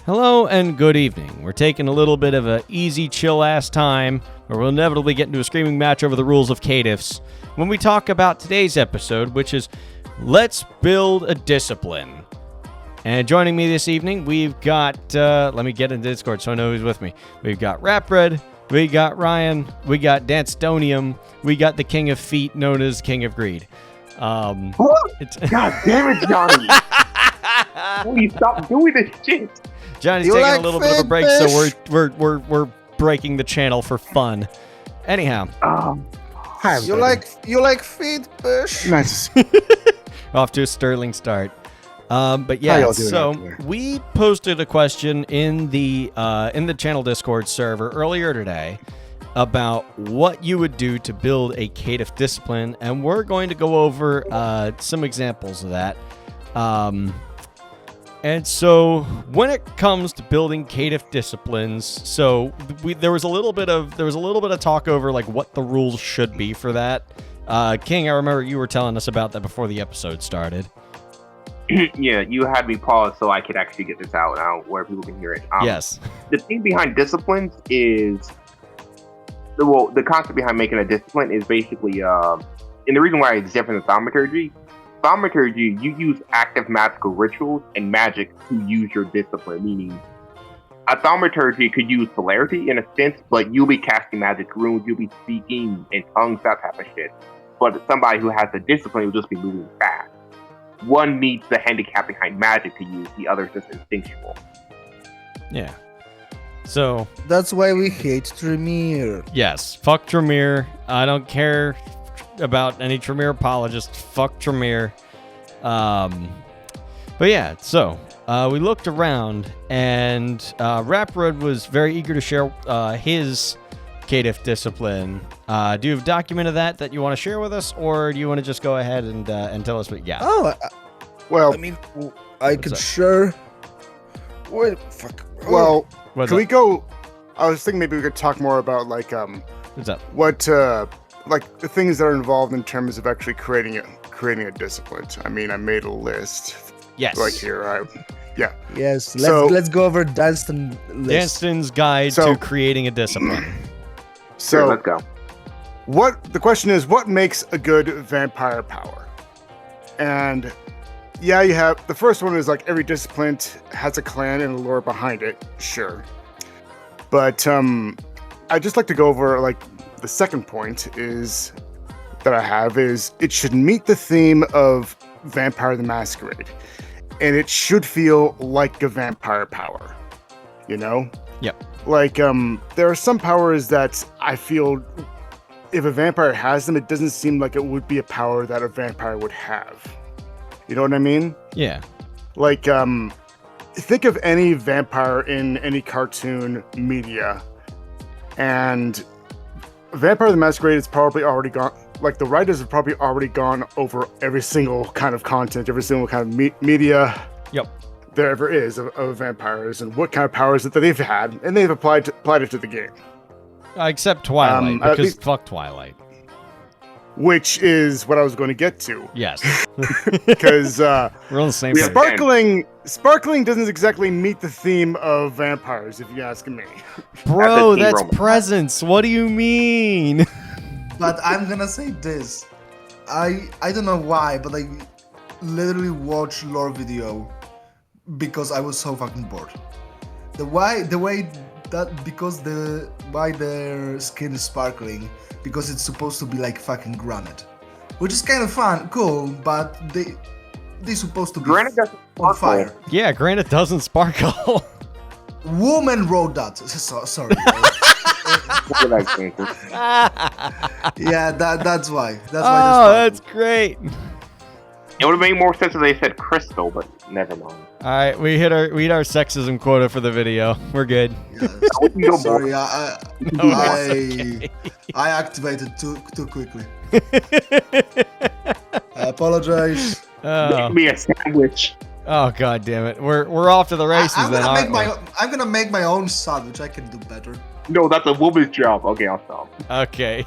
Hello and good evening. We're taking a little bit of a easy, chill-ass time where we'll inevitably get into a screaming match over the rules of Catifs when we talk about today's episode, which is Let's Build a Discipline. And joining me this evening, we've got, let me get into Discord so I know who's with me. We've got Rapred, we got Ryan, we got Danstonium, we got the King of Feet known as King of Greed. God damn it, Johnny! Will you stop doing this shit? Johnny's taking a little bit of a break, so we're breaking the channel for fun. Anyhow, hi, you like feet, Bush? Nice. off to a sterling start. But yeah, so we posted a question in the channel Discord server earlier today about what you would do to build a Catif discipline, and we're going to go over some examples of that. And so when it comes to building Catif disciplines, so there was a little bit of talk over like what the rules should be for that. King, I remember you were telling us about that before the episode started. Yeah, you had me pause so I could actually get this out now where people can hear it. Yes. The thing behind disciplines is, the concept behind making a discipline is basically, and the reason why it's different than thaumaturgy, you use active magical rituals and magic to use your discipline, meaning a thaumaturgy could use polarity in a sense, but you'll be casting magic runes, you'll be speaking in tongues, that type of shit. But somebody who has a discipline will just be moving fast. One needs the handicap behind magic to use, the other is just instinctual. Yeah. So that's why we hate Tremere. Yes, fuck Tremere. I don't care about any Tremere apologists. Fuck Tremere. But yeah, so we looked around, and Rapred was very eager to share his Catif discipline. Do you have a document of that you want to share with us, or do you want to just go ahead and tell us what you got? Oh, well, I mean, I could share. Wait, fuck. Well, What's can we up? go? I was thinking maybe we could talk more about like What's up? what like the things that are involved in terms of actually creating a discipline. I mean, I made a list. Yes. Like here, yeah. Yes, So- let's go over Dunstan list. Danston's Guide to Creating a Discipline. So Sure, let's go. the question is, what makes a good vampire power? And yeah, you have the first one is like every discipline has a clan and a lore behind it, sure. But I'd just like to go over like the second point is that I have is it should meet the theme of Vampire the Masquerade, and it should feel like a vampire power, you know? Yep. Like there are some powers that I feel if a vampire has them, it doesn't seem like it would be a power that a vampire would have. You know what I mean? Yeah. Like think of any vampire in any cartoon media, and Vampire the Masquerade is probably already gone. Like the writers have probably already gone over every single kind of content, every single kind of media. Yep. There ever is of vampires and what kind of powers that they've had, and they've applied it to the game. Except Twilight, at because least- fuck Twilight. Which is what I was going to get to, Yes. because We're on the same page. sparkling doesn't exactly meet the theme of vampires, if you ask me. Bro, That's a that's Roman. presents. What do you mean? But I'm gonna say this. I don't know why, but I literally watched lore video because I was so fucking bored. Why their skin is sparkling, because it's supposed to be like fucking granite. Which is kind of fun, cool, but they're supposed to be Granite doesn't on sparkle. fire. Yeah, granted, doesn't sparkle. Woman wrote that. Sorry. What did I think? Yeah, that's why. That's why. Oh, they're that's great. It would have made more sense if they said crystal, but never mind. All right, we hit our sexism quota for the video. We're good. sparkling. No Sorry, more. No, I activated too quickly. I apologize. Oh. Make me a sandwich. Oh, god damn it. We're off to the races I'm then, gonna aren't we? I'm gonna make my own sandwich. I can do better. No, that's a woman's job. Okay, I'll stop. Okay.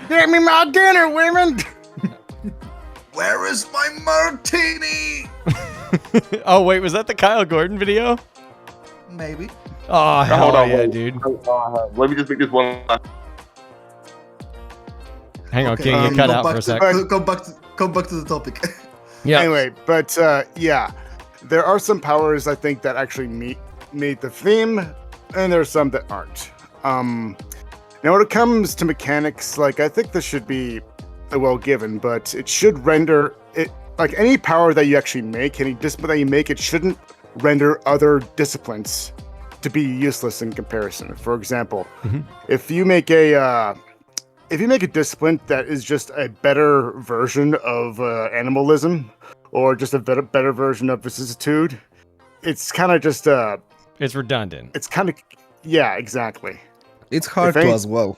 Get me my dinner, women! Where is my martini? Oh wait, was that the Kyle Gordon video? Maybe. Oh hell Hold on, yeah, wait. dude. Let me just make this one last. Hang on, Okay, can you cut out for a sec? Come back to the topic. Yeah. Anyway, but yeah, there are some powers I think that actually meet the theme, and there are some that aren't. Now when it comes to mechanics, like I think this should be well given, but it should render it like any power that you actually make, any discipline that you make, it shouldn't render other disciplines to be useless in comparison. For example, if you make a discipline that is just a better version of animalism, or just a better version of vicissitude, it's kind of just It's redundant. it's kind of yeah, exactly. It's hard If to any- as well.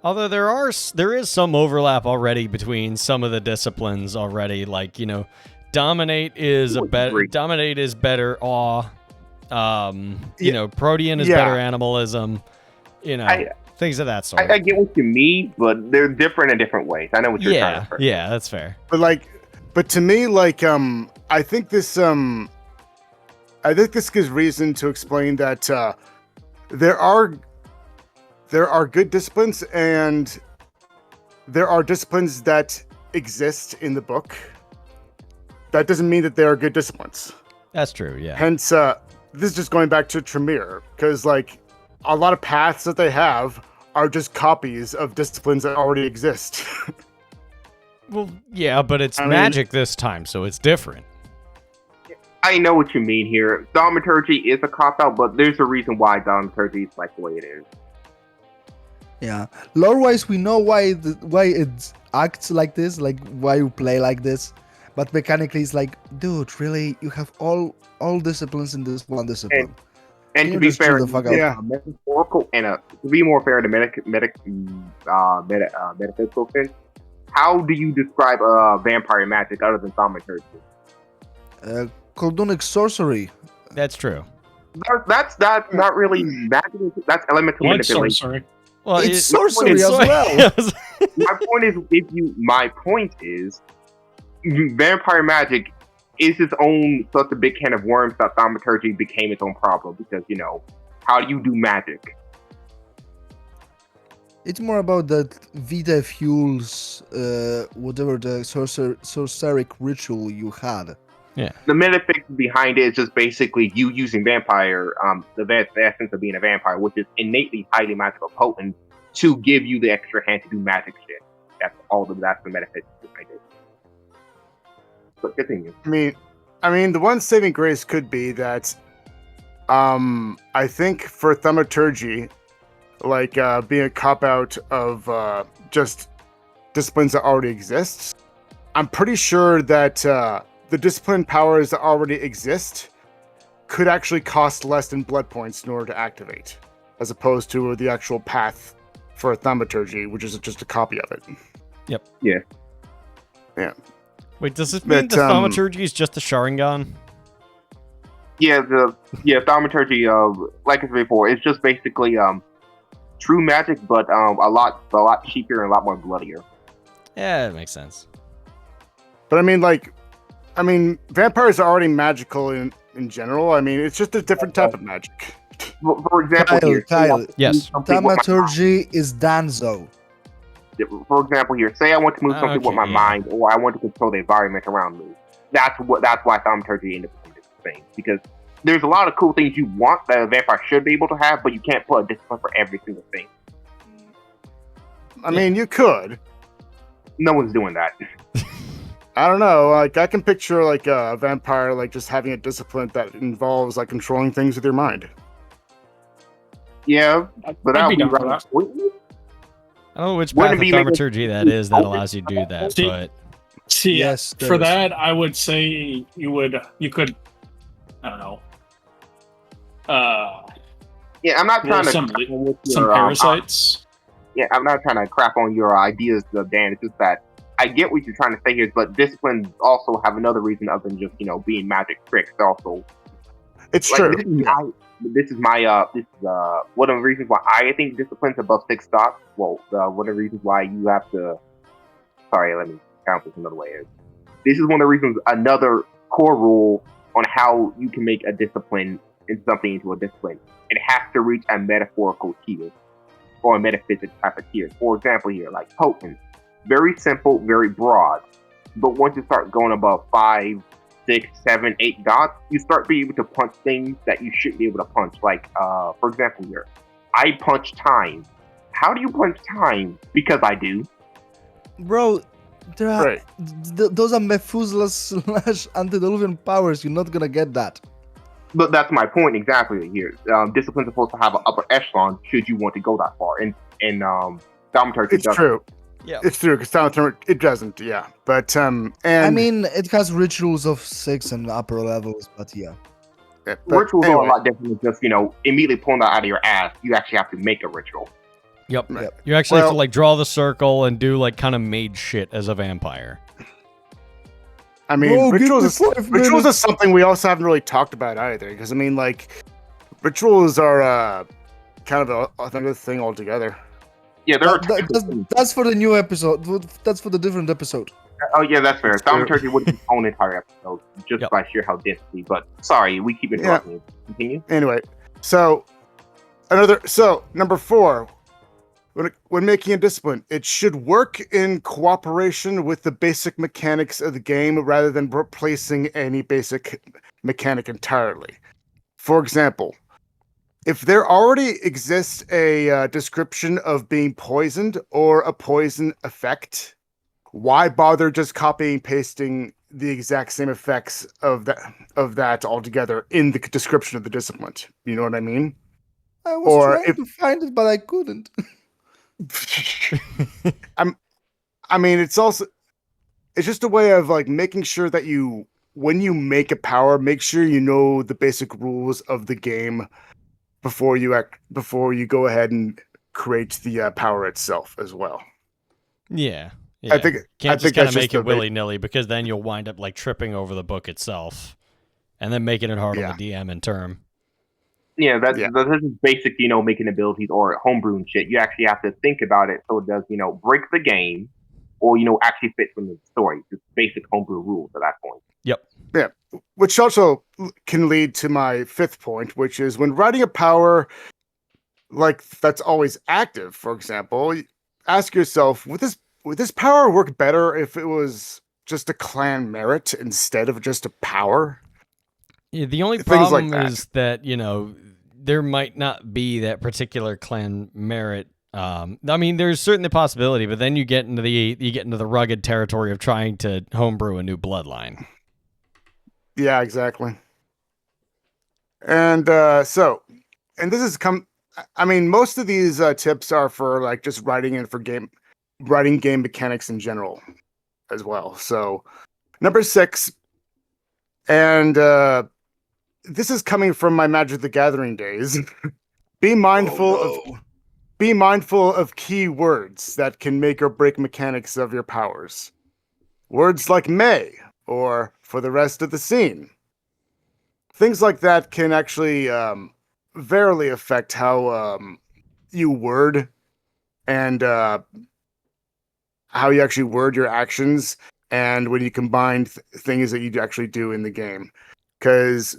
Although there is some overlap already between some of the disciplines already. Like, you know, dominate is better awe. You know, protean is Yeah. better animalism. You know, things of that sort. I get what you mean, but they're different in different ways. I know what you're trying to say. Yeah, that's fair. But to me, like I think this gives reason to explain that there are good disciplines and there are disciplines that exist in the book. That doesn't mean that they are good disciplines. That's true. Yeah. Hence, this is just going back to Tremere, because like a lot of paths that they have are just copies of disciplines that already exist. Well, yeah, but it's I mean- magic this time, so it's different. I know what you mean here. Thaumaturgy is a cop-out, but there's a reason why thaumaturgy is like the way it is. Yeah, lore-wise, we know why it acts like this, like why you play like this. But mechanically, it's like, dude, really, you have all disciplines in this one discipline. And Can to you be just chill fair, the fuck out? Yeah. metaphorical and to be more fair to metaphysical sense, how do you describe vampire magic other than thaumaturgy? Coldunic sorcery. That's true. That's not really magic. That's elemental Blood manipulation. sorcery. Well, It's sorcery as well. My point is, vampire magic is its own such a big can of worms that thaumaturgy became its own problem because, you know, how do you do magic? It's more about that Vita fuels whatever the sorceric ritual you had. The metaphysics behind it is just basically you using vampire, the essence of being a vampire, which is innately highly magical potent, to give you the extra hand to do magic shit. That's the metaphysics behind it. But continue. I mean, the one saving grace could be that, I think for thaumaturgy, like being a cop out of just disciplines that already exist, I'm pretty sure that the discipline powers that already exist could actually cost less than blood points in order to activate, as opposed to the actual path for a thaumaturgy, which is just a copy of it. Yep. Yeah. Yeah. Wait, does this mean But, the thaumaturgy is just the Sharingan? Thaumaturgy, like I said before, it's just basically true magic, but a lot cheaper and a lot more bloodier. Yeah, that makes sense. But vampires are already magical in general. I mean, it's just a different type of magic. For example, Kyle, Yes. thaumaturgy is Danzo. For example, here, say I want to move something with my Okay, yeah. mind, or I want to control the environment around me. That's why thaumaturgy ended up being this thing, because there's a lot of cool things you want that a vampire should be able to have, but you can't put a discipline for every single thing. I mean, you could. No one's doing that. I don't know. Like, I can picture like a vampire like just having a discipline that involves like controlling things with your mind. Yeah, but that I'd would be be down for rather that. pointless. I don't know which Wouldn't path of it be making- thaumaturgy that is that allows you to do that, See- but See, Yes, there for is. that, I would say you could, I don't know, Yeah, I'm not trying to some crap on some your, parasites. yeah, I'm not trying to crap on your ideas, Dan. It's just that I get what you're trying to say here, but disciplines also have another reason other than just, you know, being magic tricks. Also, It's like, true. this is one of the reasons why I think disciplines above 6 stocks. Well, one of the reasons why you have to. Sorry, let me count this another way. This is one of the reasons. Another core rule on how you can make a discipline and something into a discipline. It has to reach a metaphorical tier or a metaphysics type of tier. For example, here, like potent, very simple, very broad. But once you start going above 5, 6, 7, 8 dots, you start being able to punch things that you shouldn't be able to punch. Like, for example, here, I punch time. How do you punch time? Because I do. Bro, there are, Right. those are Methuselah / antediluvian powers. You're not gonna get that. But that's my point exactly here. Discipline's supposed to have an upper echelon should you want to go that far. And Thaumaturgy It's doesn't. true. Yeah. It's true because it doesn't. Yeah, but and I mean, it has rituals of 6 and upper levels, but yeah. yeah, but Rituals are anyway, a lot different than just, immediately pulling that out of your ass. You actually have to make a ritual. Yep. Yep. You actually have to Well- like draw the circle and do like kind of mage shit as a vampire. I mean, Bro, give rituals me is 5 rituals minutes. is something we also haven't really talked about either. Because I mean, like, rituals are kind of another thing altogether. Yeah, there are. That's for the new episode. That's for the different episode. Oh yeah, that's fair. That's true. Thaumaturgy would be its own entire episode just Yep. by sheer how densely. But sorry, we keep interrupting you. Continue. Anyway, so number 4, when making a discipline, it should work in cooperation with the basic mechanics of the game rather than replacing any basic mechanic entirely. For example, if there already exists a description of being poisoned or a poison effect, why bother just copying and pasting the exact same effects of that altogether in the description of the discipline? You know what I mean? I was Or trying to find it, but I couldn't. I mean, it's just a way of like making sure that when you make a power, make sure you know the basic rules of the game before you go ahead and create the power itself as well. Yeah. I think Can't I just think kind that's of just make the it willy nilly because then you'll wind up like tripping over the book itself, and then making it hard Yeah. on the DM in turn. Yeah, that's Yeah. this is basic, making abilities or homebrew and shit. You actually have to think about it so it does, break the game or, actually fits in the story. Just basic homebrew rules at that point. Which also can lead to my 5th point, which is when writing a power like that's always active, for example, ask yourself, would this power work better if it was just a clan merit instead of just a power? Yeah, the only Things like problem that. is that there might not be that particular clan merit. I mean, there's certainly a possibility, but then you get into the rugged territory of trying to homebrew a new bloodline. Yeah, exactly. And and this is I mean, most of these tips are for like just writing game mechanics in general as well. So number 6, and this is coming from my Magic the Gathering days. Be mindful of key words that can make or break mechanics of your powers. Words like may or for the rest of the scene. Things like that can actually verily affect how you word and how you actually word your actions and when you combine things that you actually do in the game. Because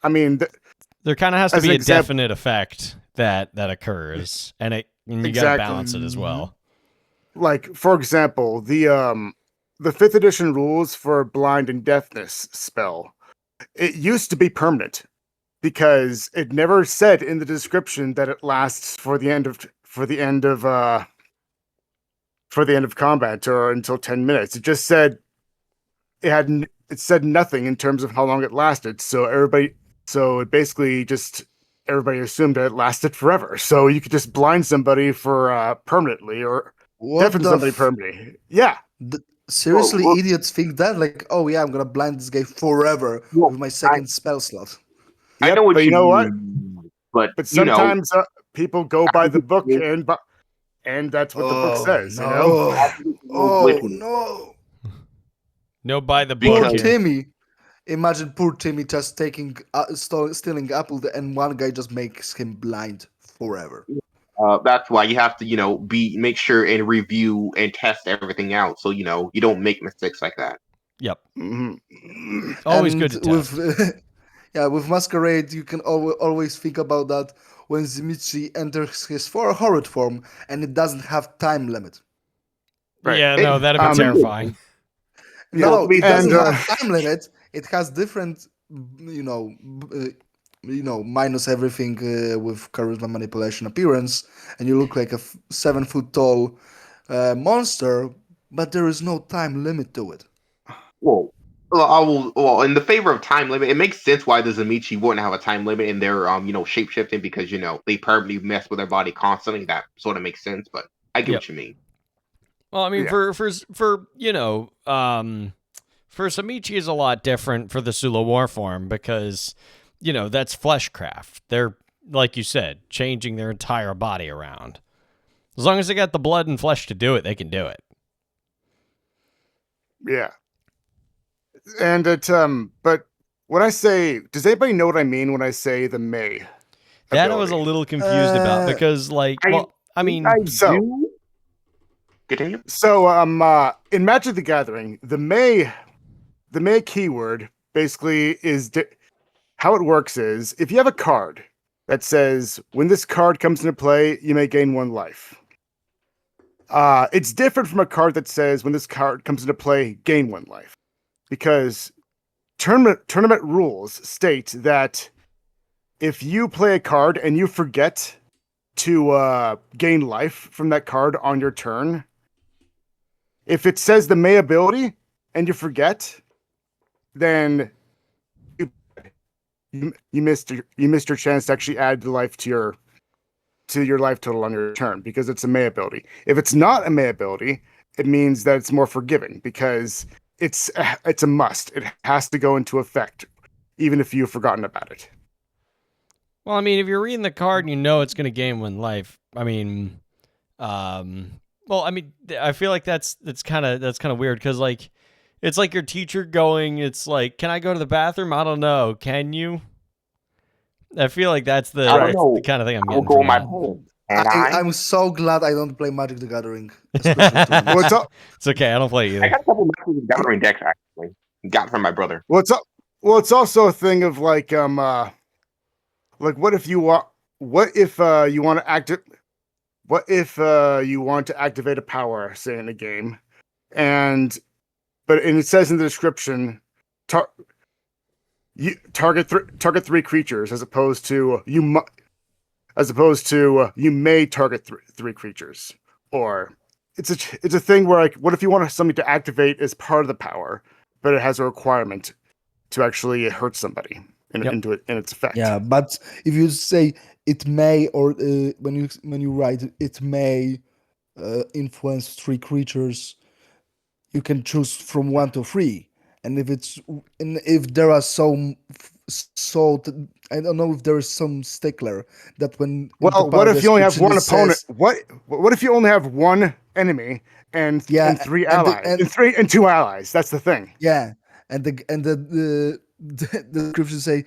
I mean, There kind of has to As be an a example- definite effect that occurs, and you got to Exactly. balance it as well. like for example, the 5th edition rules for blind and deafness spell. It used to be permanent because it never said in the description that it lasts for the end of combat or until 10 minutes. It just said it said nothing in terms of how long it lasted. So everybody assumed that it lasted forever. So you could just blind somebody for permanently or What deafen the somebody permanently. Yeah. Seriously, Well, idiots think that? Like, oh yeah, I'm gonna blind this guy forever Well, with my second spell slot. I Yep, know what but you know what? mean, but But sometimes people go by the book Yeah. and that's what the book says, no. you know? Oh Listen, no! No, by the Poor book. Because- here. Timmy. Imagine poor Timmy just stealing apple, and one guy just makes him blind forever. that's why you have to, make sure and review and test everything out, so you don't make mistakes like that. Yep. Mhm. Always And good to test. with with Masquerade, you can always think about that when Zenitsu enters his horrid form, and it doesn't have time limit. Right. Yeah, no, that'd be terrifying. Yeah. No, it And doesn't have time limit. It has different, you know, minus everything with charisma, manipulation, appearance, and you look like a 7 foot tall monster, but there is no time limit to it. Well, I will. Well, in the favor of time limit, it makes sense why the Zamichi wouldn't have a time limit in their shape shifting because they permanently mess with their body constantly. That sort of makes sense, but I get Yep. what you mean. Well, I mean, Yeah. for Samichi is a lot different for the Sula War form because, that's fleshcraft. They're, like you said, changing their entire body around. As long as they got the blood and flesh to do it, they can do it. Yeah. And but when I say, does anybody know what I mean when I say the May? That I was a ability? little confused about Uh, because, like, well, I mean, I So- do. Continue. So in Magic the Gathering, the May keyword basically is how it works is if you have a card that says when this card comes into play, you may gain 1 life. It's different from a card that says when this card comes into play, gain 1 life. Because tournament rules state that if you play a card and you forget to gain life from that card on your turn, if it says the May ability and you forget, then you missed your chance to actually add the life to your life total on your turn because it's a May ability. If it's not a May ability, it means that it's more forgiving because it's a must. It has to go into effect, even if you've forgotten about it. well, I mean, if you're reading the card and you know it's going to gain 1 life, I mean, well, I mean, I feel like that's kind of weird because like it's like your teacher going, it's like, can I go to the bathroom? I don't know. Can you? I feel like that's the, I don't that's know. the kind of thing I'm I will getting go from on my that. home. And I I'm so glad I don't play Magic the Gathering, especially tournaments. Well, it's all, It's okay. I don't play I either. got a couple matches of Gathering decks actually. Got from my brother. well, it's also a thing of like what if you want you want to activate a power, say in a game, and it says in the description, you target 3 creatures as opposed to you may target 3 creatures, or it's a thing where like what if you want something to activate as part of the power, but it has a requirement to actually hurt somebody Yep. into it in its effect. Yeah, but if you say it may, or when you write it may influence 3 creatures, you can choose from 1 to 3. And if there are I don't know if there is some stickler that when in the Well, what power if you only have description one it opponent? says- What if you only have 1 enemy and Yeah, 3 and the- allies and 2 allies? That's the thing. Yeah, and the description say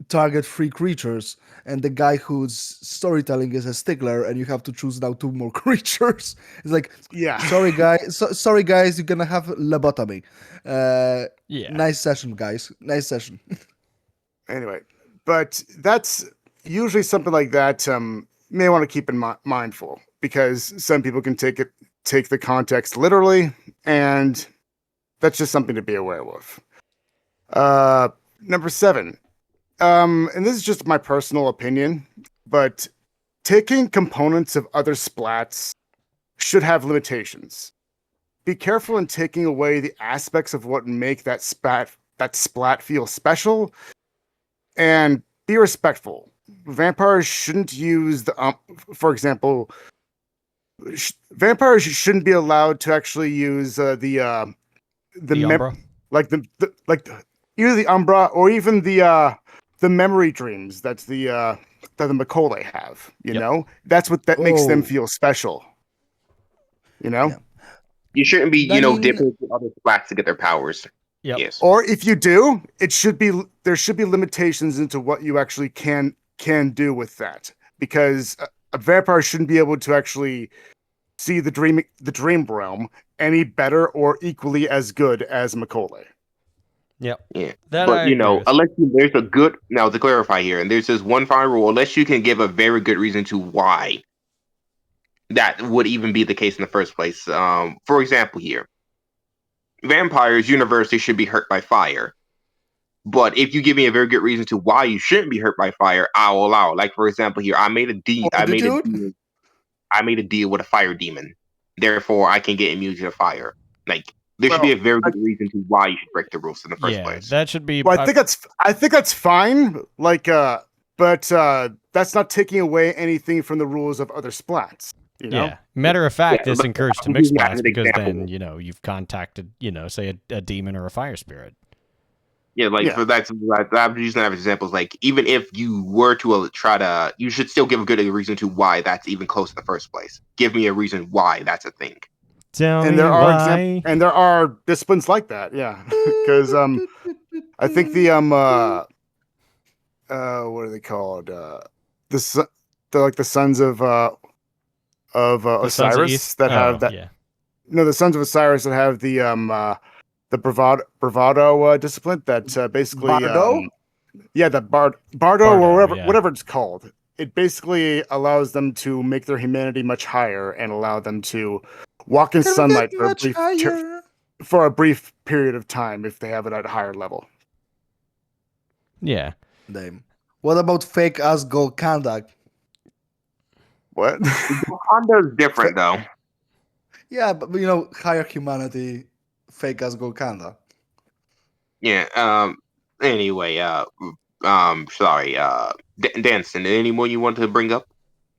target 3 creatures, and the guy whose storytelling is a stickler, and you have to choose now 2 more creatures. It's like, Yeah. sorry guys, you're gonna have lobotomy. Yeah. Nice session, guys. Nice session. Anyway, but that's usually something like that. May want to keep in mindful because some people can take the context literally, and that's just something to be aware of. Number 7. And this is just my personal opinion, but taking components of other splats should have limitations. Be careful in taking away the aspects of what make that splat feel special, and be respectful. Vampires shouldn't use for example, vampires shouldn't be allowed to actually use the Umbra? either the Umbra or even the memory dreams that the Macaulay have. You Yep. know, that's what makes them Oh. feel special. You know, Yeah. You shouldn't be, I mean- dipping into other splats to get their powers. Yep. Yes. or if you do, there should be limitations into what you actually can do with that, because a vampire shouldn't be able to actually see the dream realm any better or equally as good as Macaulay. Yep. Yeah. That But I you agree know, with. unless there's a good now to clarify here, and there's this one final rule, unless you can give a very good reason to why that would even be the case in the first place. For example, here, vampires universally should be hurt by fire. But if you give me a very good reason to why you shouldn't be hurt by fire, I'll allow it. Like for example, here, Fortitude? I made a deal with a fire demon. Therefore, I can get immunity to fire. Like there should be Well, a very good reason to why you should break the rules in the first Yeah, place. that should be. well, I think that's fine. Like, but that's not taking away anything from the rules of other splats. You know? Yeah. Matter of fact, Yeah, this but encouraged to I'm mix using that as splats an because example. then you've contacted say a demon or a fire spirit. Yeah, like Yeah. for that, I'm using that as examples. Like even if you were to try to, you should still give a good reason to why that's even close in the first place. Give me a reason why that's a thing. Tell And me there are why. and there are disciplines like that. Yeah, because I think the what are they called? The like the sons of The Sons of Osiris East. that Oh, have that. yeah. No, the sons of Osiris that have the bravado discipline that basically Bardo? yeah, that bardo Bardo, or yeah. whatever it's called. It basically allows them to make their humanity much higher and allow them to walk in Can we sunlight get for a much higher? for a brief period of time if they have it at a higher level. Yeah. Damn. What about fake ass Golkanda? What? Honda's different though. Yeah, but higher humanity, fake ass Golkanda. Yeah. Anyway. Sorry. Dancing. Any more you want to bring up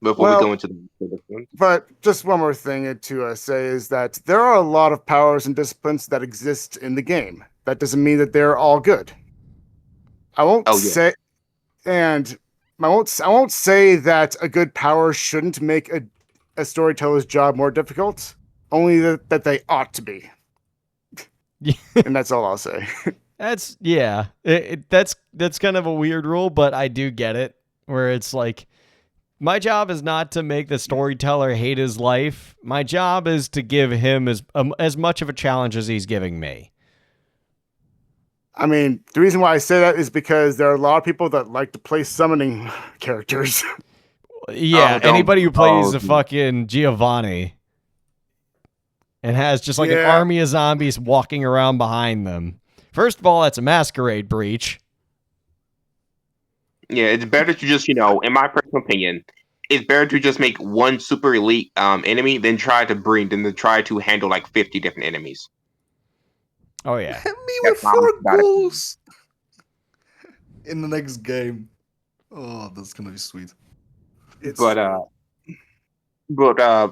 before we Well, go into the one? but just one more thing to say is that there are a lot of powers and disciplines that exist in the game. That doesn't mean that they're all good. I won't Oh yeah. say, and I won't say that a good power shouldn't make a storyteller's job more difficult. Only that they ought to be, and that's all I'll say. That's that's kind of a weird rule, but I do get it. Where it's like, my job is not to make the storyteller hate his life. My job is to give him as much of a challenge as he's giving me. I mean, the reason why I say that is because there are a lot of people that like to play summoning characters. Yeah, don't- anybody who plays oh, a fucking Giovanni and has just like an Yeah. army of zombies walking around behind them. First of all, that's a masquerade breach. Yeah, it's better to just, in my personal opinion, it's better to just make one super elite enemy than try to handle like 50 different enemies. Oh yeah. Hit me That's with how 4 I'm about it. goals in the next game. Oh, that's gonna be sweet. But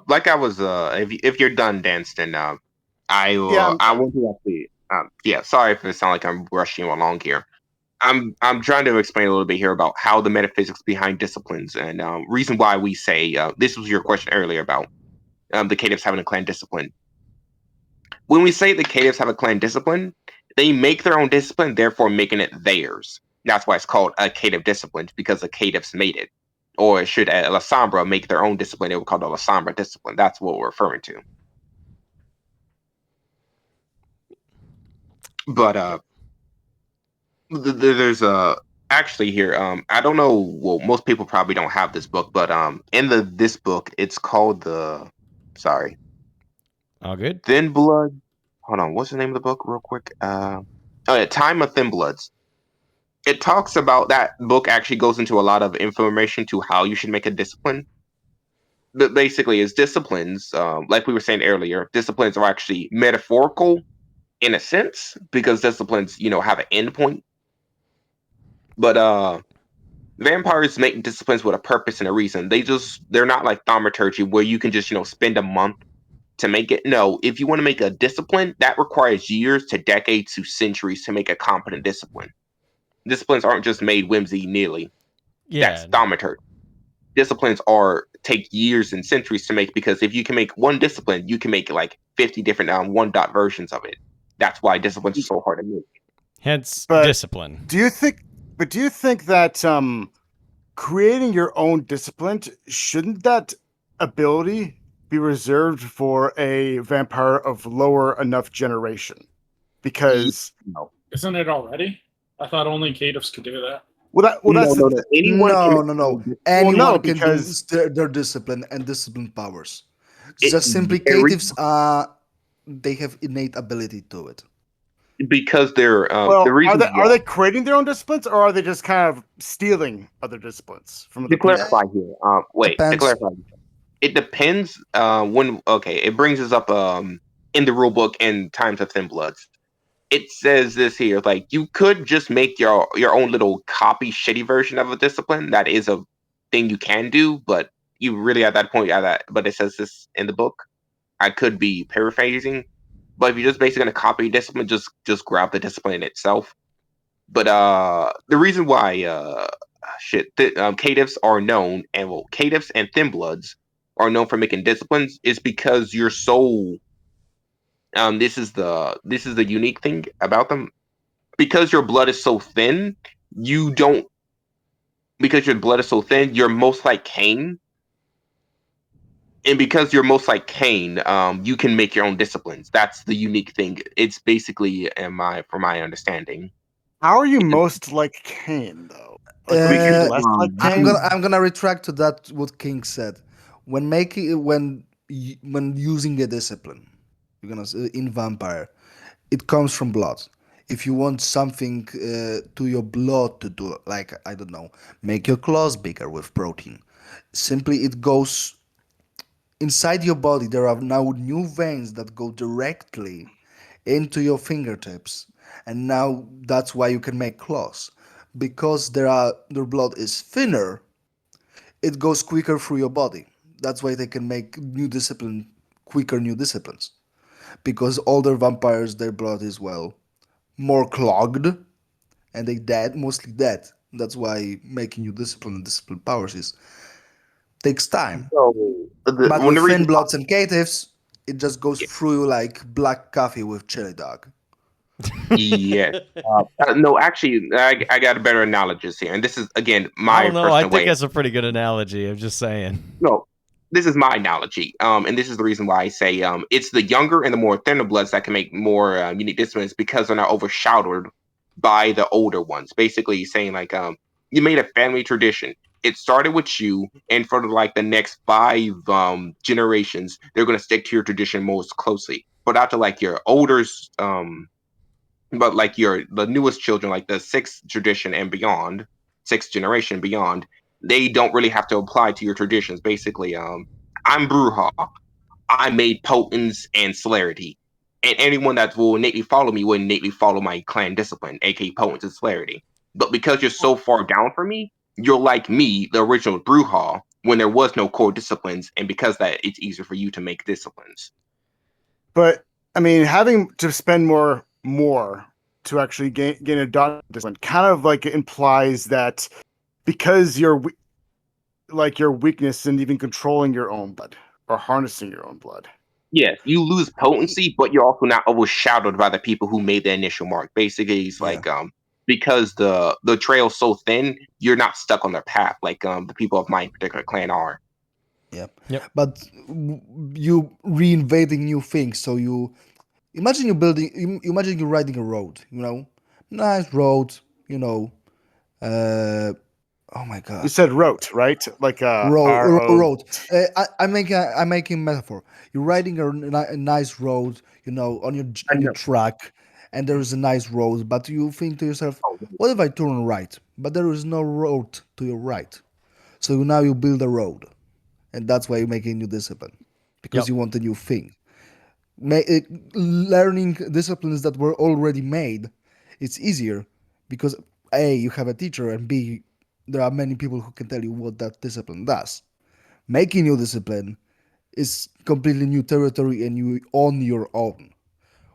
like I was if you're done, Danston, I Yeah, I'm want to actually sorry if it sounds like I'm rushing you along here. I'm trying to explain a little bit here about how the metaphysics behind disciplines and reason why we say this was your question earlier about the caitiffs having a clan discipline. When we say the caitiffs have a clan discipline, they make their own discipline, therefore making it theirs. That's why it's called a caitiff discipline, because the caitiffs made it. Or should a La Sombra make their own discipline, it would call it a La Sombra discipline. That's what we're referring to. But there's actually here I don't know, well, most people probably don't have this book, but in this book it's called All good? Thin Blood. Hold on, what's the name of the book real quick? Oh yeah, Time of Thin Bloods. It talks about that book, actually goes into a lot of information to how you should make a discipline. But basically is disciplines, like we were saying earlier, disciplines are actually metaphorical in a sense, because disciplines, have an endpoint. But vampires make disciplines with a purpose and a reason. They're not like thaumaturgy where you can just, spend a month to make it. No, if you want to make a discipline, that requires years to decades to centuries to make a competent discipline. Disciplines aren't just made whimsy nilly. Yeah. That's thaumaturgy. Disciplines take years and centuries to make, because if you can make one discipline, you can make like 50 different one dot versions of it. That's why disciplines are so hard to make. Hence But discipline. do you think that creating your own discipline, shouldn't that ability be reserved for a vampire of lower enough generation? Because No. Isn't it already? I thought only caitiffs could do that. That's the no. Anyone No, can. no, no. Well, Anyone no, can do because their discipline and discipline powers. It, Just simply caitiffs, they have innate ability to it. because they're the well, reason are they creating their own disciplines, or are they just kind of stealing other disciplines from to other people? clarify here. To Depends. clarify, it depends. When okay, it brings us up in the rule book in Times of Thin Bloods. It says this here, like you could just make your own little copy shitty version of a discipline. That is a thing you can do, but you really at that point at that. But it says this in the book. I could be paraphrasing, but if you're just basically gonna copy discipline, just grab the discipline itself. But the reason why caitiffs are known, and well, caitiffs and thin bloods are known for making disciplines is because your soul. This is the unique thing about them. Because your blood is so thin, you don't. Because your blood is so thin, you're most like Cain, and because you're most like Cain, you can make your own disciplines. That's the unique thing. It's basically, from my understanding. How are you most like Cain, though? Like, would you be Uh, less like I'm Cain? gonna retract to that what King said. When using a discipline, you're gonna say in vampire, it comes from blood. If you want something to your blood to do, like I don't know, make your claws bigger with protein, simply it goes inside your body. There are now new veins that go directly into your fingertips, and now that's why you can make claws, because their blood is thinner. It goes quicker through your body. That's why they can make new disciplines, because older vampires, their blood is, well, more clogged, and they dead, mostly dead. That's why making new discipline and discipline powers is takes time. So But one with the reason thin bloods and caitiffs, it just goes yeah, through you like black coffee with chili dog. yes. No, actually, I got a better analogy here, and this is again I my don't know. I personal think way. that's a pretty good analogy. I'm just saying. No, this is my analogy, and this is the reason why I say it's the younger and the more thinner bloods that can make more unique disciplines because they're not overshadowed by the older ones. Basically, saying like you made a family tradition. It started with you, and for like the next 5 generations, they're going to stick to your tradition most closely. But after like your older but like the newest children, like the sixth tradition and beyond, sixth generation beyond, they don't really have to apply to your traditions. Basically, I'm Bruja. I made potence and celerity. And anyone that will innately follow me will innately follow my clan discipline, aka potence and celerity. But because you're so far down from me, you're like me, the original Bruja, when there was no core disciplines, and because that it's easier for you to make disciplines. But I mean, having to spend more to actually gain a dot discipline kind of like implies that because like your weakness in even controlling your own blood or harnessing your own blood. Yes, you lose potency, but you're also not overshadowed by the people who made the initial mark. Basically, it's Yeah. like because the trail's so thin, you're not stuck on their path like the people of my particular clan are. Yep. Yep. But you reinventing new things. So you imagine imagine you're riding a road. Nice road. You know. Uh, oh my You God. said rote, right? Like RO. Road. I'm making a metaphor. You're riding a nice road, I on your know. track, and there is a nice road. But you think to yourself, Oh, what if I turn right? But there is no road to your right. So now you build a road, and that's why you make a new discipline, because Yep. you want a new thing. Learning disciplines that were already made, it's easier because A, you have a teacher, and B, there are many people who can tell you what that discipline does. Making new discipline is completely new territory, and you own your own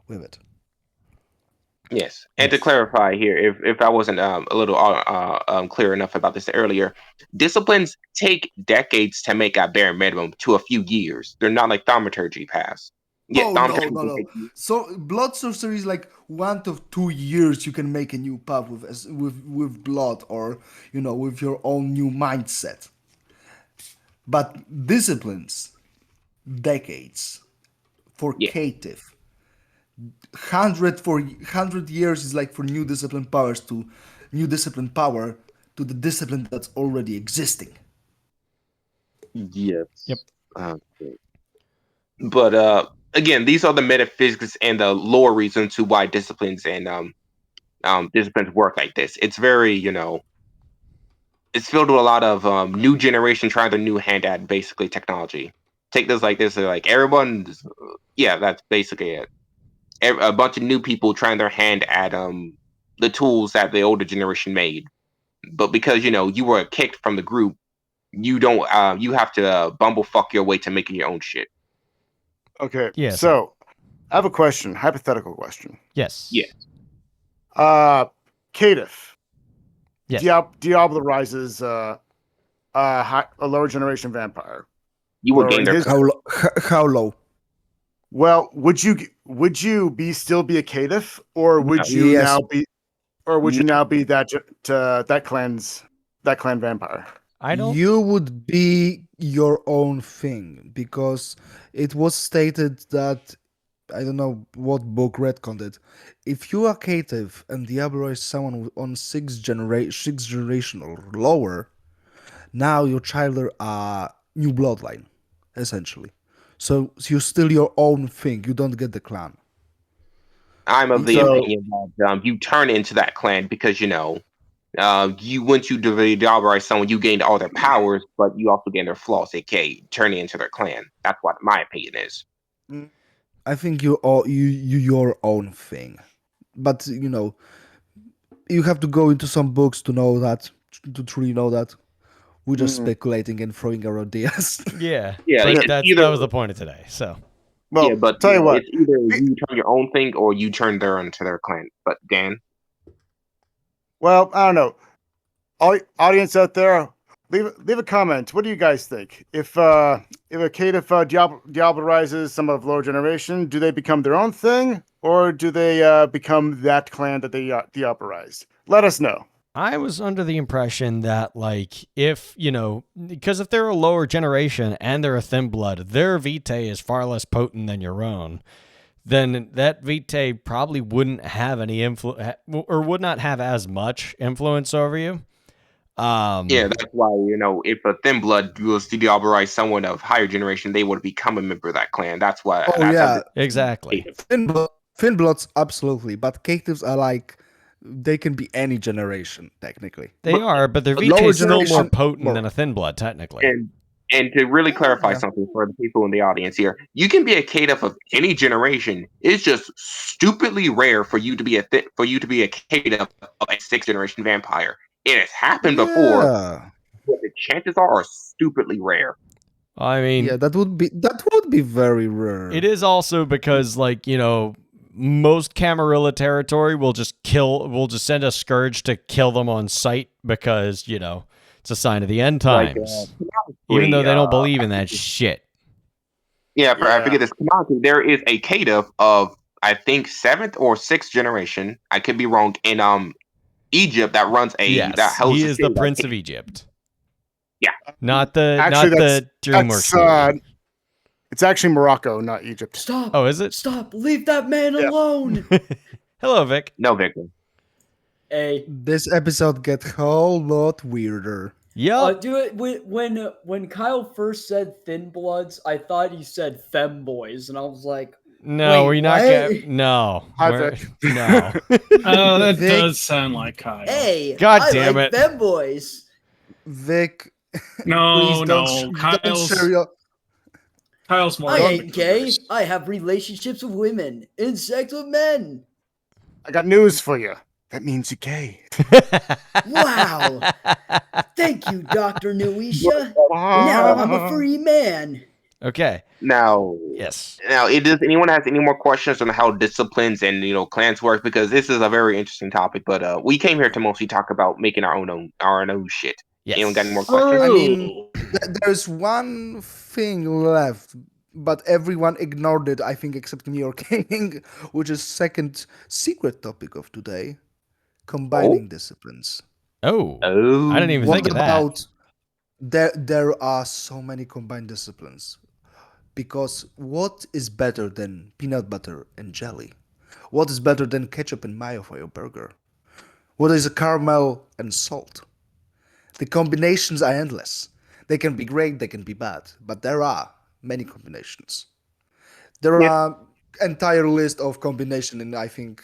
with it. Yes, and to Yes. clarify here, if I wasn't a little clear enough about this earlier, disciplines take decades to make at bare minimum to a few years. They're not like thaumaturgy pass. Yeah, Oh no, thaumaturgy no, can no! take years. So blood sorcery is like 1 to 2 years. You can make a new path with blood, or with your own new mindset. But disciplines, decades for Yeah. cative. 100 years is like for new discipline power to the discipline that's already existing. Yes. Yep. Okay. But again, these are the metaphysics and the lore reasons to why disciplines and disciplines work like this. It's very, it's filled with a lot of new generation trying their new hand at basically technology. Take this like this, like everyone, yeah, that's basically it. A bunch of new people trying their hand at the tools that the older generation made. But because you were kicked from the group, you don't you have to bumblefuck your way to making your own shit. Okay. Yes. So, I have a question, hypothetical question. Yes. Yeah. Caitiff. Yes. Diablo rises a lower generation vampire. You would Lowering gain their his- How low? Well, would you still be a caitiff, or would you Yes. now be, that clan vampire? I don't. You would be your own thing because it was stated that I don't know what book retconned it. If you are cative and Diablo is someone on sixth generation or lower, now your child are a new bloodline, essentially. So you're still your own thing. You don't get the clan. I'm of the So- opinion that you turn into that clan because you once you devalorize someone, you gained all their powers, but you also gain their flaws, aka turning into their clan. That's what my opinion is. I think you your own thing, but you have to go into some books to know that to truly know that. We're just speculating and throwing our ideas. Yeah. Yeah, But it's that either- was the point of today. So. Well, yeah, but tell you what. it's either you turn your own thing or you turn their into their clan. But Dan, Well, I don't know. Audience out there, leave a comment. What do you guys think? If a caitiff Diablo rises some of lower generation, do they become their own thing, or do they become that clan that they Diabloized? Let us know. I was under the impression that, like, if, because if they're a lower generation and they're a thin blood, their vitae is far less potent than your own, then that vitae probably wouldn't have any influence or would not have as much influence over you. yeah, that's why if a thin blood was to deoberize someone of higher generation, they would become a member of that clan. That's why. Oh, that's yeah. Exactly. Thin bloods, absolutely, but caitiffs are like they can be any generation technically. They are, but their But vitae lower is still more generation- potent more. than a thin blood, technically. And to really clarify Yeah. something for the people in the audience here, you can be a caitiff of any generation. It's just stupidly rare for you to be a caitiff of a sixth generation vampire. It has happened before, Yeah. but the chances are stupidly rare. I mean, Yeah, that would be very rare. it is also because, like, most Camarilla territory will just send a scourge to kill them on sight because, it's a sign of the end Like, times. Even though they don't believe in that shit. Yeah, I Yeah. forget this. Canonically, there is a caitiff of I think seventh or sixth generation. I could be wrong. In Egypt, that runs that Yes, hosts he a is city the that Prince can- of Egypt. Yeah. Not the Actually, DreamWorks that's, movie. it's actually Morocco, not Egypt. Stop! Oh, is it? Stop! Leave that man Yeah. alone! Hello, Vic. No, Victor. Hey, This episode get whole lot weirder. Yup. do it when Kyle first said thin bloods, I thought he said femboys, and I was like, No, wait, we're not what? getting. No. Hi, we're- Vic. No. Oh, that Vic- does sound like Kyle. "Hey, God I damn like it. femboys." Vic, No, please don't Kyle's share your. Kyle's more. I of a ain't gay. diverse. I have relationships with women, and sex with men. I got news for you. That means you're gay. Wow! Thank you, Doctor Nuisha. Now I'm a free man. Okay. Now, Yes. does anyone has any more questions on how disciplines and clans work? Because this is a very interesting topic. But we came here to mostly talk about making our own shit. Yes. Anyone got any more questions? I True. mean, there's one thing left, but everyone ignored it, I think, except me or King, which is second secret topic of today: combining disciplines. Oh. Oh, I didn't even What think of that. about there are so many combined disciplines? Because what is better than peanut butter and jelly? What is better than ketchup and mayo for your burger? What is a caramel and salt? The combinations are endless. They can be great, they can be bad, but there are many combinations. There Yeah. are entire list of combination in, I think,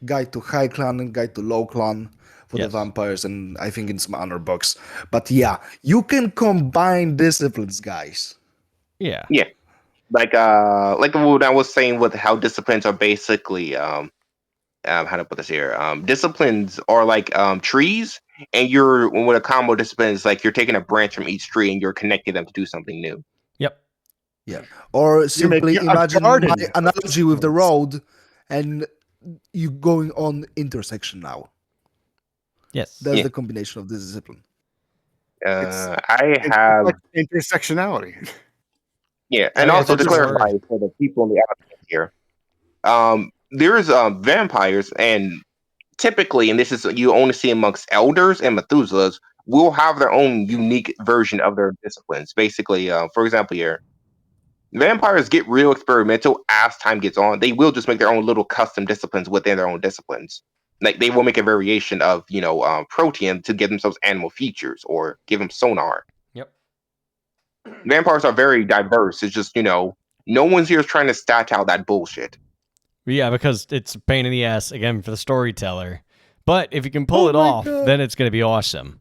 Guide to High Clan and Guide to Low Clan for the Yes. vampires, and I think in some other books. But yeah, you can combine disciplines, guys. Yeah. Yeah. Like what I was saying with how disciplines are basically how to put this here. Disciplines are like trees, and you're with a combo discipline is like you're taking a branch from each tree and you're connecting them to do something new. Yep. Yeah. Or You're making simply a imagine my garden. analogy with the road, and you going on intersection now. Yes. That's Yeah. the combination of this discipline. I have Like intersectionality. yeah, Oh, and yeah, also that's to a clarify word. for the people in the audience here, there's vampires, and typically, and this is you only see amongst elders and Methuselahs, will have their own unique version of their disciplines. Basically, for example, here vampires get real experimental as time gets on. They will just make their own little custom disciplines within their own disciplines. Like they will make a variation of protein to give themselves animal features or give them sonar. Yep. Vampires are very diverse. It's just no one's here trying to stat out that bullshit. Yeah, because it's a pain in the ass again for the storyteller. But if you can pull Oh it my off, God. then it's going to be awesome.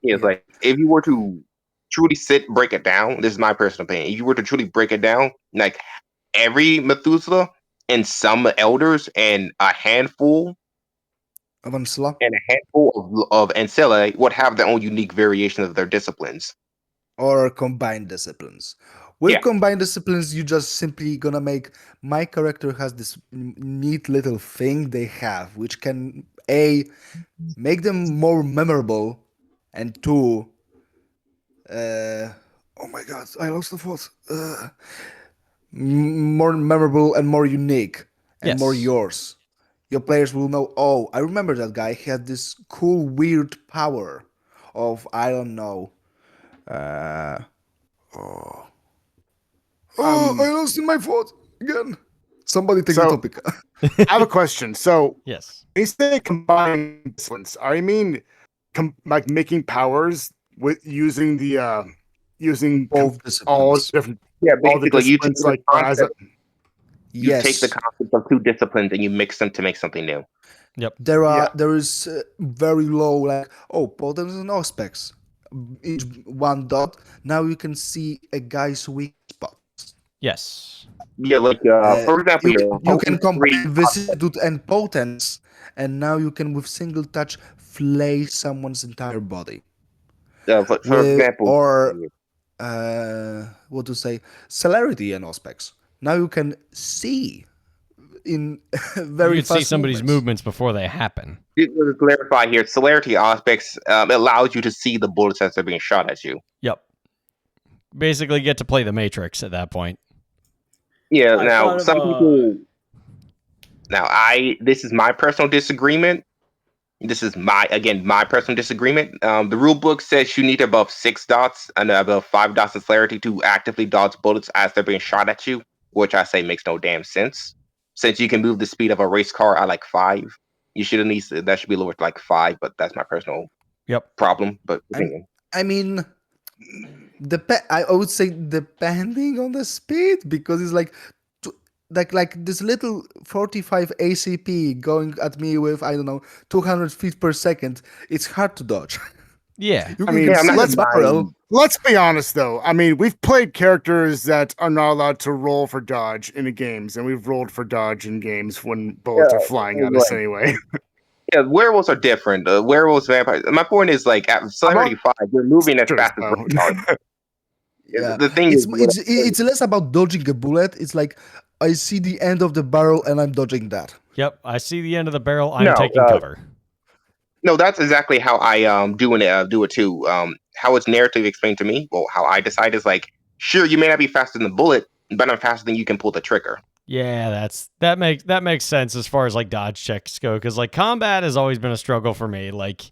Yeah, it's Yeah. like if you were to truly break it down. This is my personal opinion. If you were to truly break it down, like every Methuselah and some elders and a handful Avansela. of Ancilla would have their own unique variation of their disciplines. Or combined disciplines. With Yeah. combined disciplines, you just simply gonna make my character has this neat little thing they have, which can make them more memorable, and two, oh my god, I lost the thought. More memorable and more unique and more Yes. yours. Your players will know. Oh, I remember that guy. He had this cool, weird power of I don't know. Oh, I lost in my thought again. Somebody take the So- topic. I have a question. So, Yes. when you say combine disciplines, are you mean like making powers with using the using Both all disciplines. different Yeah, all the basically, you take disciplines the like as a, concept, you take the Yes, concept of two disciplines and you mix them to make something new. Yep. there is very low like potency and aspects. Each one dot. Now you can see a guy's weak spots. Yes. Yeah, like for example, You can combine three, vicissitude and potence, and now you can with single touch flay someone's entire body. for example, Or what to say, celerity and aspects. Now you can see in very You can fast see somebody's movements. movements before they happen. just to clarify here, celerity aspects allows you to see the bullets as they're being shot at you. Yep. Basically, get to play the Matrix at that point. Yeah, I now thought of some a- people. Now, this is my personal disagreement. This is my personal disagreement. The rule book says you need above 6 dots and above 5 dots of celerity to actively dodge bullets as they're being shot at you, which I say makes no damn sense. Since you can move the speed of a race car at like 5, you should at least that should be lowered to like 5. But that's my personal Yep. problem. But opinion. I mean, I would say depending on the speed, because it's like like this little 45 ACP going at me with I don't know 200 feet per second. It's hard to dodge. Yeah. You I mean, can I'm see not the barrel. let's be honest though. I mean, we've played characters that are not allowed to roll for dodge in the games, and we've rolled for dodge in games when bullets Yeah, are flying at us right. anyway. Yeah, werewolves are different. Werewolves, vampires. My point is like at celerity 5, you're moving as fast as race cars. Yeah, The thing is, it's less about dodging a bullet. It's like I see the end of the barrel and I'm dodging that. Yep. I see the end of the barrel. I'm No, taking cover. no, that's exactly how I do it too. How it's narrative explained to me. Well, how I decide is like, sure, you may not be faster than the bullet, but I'm faster than you can pull the trigger. Yeah, that makes sense as far as like dodge checks go, because like combat has always been a struggle for me, like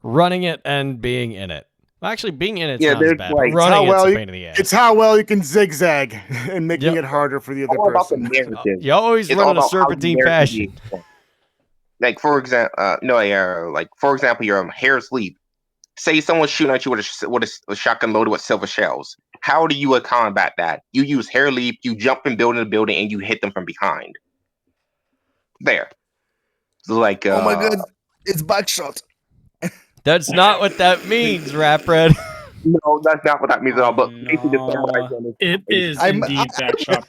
running it and being in it. Well, actually, being in it's Yeah, not as there's, bad, like, but running how well it's a you- pain in the ass. It's how well you can zigzag and making Yep. it harder for the It's other all about the person. narrative. You always It's run all in a about how you serpentine narrate fashion. the point. Like for example, like for example, your hair's leap. Say someone's shooting at you with a shotgun loaded with silver shells. How do you combat that? You use hair leap. You jump and build in the building, and you hit them from behind. There. So like, Oh my god, it's backshot. That's not what that means, Rap Red. no, that's not what that means at all. Oh, But basically, the no. samurai gun It is I'm- indeed backshot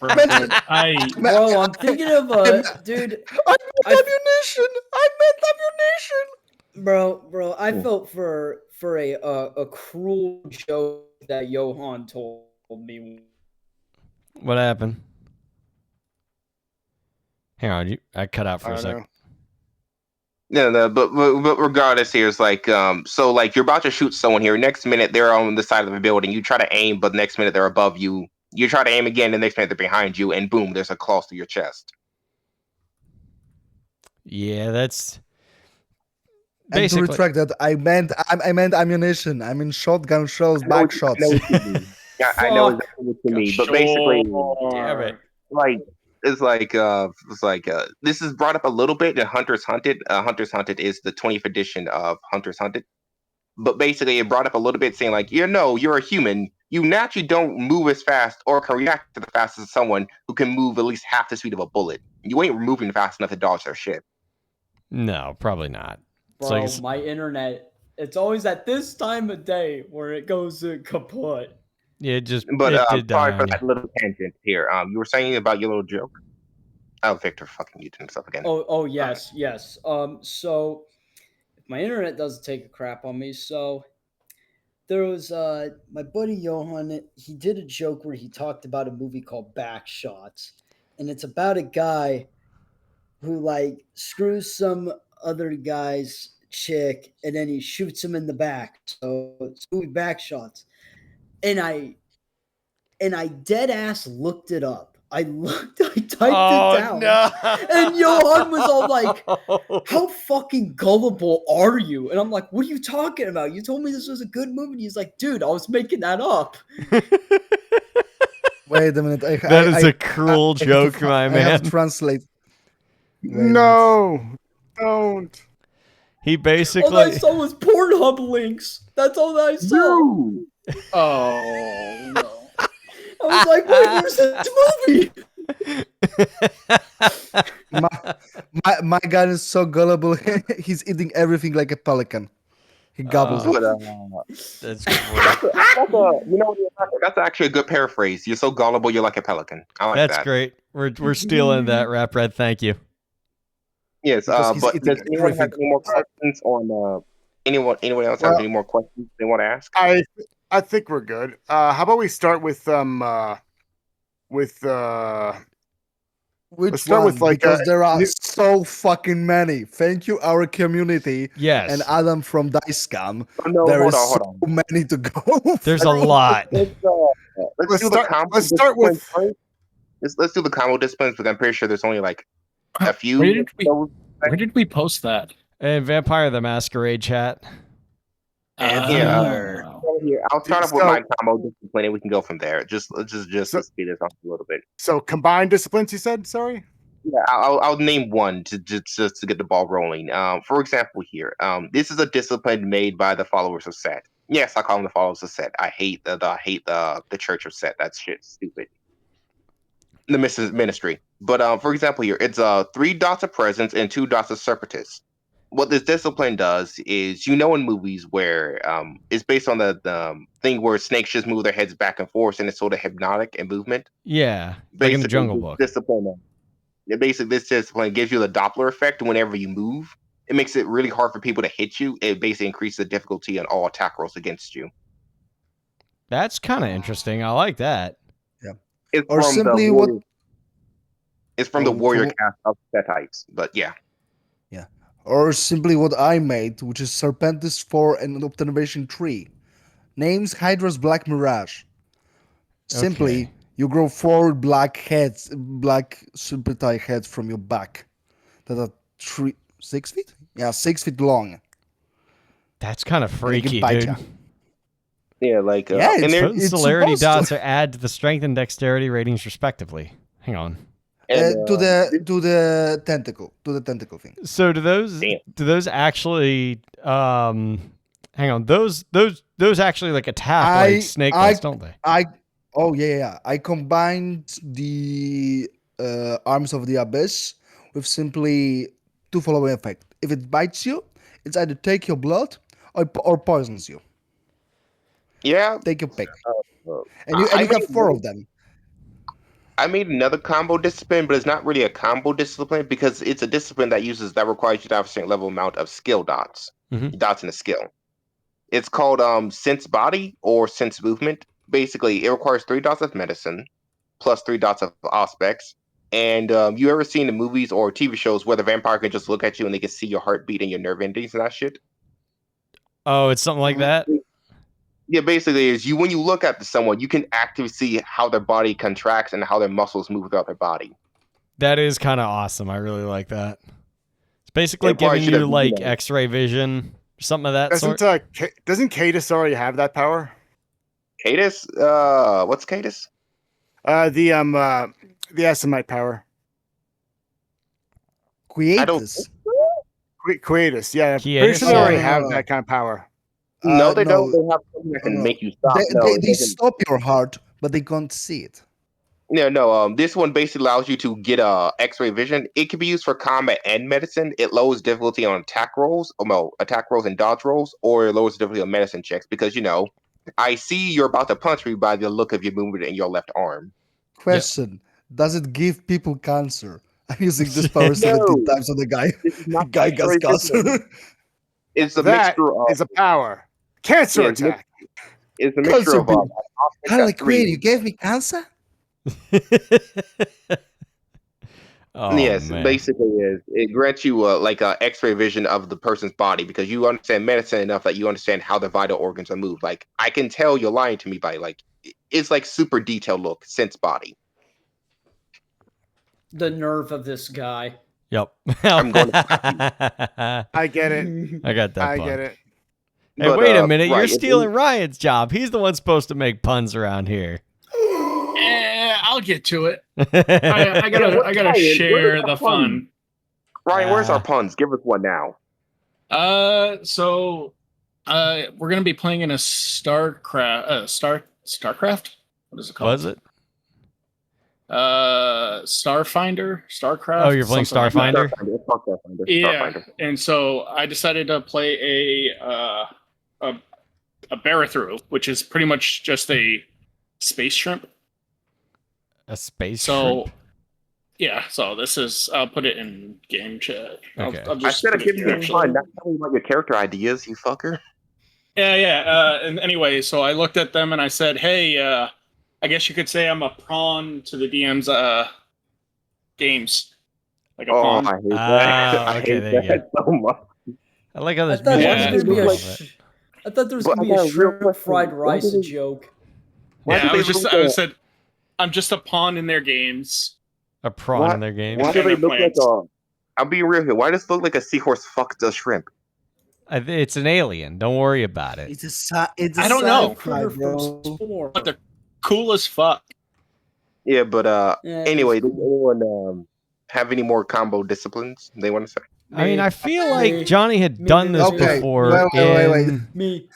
I'm- Red. Bro, I'm thinking of dude. I meant I- ammunition. I meant ammunition. Bro, I felt for a cruel joke that Johan told me. What happened? Hang on, I cut out for I a don't second. know. No, but regardless, here it's like so like you're about to shoot someone here. Next minute they're on the side of the building. You try to aim, but next minute they're above you. You try to aim again, the next minute they're behind you, and boom, there's a claw through your chest. Yeah, that's And to basically. retract that, I meant ammunition. I mean shotgun shells, I know back what shots. you mean. Yeah, I know exactly what you mean. But basically, Damn it. like it's like this is brought up a little bit in Hunter's Hunted. Hunter's Hunted is the 20th edition of Hunter's Hunted. But basically, it brought up a little bit saying like, you're a human. You naturally don't move as fast or can react to the fastest as someone who can move at least half the speed of a bullet. You ain't moving fast enough to dodge their shit. No, probably not. It's Bro, like my internet. It's always at this time of day where it goes kaput. it just But it did die sorry for on that you. little tangent here. You were saying about your little joke. Oh, Victor fucking muted himself again. Oh yes, yes. So if my internet doesn't take a crap on me, so there was my buddy Johan. He did a joke where he talked about a movie called Backshots, and it's about a guy who like screws some other guy's chick, and then he shoots him in the back. So it's movie Backshots, and I dead ass looked it up. I typed it down. No. And Johan was all like, how fucking gullible are you? And I'm like, what are you talking about? You told me this was a good movie. And he's like, dude, I was making that up. Wait a minute. That is a cruel joke, my I have man. to translate. Wait a minute. No, don't. He All I basically saw was Pornhub links. That's all that I saw. No! Oh no. I was like, wait, where's this movie? My guy is so gullible. He's eating everything like a pelican. He gobbles it. But, that's great. that's actually a good paraphrase. You're so gullible, you're like a pelican. I like That's that. great. We're stealing that, Rap Red. Thank you. Yes, Because he's but eating does anyone have everything. any more questions on anyone else Well- have any more questions they want to ask? I think we're good. How about we start with Which Let's start one? with, like, Because there are new- so fucking many. Thank you, our community, Yes. and Adam from Dicecam. Oh, no, There hold is on, so hold on. many to go. There's a lot. Let's Let's do the start- combo let's start with- disciplines first. Let's do the combo disciplines because I'm pretty sure there's only like a few. Where did we- So, Where did we post that? And Vampire the Masquerade chat. Yeah. Oh. here, I'll start off with So- my combo discipline and we can go from there. Just So- to speed this up a little bit. So combined disciplines, you said? Sorry. Yeah, I'll name one to just to get the ball rolling. For example, here, this is a discipline made by the followers of Set. Yes, I call them the followers of Set. I hate the Church of Set. That shit's stupid. The ministry. But for example, here it's 3 dots of presence and 2 dots of separatists. What this discipline does is, in movies where it's based on the thing where snakes just move their heads back and forth and it's sort of hypnotic in movement. Yeah. Like in the Jungle Book. This discipline gives you the Doppler effect whenever you move. It makes it really hard for people to hit you. It basically increases the difficulty on all attack rolls against you. That's kind of interesting. I like that. It's Or from simply the what- warrior, It's from the Oh, warrior from- cast of Setites. But yeah. Or simply what I made, which is Serpentis 4 and Observation 3. Names Hydra's Black Mirage. Simply, Okay. you grow 4 black Serpentine heads from your back that are 6 feet? Yeah, 6 feet long. That's kind of And they can freaky, bite dude. ya. Yeah, like Yeah, and it's there Potent celerity supposed to. dots are add to the strength and dexterity ratings respectively. Hang on. and To the tentacle thing. So do Damn. those actually hang on, those actually like attack I- like snake I- bites, don't they? Oh yeah. I combined the arms of the abyss with simply two following effect. If it bites you, it's either take your blood or poisons you. yeah. Take your pick, uh, and you I have made four of them. I made another combo discipline, but it's not really a combo discipline because it's a discipline that requires you to have a certain level amount of skill dots. Mhm. Dots in a skill. It's called sense body or sense movement. Basically, it requires 3 dots of medicine plus 3 dots of aspects. And you ever seen the movies or TV shows where the vampire can just look at you and they can see your heartbeat and your nerve endings and that shit? Oh, it's something like that? Yeah, basically, is you when you look at someone, you can actively see how their body contracts and how their muscles move throughout their body. That is kind of awesome. I really like that. It's basically It probably giving should you have, like X-ray vision, something of that sort. Doesn't Cadus already have that power? Cadus? What's Cadus? The Essemite power. Create I don't this. Quietus, yeah. I'm pretty Quietus, sure they already yeah. have No. that kind of power. No, they no. don't. They have something that can No. make you stop. They, No, they, it they doesn't. stop your heart, but they can't see it. No. This one basically allows you to get X-ray vision. It can be used for combat and medicine. It lowers difficulty on attack rolls, attack rolls and dodge rolls, or it lowers difficulty on medicine checks because I see you're about to punch me by the look of your movement in your left arm. Question: does it give people cancer? I'm using this power 17 No. times on the guy. This is not Guy gets X-ray cancer. vision. It's a That mixture of. is a power. Cancer Yeah, it's attack. It's a mixture Cancer of. beam. Optics Harley at 3. Quinn, you gave me cancer? Oh, Yes, man. basically is it grants you like a X-ray vision of the person's body because you understand medicine enough that you understand how the vital organs are moved. Like I can tell you're lying to me by it's like super detailed look, sense body. The nerve of this guy. Yep. I'm going I get it. I got that I pun. get it. Hey, But, wait a minute. You're right, stealing Ryan's job. He's the one supposed to make puns around here. I'll get to it. I gotta Ryan, share where's the the fun. Ryan, where's our Ah. puns? Give us one now. So we're gonna be playing in a Starcraft. What is it called? Was it? Starfinder, Starcraft. Oh, you're playing something like that. Starfinder? Starfinder. It's called Starfinder. Yeah, Starfinder. and so I decided to play a Barrow, which is pretty much just a space shrimp. A space So shrimp? yeah, so this is I'll put it in game chat. Okay. I'll I just said I'd put give it you here, a actually. pun. Not telling you about your character ideas, you fucker. Yeah. And anyway, so I looked at them and I said, "Hey, I guess you could say I'm a pawn to the DM's games, like a Oh, pawn." I hate that. Ah, I okay, hate there you that so much. I like how I this thought music there was Yeah. is gonna be cool. I thought there was But gonna be I got a a real shrimp question. fried Why rice did they- joke. Why Yeah, do I they was just look I at- said I'm just a pawn in their games. A prawn What? in their game. Why do And they their look like plants. I'm being real here. Why does it look like a seahorse fucked a shrimp? It's an alien. Don't worry about it. It's a I don't know. sci-fi, Critter from bro. Spore. But they're cool as fuck. Yeah, but Yeah, anyway, it's does cool. anyone have any more combo disciplines they want to say? I mean, I feel like Me. Johnny had Me, done me, this me. Okay, before. wait. in- Me.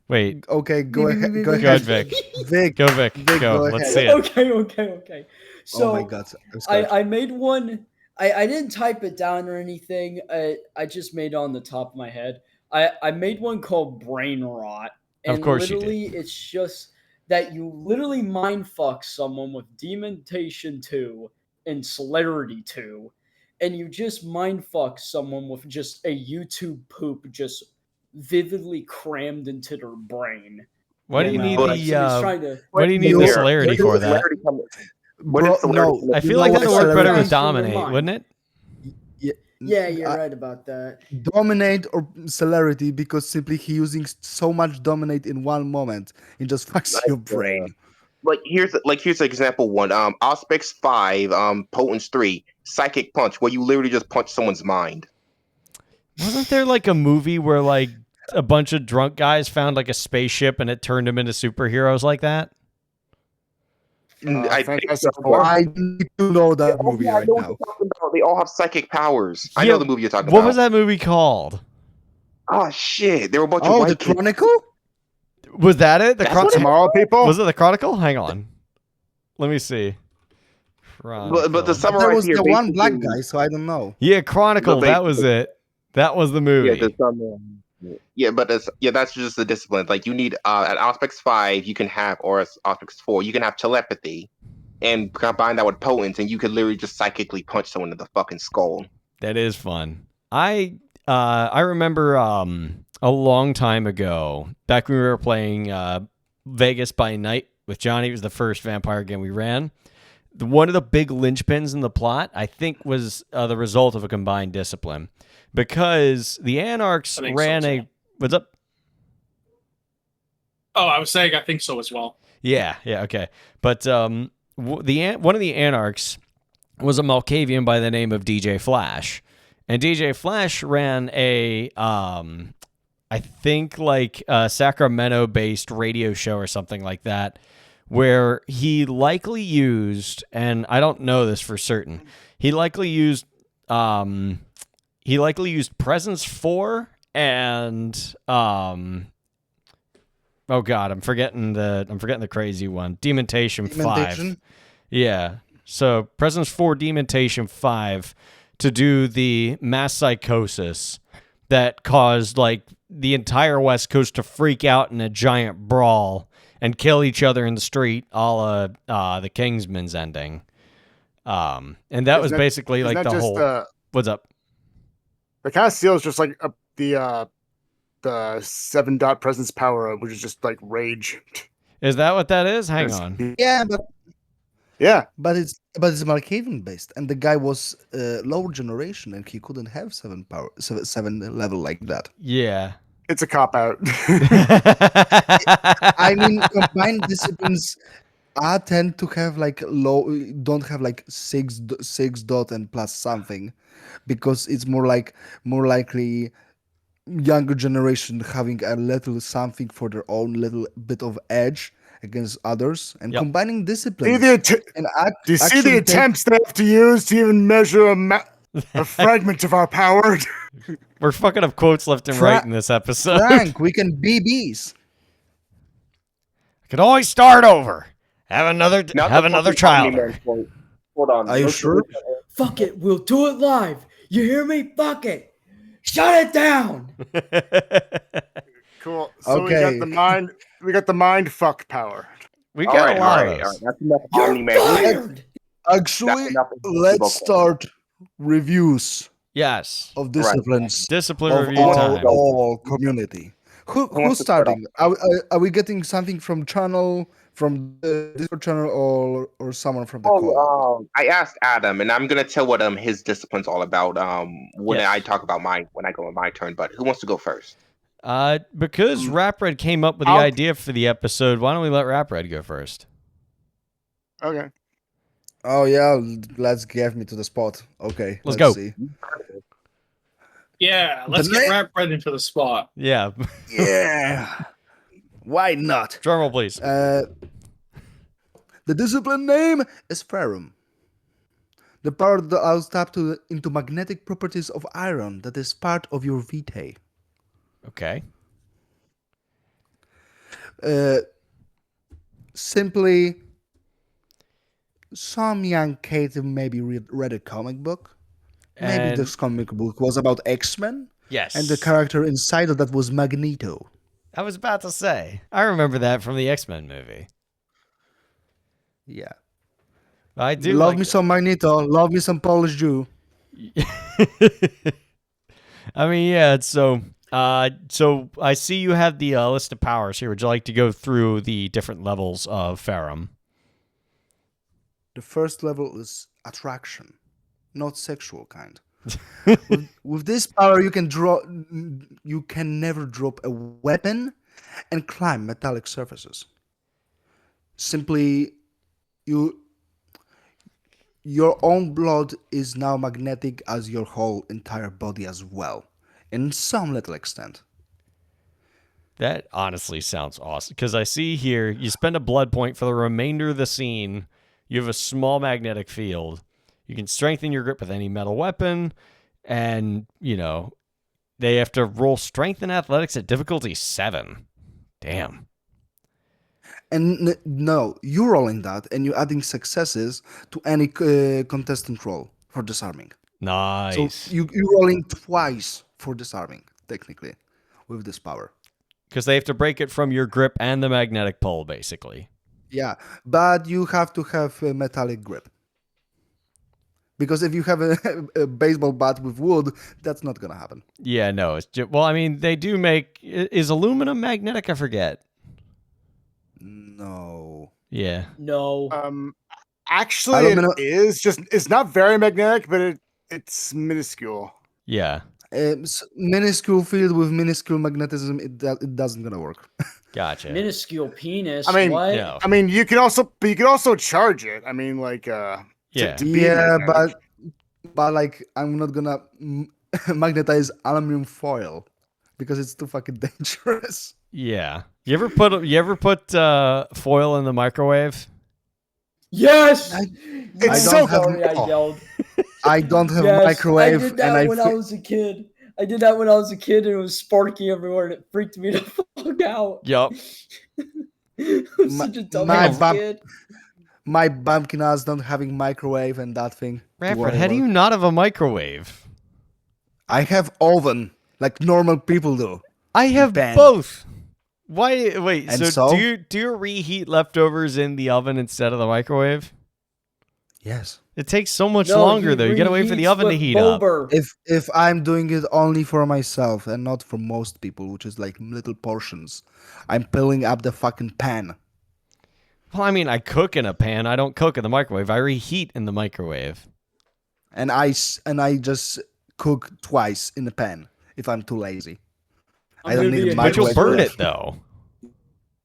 Wait, Okay, go ahead. Go go ahead, ahead, Vic. Vic. Go, Vic. Vic, Go. go Let's ahead. see it. Okay. So Oh my god. I'm scared. I made one. I didn't type it down or anything. I just made it on the top of my head. I made one called Brain Rot. Of And course you did. literally it's just that you literally mind fuck someone with Demontation 2 and Celerity 2. And you just mind fuck someone with just a YouTube poop just vividly crammed into their brain. Why do you need Like somebody's the trying to why do you need Yo, the where celerity Where for does that? celerity come- Bro, does celerity no. come in? I feel You like know that would what work better celerity with is? From your dominate, mind. wouldn't it? Yeah, you're right about that. Dominate or celerity because simply he using so much dominate in one moment, it just fucks your brain. Here's example one. Auspex 5, Potence 3, Psychic Punch, where you literally just punch someone's mind. Wasn't there like a movie where like a bunch of drunk guys found like a spaceship and it turned them into superheroes like that? I think Fantastic so. Four. I need to know that Oh, movie yeah, I right know what now. you're talking about. They all have psychic powers. I Yeah, know the movie you're talking What about. was that movie called? Oh shit! There were a bunch of Oh, white the kids. Chronicle? Was that it? That's what Tomorrow, people. Was it the Chronicle? Hang on. Let me see. But to Chronicle. But there summarize was here, the one black basically- guy, so I don't know. Yeah, Chronicle. But That was it. That was the movie. Yeah, that's just the discipline. Like you need at Aspects 5, you can have, or at Aspects 4, you can have telepathy, and combine that with potence, and you could literally just psychically punch someone in the fucking skull. That is fun. I remember a long time ago, back when we were playing Vegas by Night with Johnny. It was the first vampire game we ran. One of the big linchpins in the plot, I think, was the result of a combined discipline, because the Anarchs I think ran so, a. too. What's up? Oh, I was saying I think so as well. Yeah, okay. But one of the Anarchs was a Malkavian by the name of DJ Flash, and DJ Flash ran a I think like a Sacramento-based radio show or something like that, where he likely used, and I don't know this for certain, he likely used Presence 4 and oh god, I'm forgetting the crazy one. Demontation 5. Demontation? Yeah. So Presence 4 Demontation 5 to do the mass psychosis that caused like the entire West Coast to freak out in a giant brawl and kill each other in the street, a la the Kingsman's ending. And that was basically like the whole. What's up? The Castile is just like the 7-dot presence power, which is just like rage. Is that what that is? Hang on. Yeah, But it's Malkavian based, and the guy was lower generation, and he couldn't have 7 level like that. Yeah. it's a cop out. I mean, combined disciplines tend to have like don't have like six dot and plus something, because it's more likely younger generation having a little something for their own little bit of edge against others, and Yep. combining Do disciplines. you see the attempts they have to use to even measure a fragment of our power? We're fucking up quotes left and right in this episode. Frank, we can BBs. Could always start over. Have another Now have the another fucking child. Omni-Man quote. Hold on. Are you Let's- sure? Fuck it, we'll do it live. You hear me? Fuck it. Shut it down. Cool. So Okay. we got the mind fuck power. We All got right, a lot all of right, all those. right. That's enough You're Omni-Man. fired. Actually, That's enough. let's start reviews Yes. of disciplines Discipline of review time. all community. wants Who's to start starting? Are we getting something from the Discord channel, or someone from the call? Oh, I asked Adam, and I'm gonna tell what his discipline's all about. When Yes. I talk about when I go on my turn. But who wants to go first? Because Rapred came up with the I'll- idea for the episode, why don't we let Rapred go first? Okay. Oh yeah, let's get me to the spot. Okay, Let's go. see. Yeah, let's The get na- Rap Red into the spot. Yeah. Yeah, why not? Drum roll, please. The discipline name is Ferrum. The power that allows tap into magnetic properties of iron that is part of your vitae. Okay. Simply, some young kid maybe read a comic book. Maybe And- this comic book was about X-Men, Yes. and the character inside of that was Magneto. I was about to say. I remember that from the X-Men movie. Yeah. I do Love like me some Magneto. Love me some Polish Jew. I mean, yeah, so I see you have the list of powers here. Would you like to go through the different levels of Ferrum? The first level is attraction, not sexual kind. with this power, you can never drop a weapon and climb metallic surfaces. Simply, your own blood is now magnetic as your whole entire body as well, in some little extent. That honestly sounds awesome. Because I see here, you spend a blood point for the remainder of the scene. You have a small magnetic field. You can strengthen your grip with any metal weapon. And, they have to roll strength and athletics at difficulty 7. Damn. And no, you're rolling that, and you're adding successes to any contestant roll for disarming. Nice. So you're rolling twice for disarming, technically, with this power. Because they have to break it from your grip and the magnetic pole, basically. Yeah, but you have to have a metallic grip. Because if you have a baseball bat with wood, that's not gonna happen. Yeah, no. It's just, well, I mean, they do make... Is aluminum magnetic? I forget. No. Yeah. No. Actually, Aluminum- it is just. It's not very magnetic, but it's minuscule. Yeah. Minuscule field with minuscule magnetism, it doesn't gonna work. Gotcha. Minuscule penis. I mean, what? Yeah. I mean, you can also charge it. I mean, like, Yeah. to be Yeah, magnetic. but like I'm not gonna magnetize aluminum foil because it's too fucking dangerous. Yeah. You ever put foil in the microwave? Yes. I It's don't so have- sorry. I oh. yelled. I don't have Yes, microwave, I did that and I when I was a kid. I did that when I was a kid, and it was sparking everywhere, and it freaked me the fuck out. Yup. I'm such a dumb my ass bab- kid. my bumpkin ass don't having microwave and that thing. to Radford, worry how do about. you not have a microwave? I have oven like normal people do. I have Ben. both. Why? Wait. And So, so? do you reheat leftovers in the oven instead of the microwave? Yes. It takes so much No, longer he though. You gotta wait for the reheats oven to with heat up. Bober. If I'm doing it only for myself and not for most people, which is like little portions, I'm filling up the fucking pan. Well, I mean, I cook in a pan. I don't cook in the microwave. I reheat in the microwave. And I just cook twice in the pan if I'm too lazy. I'm I don't gonna need be a a But you'll microwave. burn for it that. though.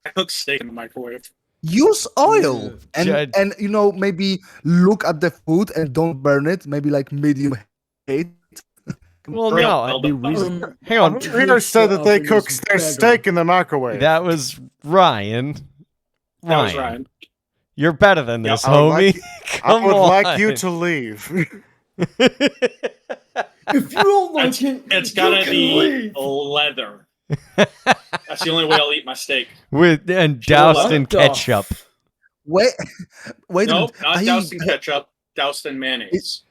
I cook steak in the microwave. Use oil Judge- and maybe look at the food and don't burn it. Maybe like medium heat. Well, Yeah, no. well, Be the- reason- Hang on. Reader said that they oven cook is their better. steak in the microwave. That was Ryan. That was Ryan. You're better than this, I would homie. like- I Come would on. like you to leave. If you don't like it, It's you gotta can be leave. leather. That's the only way I'll eat my steak. and doused in What the ketchup. Wait, wait a Nope, minute. not I- doused in ketchup, doused in mayonnaise.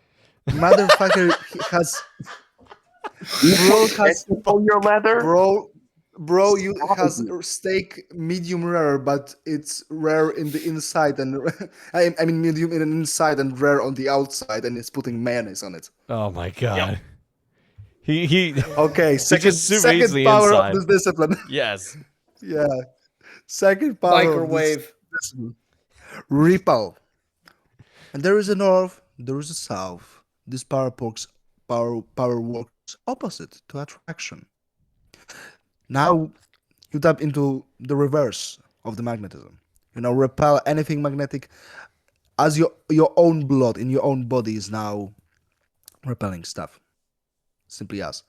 Motherfucker has On your leather. bro, you has steak medium rare, but it's rare in the inside and I mean medium in the inside and rare on the outside, and it's putting mayonnaise on it. Oh my god. He Okay, second just sous vide the power inside. of this discipline. yes. Yeah, second power Microwave. of this discipline. Repel. And there is a north, there is a south. This power works opposite to attraction. Now you tap into the reverse of the magnetism. Repel anything magnetic as your own blood in your own body is now repelling stuff. Simply as.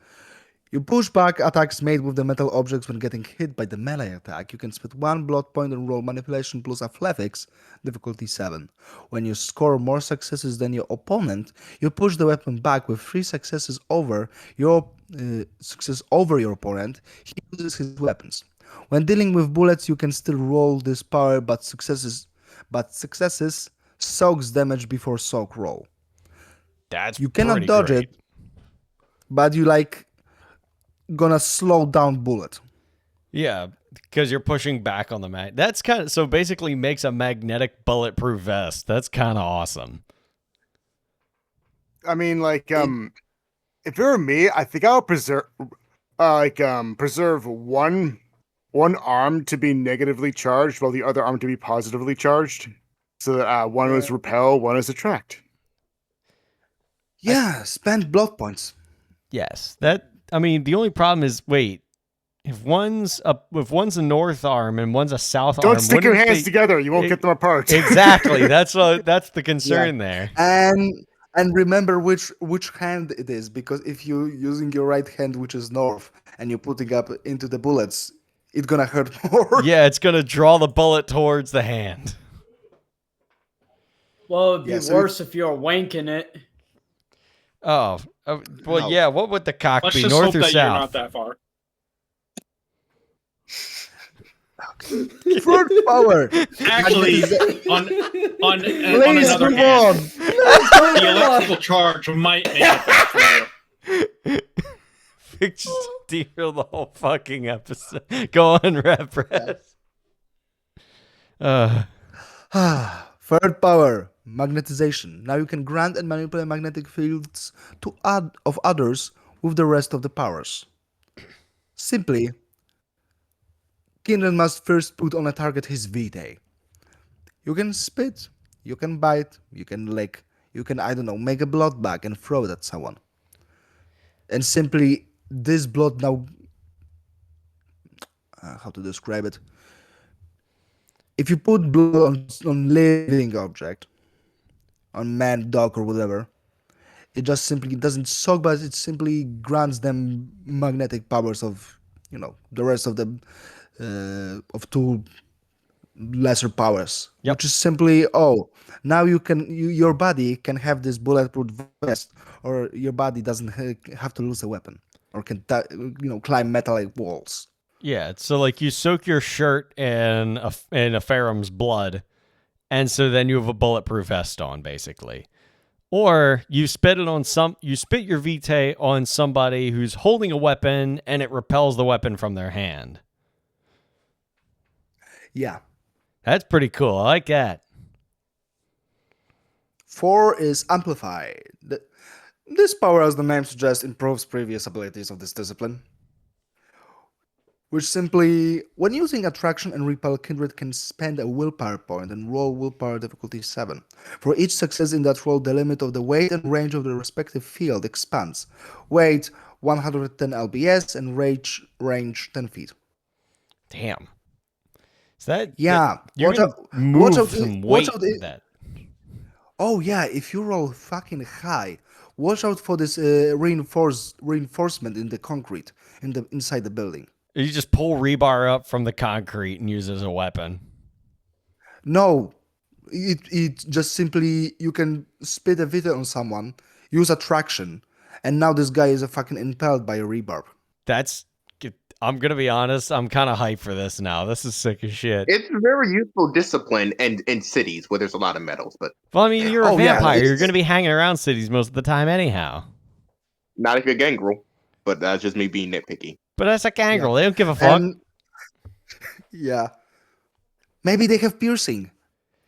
You push back attacks made with the metal objects when getting hit by the melee attack. You can spend 1 blood point and roll manipulation plus athletics, difficulty 7. When you score more successes than your opponent, you push the weapon back with 3 successes over your opponent. He uses his weapons. When dealing with bullets, you can still roll this power, but successes soaks damage before soak roll. That's You cannot pretty dodge great. it, but you gonna slow down bullet. Yeah, because you're pushing back on the mag. That's kind of so basically makes a magnetic bulletproof vest. That's kind of awesome. I mean, like, if it were me, I think I would preserve one arm to be negatively charged, while the other arm to be positively charged, so that one is repel, one is attract. Yeah, spend blood points. Yes. I mean, the only problem is wait, if one's a north arm and one's a south arm, Don't stick your wouldn't hands they- together; you won't get them apart. Exactly. That's the concern there. And remember which hand it is, because if you're using your right hand, which is north, and you're putting up into the bullets, it's gonna hurt more. Yeah, it's gonna draw the bullet towards the hand. Well, it'd be Yeah, so worse if you're wanking it. Oh, well, No. yeah. What would the cock Let's be, just north hope or that you're not south? that far. Third power. Actually, on Please another move hand, on. the electrical charge might make it better for you. Vic just derailed the whole fucking episode. Go on, Repress. Third power, magnetization. Now you can grant and manipulate magnetic fields to of others with the rest of the powers. Simply, Kindred must first put on a target his vitae. You can spit, you can bite, you can lick, you can, I don't know, make a blood bag and throw it at someone. And simply, this blood now... how to describe it? If you put blood on living object, on man, dog, or whatever, it just simply doesn't suck, but it simply grants them magnetic powers of, the rest of the of two lesser powers. Yep. Which is simply, now your body can have this bulletproof vest, or your body doesn't have to lose a weapon, or can climb metallic walls. Yeah, so like you soak your shirt in a Pharum's blood, and so then you have a bulletproof vest on, basically. Or you spit your vitae on somebody who's holding a weapon, and it repels the weapon from their hand. Yeah. That's pretty cool. I like that. 4 is amplify. This power, as the name suggests, improves previous abilities of this discipline. Which simply, when using attraction and repel, Kindred can spend a willpower point and roll willpower difficulty 7. For each success in that roll, the limit of the weight and range of the respective field expands. Weight 110 lbs and range 10 feet. Damn. Is that... Yeah. You're gonna move some weight with that. Oh yeah, if you roll fucking high, watch out for this reinforcement in the concrete, inside the building. You just pull rebar up from the concrete and use it as a weapon. No, it just simply, you can spit a vitae on someone, use attraction, and now this guy is fucking impelled by a rebar. I'm gonna be honest, I'm kind of hyped for this now. This is sick as shit. It's a very useful discipline in cities where there's a lot of metals, but Well, I mean, you're a yeah, vampire. You're gonna be hanging around cities most of the time anyhow. not if you're gangrel. But that's just me being nitpicky. But that's a gangrel. They don't give a fuck. And, yeah. Maybe they have piercing.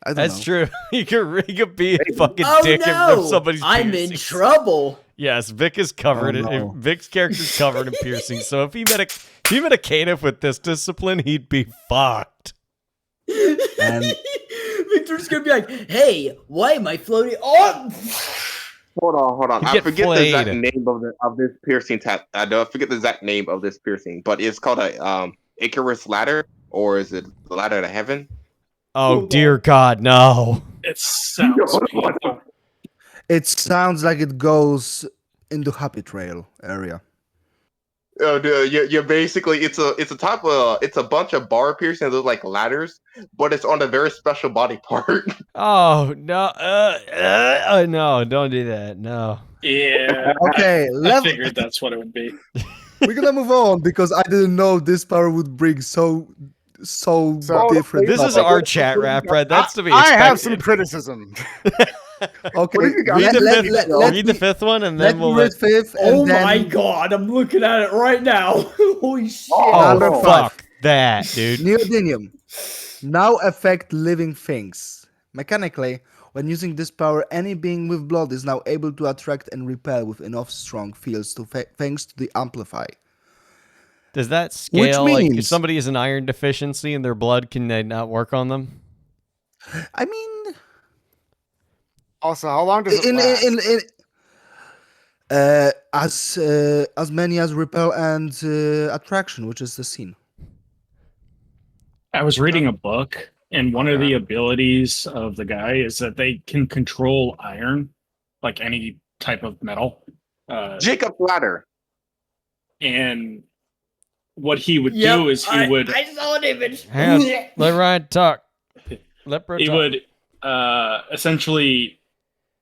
I don't know. That's true. You could be a fucking Oh dick no! if somebody's I'm in piercing. trouble. Yes, Vic is covered. Oh, no. Vic's character's covered in piercing. So if he met a caitiff with this discipline, he'd be fucked. And Victor's gonna be like, "Hey, why am I floating?" Oh, Hold on. You I get forget the exact flayed. name of this piercing I don't forget the exact name of this piercing, but it's called a Icarus ladder, or is it the ladder to heaven? Oh dear God, no. It sounds painful. it sounds like it goes into Happy Trail area. Oh, dude, you're basically it's a bunch of bar piercings that look like ladders, but it's on a very special body part. Oh no. No, don't do that. No. Yeah. Okay, I figured that's what it would be. we're gonna move on because I didn't know this power would bring so different. This is topic. our chat rap, Brad. That's to be I expected. have some criticism. Okay, What do you got? Read the fifth one, and then let we'll me read fifth. And oh then, my god! I'm looking at it right now. Holy shit! Number Oh, five. fuck that, dude. Neodymium. Now affect living things. Mechanically, when using this power, any being with blood is now able to attract and repel with enough strong fields thanks to the amplify. Does that Which scale? Like, if means- somebody has an iron deficiency in their blood, can they not work on them? I mean, Also, how long does it last? as many as repel and attraction, which is the scene. I was reading a book, and one of the abilities of the guy is that they can control iron, like any type of metal. Jacob's ladder. And what he would do is he would I saw an image. Hang on, let Ryan talk. Let Bro he talk. would essentially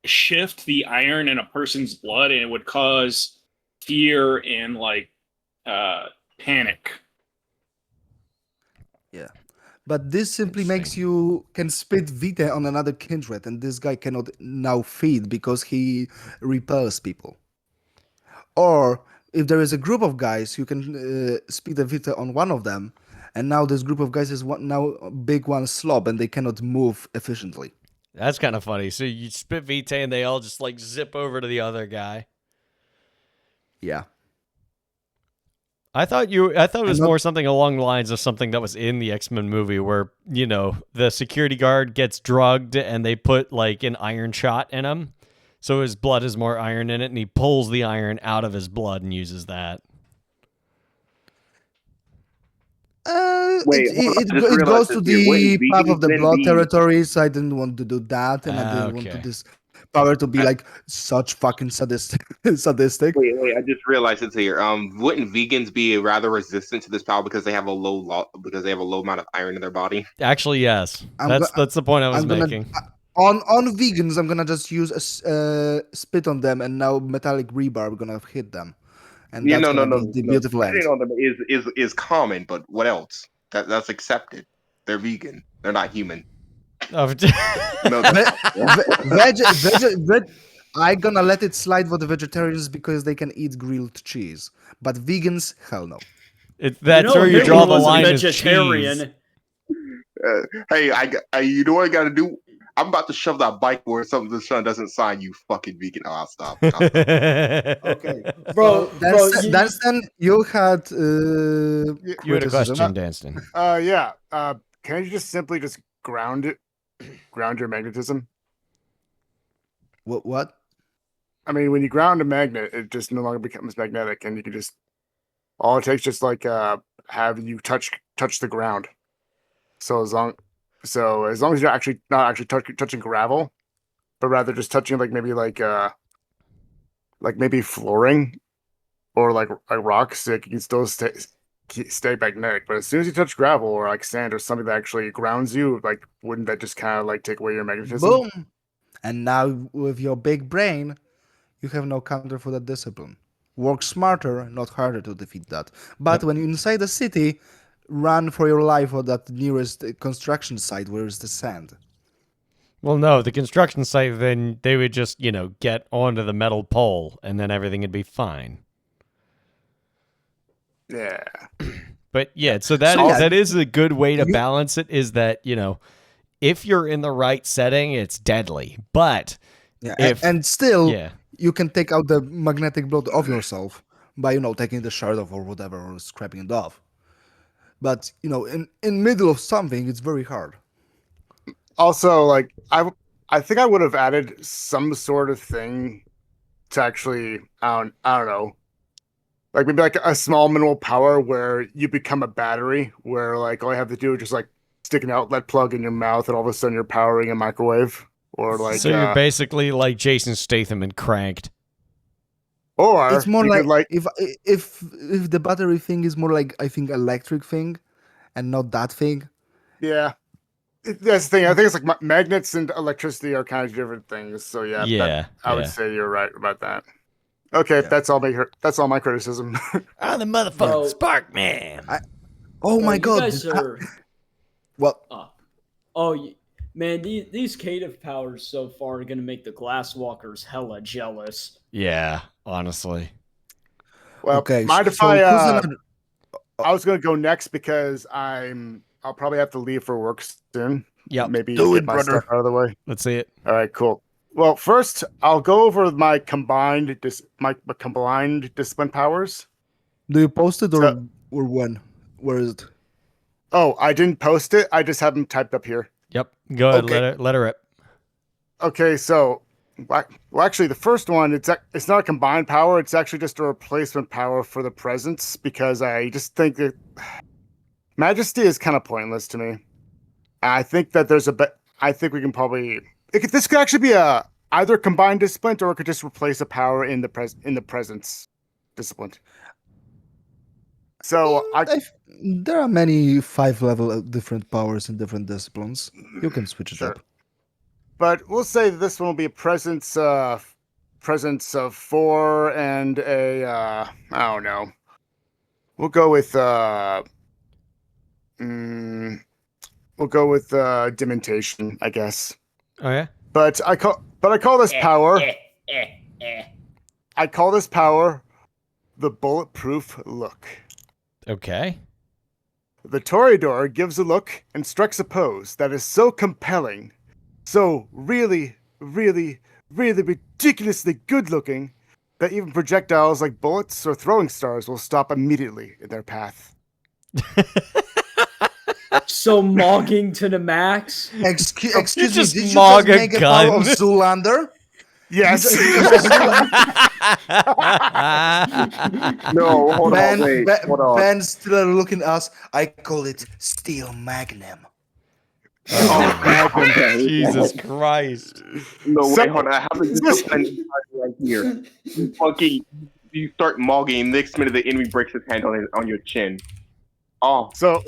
shift the iron in a person's blood, and it would cause fear and like panic. But this simply makes Interesting. you can spit vitae on another kindred, and this guy cannot now feed because he repels people. Or if there is a group of guys, you can spit the vitae on one of them, and now this group of guys is now a big one slob, and they cannot move efficiently. That's kind of funny. So you spit vitae and they all just like zip over to the other guy. Yeah. I thought it was not- more something along the lines of something that was in the X-Men movie where, you know, the security guard gets drugged and they put like an iron shot in him. So his blood has more iron in it and he pulls the iron out of his blood and uses that. Wait, it, hold on, it, I just it goes realized to this here. Wouldn't the path vegans of the then blood be- territories. I didn't want to do that, and I didn't want to Okay. this power to be like such fucking sadistic. Wait, I just realized it's here. Wouldn't vegans be rather resistant to this power because they have a low amount of iron in their body? Actually, yes. I'm That's the point I was I'm gonna making. on vegans. I'm gonna just use a spit on them, and now metallic rebar gonna hit them, and Yeah, that's no. gonna be the beautiful end. Spitting on them is common, but what else? That's accepted. They're vegan. They're not human. Oh, No, I'm gonna let it slide for the vegetarians because they can eat grilled cheese, but vegans, hell no. That's where you draw the was a line is vegetarian. cheese. hey, you know what I gotta do? I'm about to shove that bike where something the sun doesn't sign. You fucking vegan. Oh, I'll stop. Okay, Bro, Danston, you had You had a criticism. question, Danston. Yeah. Can you just simply just ground your magnetism? What? I mean, when you ground a magnet, it just no longer becomes magnetic, and you can just all it takes just like have you touch the ground. So as long as you're actually not actually touching gravel, but rather just touching like maybe flooring or like rocks, it can still stay magnetic. But as soon as you touch gravel or like sand or something that actually grounds you, like wouldn't that just kind of like take away your magnetism? Boom! And now with your big brain, you have no counter for that discipline. Work smarter, not harder to defeat that. But when you're inside the city, run for your life for that nearest construction site where is the sand. Well, no, the construction site, then they would just, you know, get onto the metal pole and then everything would be fine. Yeah. But yeah, so that So, yeah, that is a good way to you- balance it, is that, you know, if you're in the right setting, it's deadly. But Yeah, if and still, yeah. you can take out the magnetic blood of yourself by, taking the shirt off or whatever, or scraping it off. But, in middle of something, it's very hard. Also, like I think I would have added some sort of thing to actually I don't know, like maybe like a small minimal power where you become a battery, where like all you have to do is just like stick an outlet plug in your mouth, and all of a sudden you're powering a microwave, or like So you're basically like Jason Statham and Cranked. or It's more you could, like if the battery thing is more like, I think, electric thing, and not that thing. yeah. That's the thing. I think it's like magnets and electricity are kind of different things. So yeah, Yeah, I would say you're right about that. Okay, that's all my criticism. I'm the motherfucking Bro. Spark Man. Oh my you god! guys are. Well, Man, these cative powers so far are gonna make the Glasswalkers hella jealous. Yeah, honestly. Well, okay. mind if so who's another? I was gonna go next because I'll probably have to leave for work soon. Yep. Maybe Do get it, my brother. stuff out of the way. Let's see it. All right, cool. Well, first I'll go over my combined discipline powers. Do you post it or So- when? Where is it? Oh, I didn't post it. I just have them typed up here. Yep. Go ahead. Okay. Let her rip. Okay, so well, actually, the first one it's not a combined power. It's actually just a replacement power for the presence, because I just think that Majesty is kind of pointless to me. I think that I think we can probably. This could actually be either combined discipline, or it could just replace a power in the presence discipline. So There are many 5-level different powers in different disciplines. You can switch it Sure. up. But we'll say that this one will be a presence of 4 and a I don't know. We'll go with dementation, I guess. Oh yeah. But I call this power. I call this power the bulletproof look. Okay. The Toreador gives a look and strikes a pose that is so compelling, so really, really, really ridiculously good looking, that even projectiles like bullets or throwing stars will stop immediately in their path. So mogging to the max. Excuse You me, just did you mog just a make a power of gun. Zoolander? Yes. No, hold on, wait, Ben, hold on. Ben's still looking at us. I call it Steel Magnum. Okay. Jesus Christ. No, So- wait, hold on. I have a discipline right here. You start mogging. Next minute, the enemy breaks his hand on your chin. Oh, So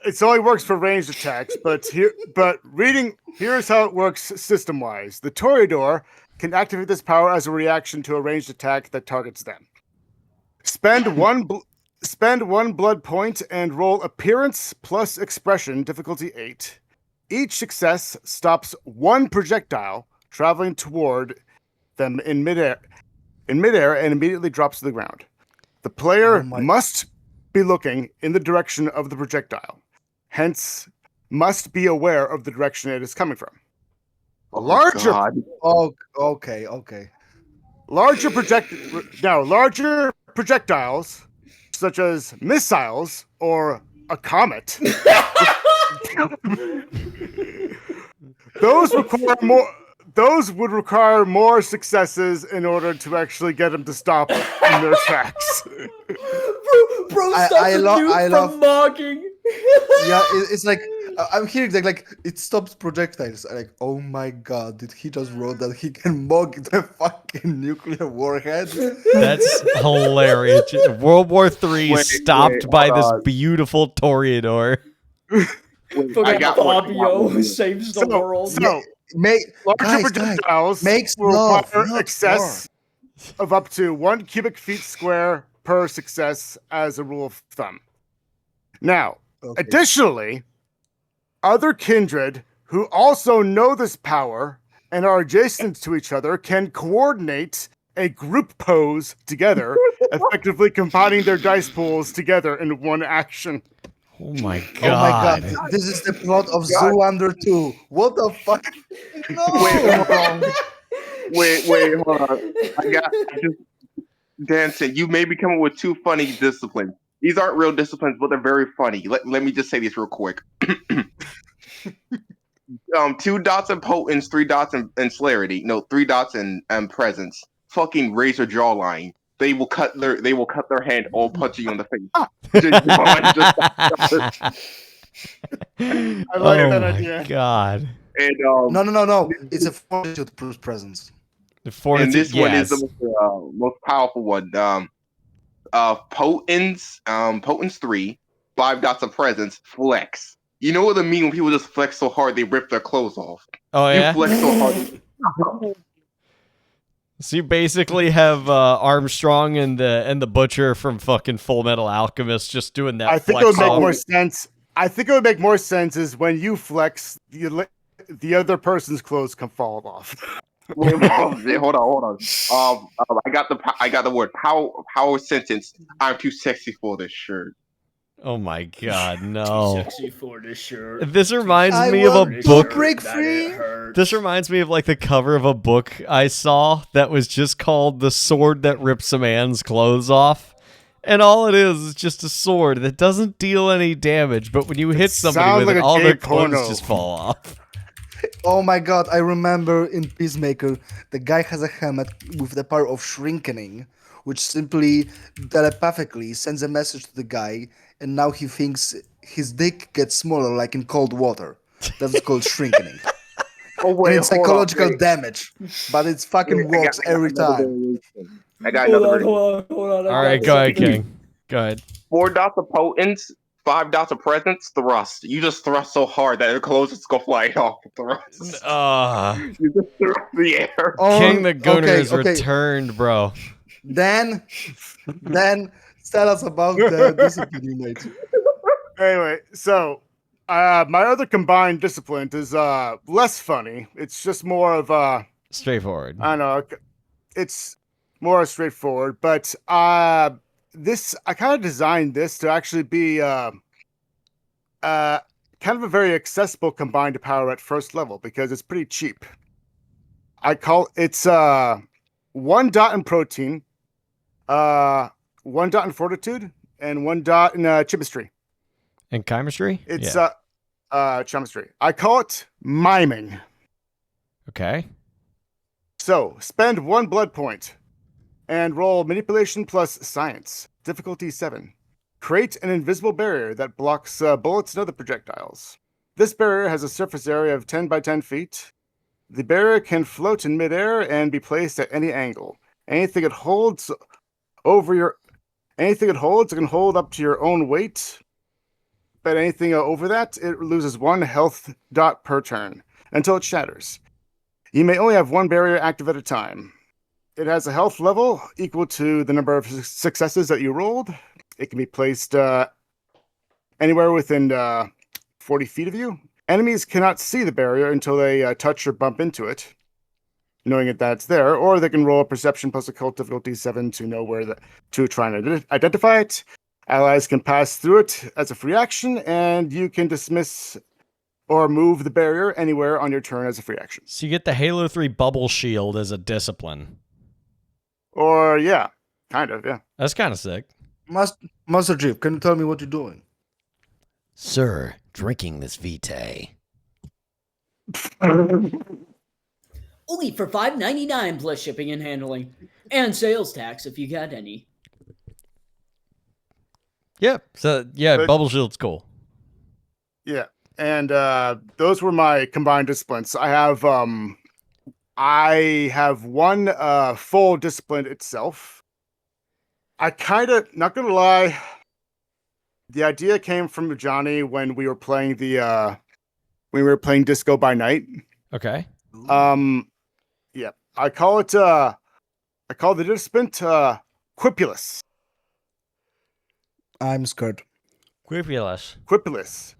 it only works for ranged attacks, but here's how it works system-wise. The Toreador can activate this power as a reaction to a ranged attack that targets them. Spend one blood point and roll appearance plus expression, difficulty 8. Each success stops one projectile traveling toward them in midair and immediately drops to the ground. The player Oh my- must be looking in the direction of the projectile, hence must be aware of the direction it is coming from. Larger God. Oh, okay. Larger projectiles, such as missiles or a comet, those would require more successes in order to actually get them to stop in their tracks. Bro, I stop the dude I from love- mogging. Yeah, it's like I'm hearing that like it stops projectiles. I'm like, oh my god, did he just wrote that he can mog the fucking nuclear warhead? That's hilarious. World War III Wait, stopped wait, by hold this on. beautiful Toreador. Wait, Fucking Fabio who saves the world. So larger Guys, projectiles makes will love, require not excess of up to 1 cubic feet square per success as a rule of thumb. Now, Okay. additionally, other kindred who also know this power and are adjacent to each other can coordinate a group pose together, effectively combining their dice pools together in one action. Oh my Oh my god, god. this is the plot of Zoolander 2. What the fuck? No! Wait, hold on. Dancing, you may be coming with 2 funny disciplines. These aren't real disciplines, but they're very funny. Let me just say these real quick. 2 dots in potence, 3 dots in celerity. No, 3 dots in presence. Fucking razor jawline. They will cut their hand all punching you in the face. I like oh that my idea. god. And No. It's a fortitude plus presence. The fortitude, and this one is yes. the most powerful one. Potence 3, 5 dots of presence, flex. You know what I mean when people just flex so hard they rip their clothes off. Oh You yeah. flex so hard. So you basically have Armstrong and the butcher from fucking Full Metal Alchemist just doing that. I think it would flex make off. more sense. I think it would make more sense is when you flex, the other person's clothes can fall off. Wait, hold on. I got the word power sentence. I'm too sexy for this shirt. Oh my god, no. Sexy for this shirt. This reminds I me of a want to book. break That free. it hurts. This reminds me of like the cover of a book I saw that was just called The Sword That Rips a Man's Clothes Off. And all it is just a sword that doesn't deal any damage, but when you hit somebody sounds with like it, a all gay their clothes porno. just fall off. Oh my god, I remember in Peacemaker, the guy has a helmet with the power of shrinkening, which simply telepathically sends a message to the guy, and now he thinks his dick gets smaller like in cold water. That's called shrinkening. Oh And wait, it's hold on, psychological wait. damage, but it fucking Wait, works every another time. variation. I got Hold another on, variation. hold on. I All right, got go ahead, something. King. Go ahead. 4 dots of potence, 5 dots of presence, thrust. You just thrust so hard that it closes go flying off the thrust. You just thrust the air. King the Gunner okay, has returned, bro. Then tell us about the discipline you made. Anyway, so my other combined discipline is less funny. It's just more of Straightforward. I don't know. It's more straightforward, but this I kind of designed this to actually be kind of a very accessible combined power at first level because it's pretty cheap. It's 1 dot in protein, 1 dot in fortitude, and 1 dot in chemistry. And chemistry? It's chemistry. I call it miming. Okay. So spend 1 blood point and roll manipulation plus science. Difficulty 7. Create an invisible barrier that blocks bullets and other projectiles. This barrier has a surface area of 10 by 10 feet. The barrier can float in midair and be placed at any angle. Anything it holds it can hold up to your own weight. But anything over that, it loses 1 health dot per turn until it shatters. You may only have 1 barrier active at a time. It has a health level equal to the number of successes that you rolled. It can be placed anywhere within 40 feet of you. Enemies cannot see the barrier until they touch or bump into it, knowing that that's there, or they can roll a perception plus occult difficulty 7 to know to try and identify it. Allies can pass through it as a free action, and you can dismiss or move the barrier anywhere on your turn as a free action. So you get the Halo 3 bubble shield as a discipline. Or, yeah, kind of, yeah. That's kind of sick. Master Chief, can you tell me what you're doing? Sir, drinking this Vitae. Only for $5.99 plus shipping and handling. And sales tax if you got any. Yep. So, yeah, But- bubble shield's cool. Yeah, and those were my combined disciplines. I have 1 full discipline itself. I kind of, not gonna lie, the idea came from Johnny when we were playing Disco by Night. Okay. Yeah, I call the discipline Quipulus. I'm scared. Quipulus.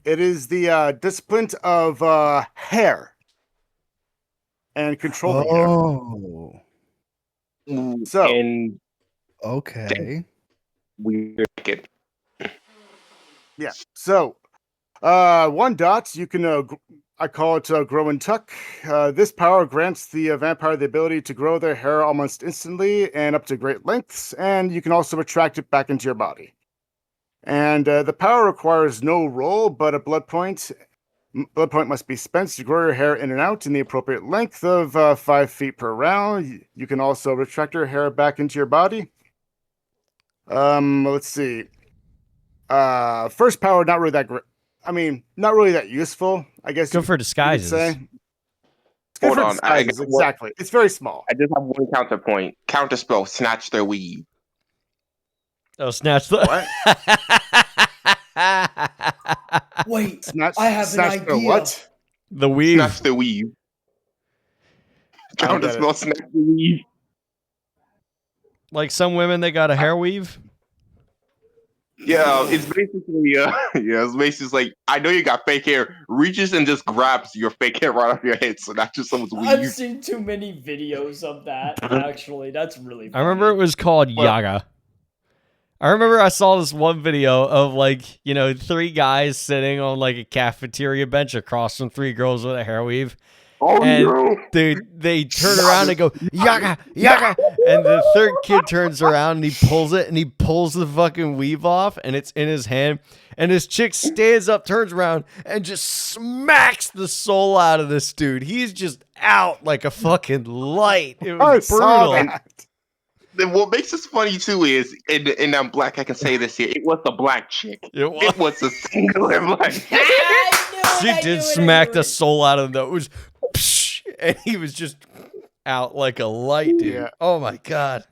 It is the discipline of hair and controlling hair. Oh, So, And okay. we like it. yeah. So, 1 dot, you can, I call it Grow and Tuck. This power grants the vampire the ability to grow their hair almost instantly and up to great lengths, and you can also retract it back into your body. And the power requires no roll, but a blood point. Blood point must be spent to grow your hair in and out in the appropriate length of 5 feet per round. You can also retract your hair back into your body. Let's see. First power, not really that great. I mean, not really that useful, I guess. Good for you could disguises. say. It's good Hold for on, disguises, exactly. It's very small. I just have 1 counterpoint. Counterspell, snatch their weave. Oh, snatch the... Wait, Snatch, I have an snatch the idea. what? The weave. Snatch the weave. I don't get it. Counterspell, snatch the weave. Like some women, they got a hair weave. Yeah, it's basically it's basically like, I know you got fake hair, reaches and just grabs your fake hair right off your head, so that's just someone's I've weave. seen too many videos of that, actually. That's really funny. I remember it was called Yaga. I remember I saw this one video of 3 guys sitting on a cafeteria bench across from 3 girls with a hair weave. Oh And no! they turn around and go, Yaga, Yaga. And the 3rd kid turns around and he pulls the fucking weave off, and it's in his hand. And this chick stands up, turns around, and just smacks the soul out of this dude. He's just out like a fucking light. It was brutal. Then what makes this funny too is, and I'm black, I can say this here, it was a black chick. It was a singular black chick. She did smack the soul out of him, though. It was, and he was just out like a light, dude. Yeah. Oh my god.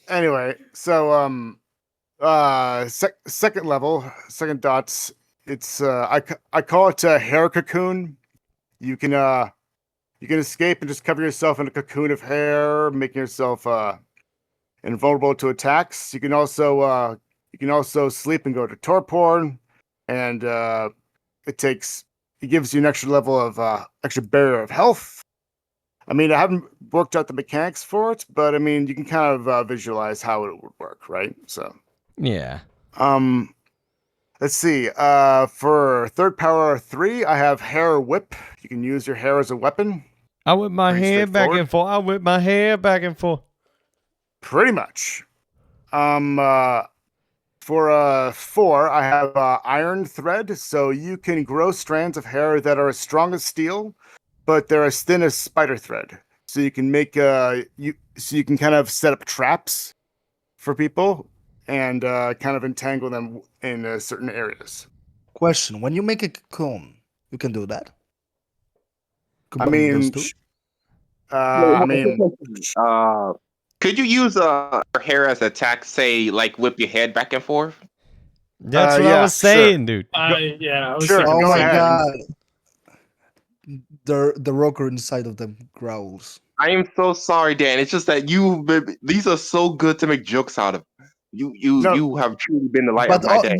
Anyway, so second level, second dots. It's I call it a hair cocoon. You can escape and just cover yourself in a cocoon of hair, making yourself invulnerable to attacks. You can also sleep and go to torpor, and it gives you an extra level of extra barrier of health. I mean, I haven't worked out the mechanics for it, but I mean, you can kind of visualize how it would work, right? So Yeah. Let's see. For third power 3, I have hair whip. You can use your hair as a weapon. I whip my Pretty hair back straightforward. and forth. I whip my hair back and forth. Pretty much. For 4, I have iron thread. So you can grow strands of hair that are as strong as steel, but they're as thin as spider thread. So you can make you can kind of set up traps for people and kind of entangle them in certain areas. Question: when you make a cocoon, you can do that. I Combining those mean, two. I mean, Could you use her hair as attack? Say, like whip your head back and forth. That's what I yeah, was sure. saying, dude. I was Sure. thinking Oh the go my same ahead. thing. god, the rocker inside of them growls. I am so sorry, Dan. It's just that these are so good to make jokes out of. No, You have truly been the light of But my day.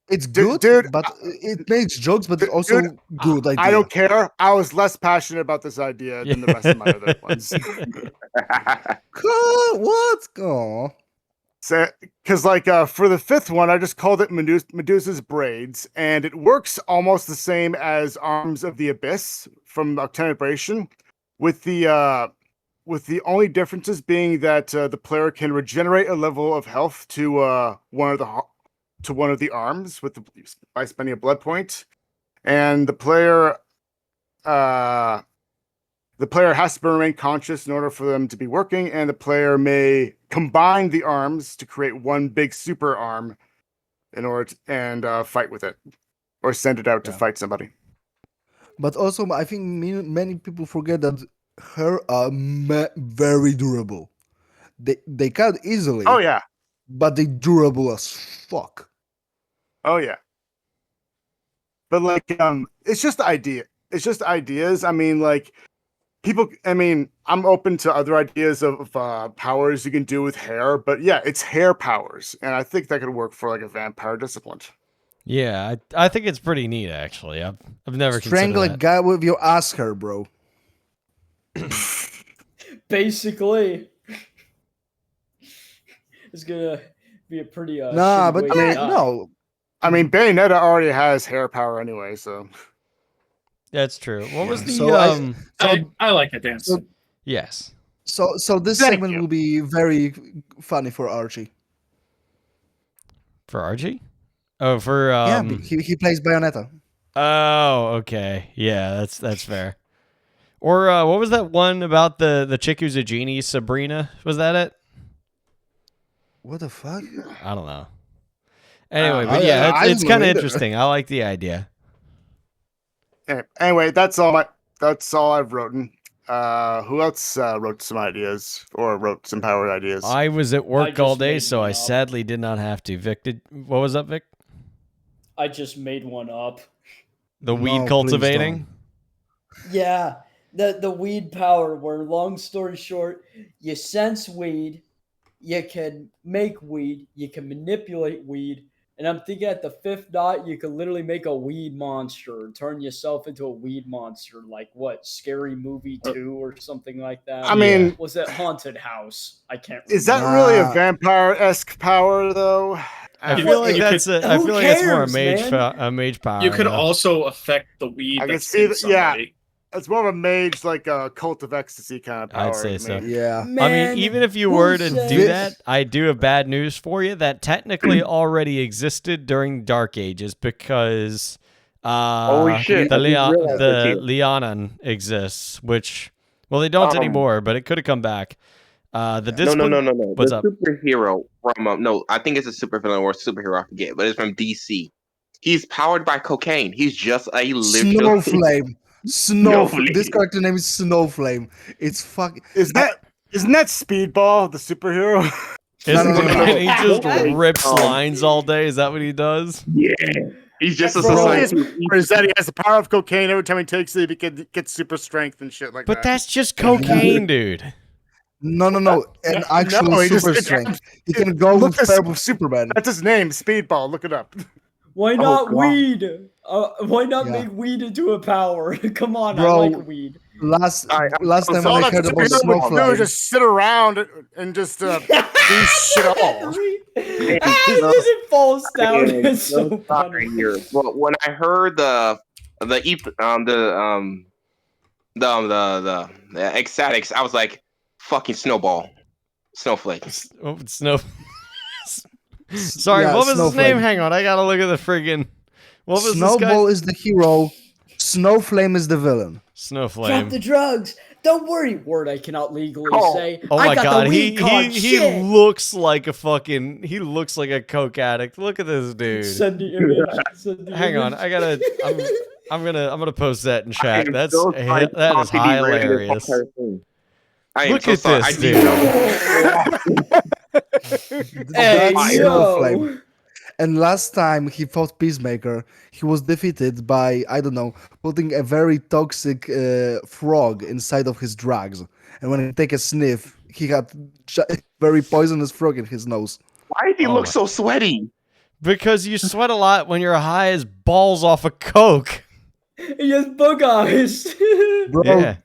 it's good, dude, but it makes jokes, but it's dude, also good idea. I don't care. I was less passionate about this idea than the rest of my other ones. What? Oh. So, because like for the 5th one, I just called it Medusa's braids, and it works almost the same as Arms of the Abyss from Octenebration, with the only differences being that the player can regenerate a level of health to one of the arms by spending a blood point, and the player has to remain conscious in order for them to be working, and the player may combine the arms to create one big super arm in order to fight with it, or send it out to Yeah. fight somebody. But also, I think many people forget that hair are very durable. They cut easily. Oh yeah, But they durable as fuck. oh yeah. But like, it's just idea. It's just ideas. I mean, like, I'm open to other ideas of powers you can do with hair, but yeah, it's hair powers, and I think that could work for like a vampire discipline. Yeah, I think it's pretty neat, actually. I've never Strangle a considered that. guy with your ass hair, bro. Basically, it's gonna be a pretty Nah, shitty but way to die. no. I mean, Bayonetta already has hair power anyway, so That's true. What was the So I like the dance. so- yes. So this Thank segment you. will be very funny for Archie. For Archie? Oh, for Yeah, he plays Bayonetta. Oh, okay. Yeah, that's fair. Or what was that one about the chick who's a genie, Sabrina? Was that it? What the fuck? I don't know. Anyway, I but yeah, I it's don't kind of either. interesting. I like the idea. anyway, that's all I've written. Who else wrote some ideas or wrote some power ideas? I was at work just all day, made so one I up. sadly did not have to. Vic, what was up, Vic? I just made one up. The No, weed please cultivating? Yeah, the weed power. Where long story short, you sense weed, you can make weed, you can manipulate weed, and I'm thinking at the 5th dot, you can literally make a weed monster, turn yourself into a weed monster, like what, Scary Movie 2 or something like that. I mean, Was it Haunted House? I can't. is that remember. really a Nah. vampire-esque power though? I You- feel like you that's could- I Who feel like it's more a cares, man? mage power. You could though. also affect the weed I can that's see in that- yeah. somebody. It's more of a mage, like a cult of ecstasy kind of power. I'd say to so. me. Yeah. I Man, mean, even if you who were to said- do that, I do have bad news for you. That technically already existed during Dark Ages because Holy shit, the I didn't realize that the here. Leonin exists, which well they don't anymore, but it could have come back. The No. discipline. What's the up? superhero from no, I think it's a supervillain or a superhero. I forget, but it's from DC. He's powered by cocaine. He's just a literal Snowflame. Snowflame. This character name is Snowflame. It's fuck. Isn't that Speedball, the superhero? And he just No. rips lines all day. Is that what he does? Yeah, he's just a Bro, society. Or is that he has the power of cocaine every time he takes it, he gets super strength and shit like But that. that's just cocaine, dude. No. An actual no, he just- super it- strength. He can go Look with this- purple Superman. That's his name, Speedball. Look it up. Why Oh, not God. weed? Why not Yeah. make weed into a power? Come on, Bro. I like weed. Last I'm time so when I All that heard about superhero would do Snowflake, is just sit around and just do shit all. And then it falls down. And It's so sorry funny. here. Well, when I heard the ecstatics, I was like, fucking snowflake. Oh, Snow. Sorry, Yeah, what was his Snowflake. name? Hang on, I gotta look at the friggin'. What was this Snowball guy? is the hero, Snowflame is the villain. Drop Snowflame. the drugs. Don't worry. Word I cannot legally say. Oh I my got god, the weed card. he Shit. looks like a fucking. He looks like a coke addict. Look at this dude. Send the image. Send the Hang on, image. I gotta. I'm gonna post that in chat. I am That's so sorry to that is talk to you, Ray, this hilarious. whole thing. I am Look so at sorry. this I didn't dude. know. Hey, That's yo. Snowflame. And last time he fought Peacemaker, he was defeated by, I don't know, putting a very toxic frog inside of his drugs. And when he take a sniff, he had very poisonous frog in his nose. Why does he Oh look my- so sweaty? Because you sweat a lot when you're high as balls off of coke. He has bug eyes.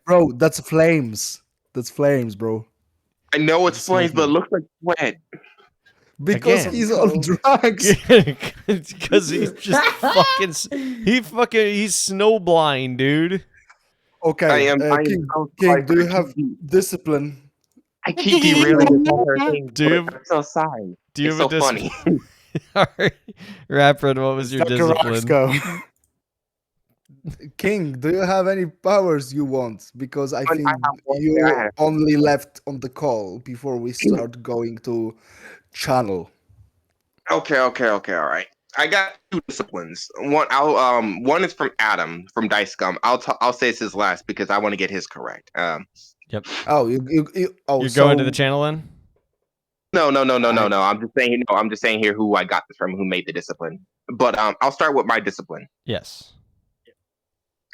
Bro, that's flames. That's flames, bro. I know it's flames, but it looks like sweat. Because Again. he's on drugs. Because he's just he's snow blind, dude. Okay, I am King, so King, sorry. do you have discipline? I keep derailing this whole thing. Do but I'm so sorry. Do you It's have so a funny. Alright. Rapid, what was your Dr. discipline? Roxco. King, do you have any powers you want? Because I I think have one you thing I have. only left on the call before we start going to channel. Okay, all right. I got two disciplines. One is from Adam from Dice Gum. I'll say it's his last because I want to get his correct. Oh, you You're going to the channel then? No. I'm just saying here who I got this from, who made the discipline. But I'll start with my discipline. Yes.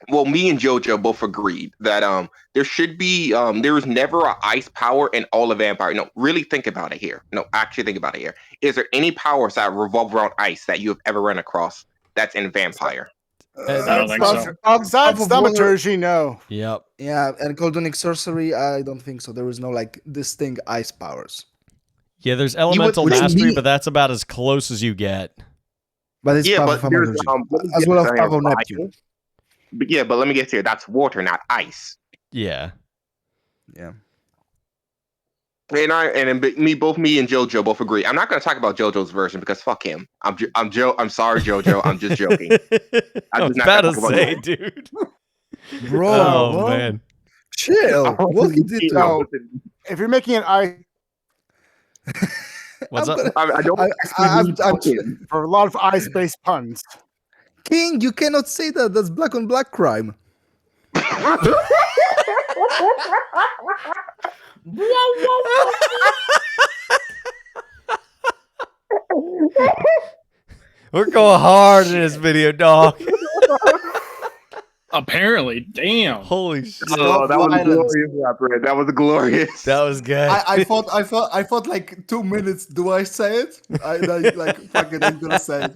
Well, me and JoJo both agreed that there should be there is never an ice power in all of Vampire. No, really think about it here. No, actually think about it here. Is there any powers that revolve around ice that you have ever run across that's in Vampire? I don't think so. Besides thaumaturgy, no. Yep. Yeah, and Coldonic Sorcery, I don't think so. There is no like distinct ice powers. Yeah, there's elemental which mastery, me- but that's about as close as you get. But it's Yeah, Path but of there's Thaumaturgy, as well as Path of Neptune. But yeah, but let me get here. That's water, not ice. Yeah. Yeah. And both me and JoJo both agree. I'm not going to talk about JoJo's version because fuck him. I'm sorry, JoJo. I'm just joking. I was just not about to gonna talk about say, that. dude. Bro, Oh, what? man. Chill. What he did to No. If you're making an ice What's up? I don't I'm- actually I'm- fucking. for a lot of ice-based puns. King, you cannot say that. That's black on black crime. We're going hard in this video, dog. Apparently, damn. Holy shit. Oh, that was violence. glorious, Rapper. That was glorious. That was good. I thought like 2 minutes. Do I say it? Like fuck it, I'm gonna say it.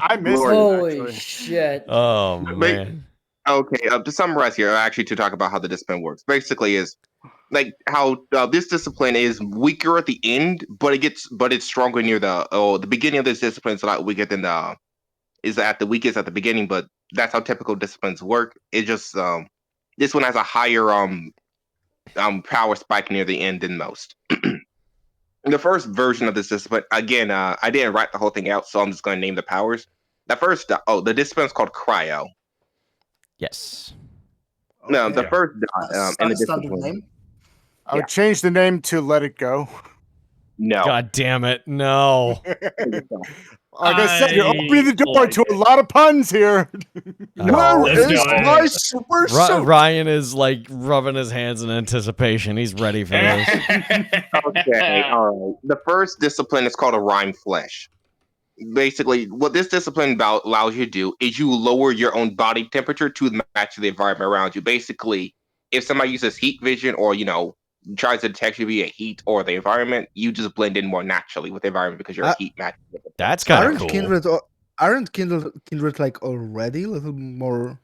I missed Lord. it, Holy actually. shit. Oh, man. Okay, to summarize here, actually to talk about how the discipline works, basically is like how this discipline is weaker at the end, but it's stronger near the beginning of this discipline is a lot weaker than is at the weakest at the beginning, but that's how typical disciplines work. It just this one has a higher power spike near the end than most. The first version of this discipline, again, I didn't write the whole thing out, so I'm just going to name the powers. The first, the discipline is called Cryo. Yes. No, Okay. the first in the Standard discipline. name. I would change the name to Let It Go. No. God damn it. No. Like I said, you're opening the door like to a it. lot of puns here. No, Let's Where is do it. my super suit? Ryan is like rubbing his hands in anticipation. He's ready for this. Okay, all right. The first discipline is called a rhyme flesh. Basically, what this discipline allows you to do is you lower your own body temperature to match the environment around you. Basically, if somebody uses heat vision or, tries to detect you via heat or the environment, you just blend in more naturally with the environment because you're a heat match. That's kind of Aren't cool. Kindred like already a little more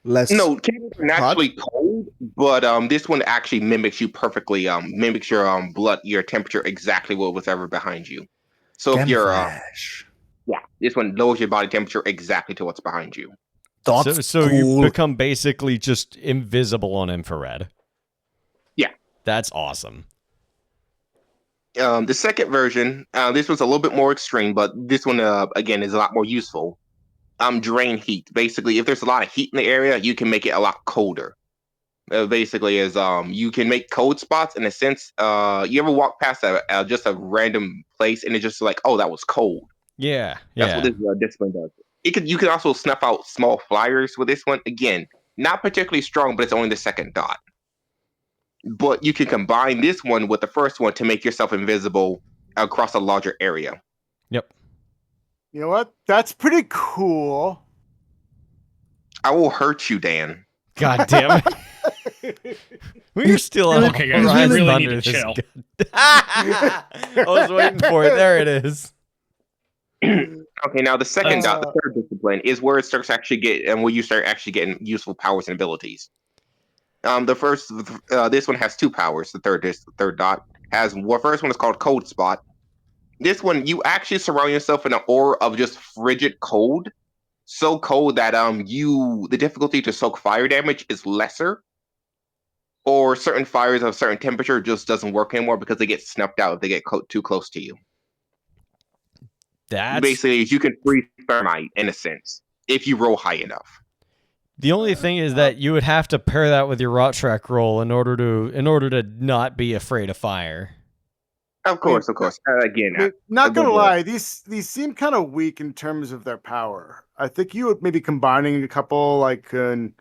less? No, candles are naturally cold, but this one actually mimics you perfectly. Mimics your your temperature exactly what was ever behind you. So if you're Camouflage. this one lowers your body temperature exactly to what's behind you. That's So you cool. become basically just invisible on infrared. Yeah. That's awesome. The second version, this one's a little bit more extreme, but this one again is a lot more useful. Drain heat. Basically, if there's a lot of heat in the area, you can make it a lot colder. Basically, is you can make cold spots in a sense. You ever walk past just a random place and it's just like, oh, that was cold. Yeah. That's what this discipline does. You can also snuff out small flyers with this one. Again, not particularly strong, but it's only the second dot. But you can combine this one with the first one to make yourself invisible across a larger area. Yep. You know what? That's pretty cool. I will hurt you, Dan. God damn it. We're still on Okay, guys, Ryan's we really thunder. need to This chill. I was waiting for it. There it is. Okay, now the second dot, the third discipline, is where it starts actually where you start actually getting useful powers and abilities. This one has two powers. The third dot first one is called Cold Spot. This one, you actually surround yourself in an aura of just frigid cold, so cold that the difficulty to soak fire damage is lesser, or certain fires of certain temperature just doesn't work anymore because they get snuffed out if they get too close to you. Basically, you can freeze thermite in a sense if you roll high enough. The only thing is that you would have to pair that with your rot track roll in order to not be afraid of fire. Of course. Again, not gonna lie, these seem kind of weak in terms of their power. I think you would maybe combining a couple like it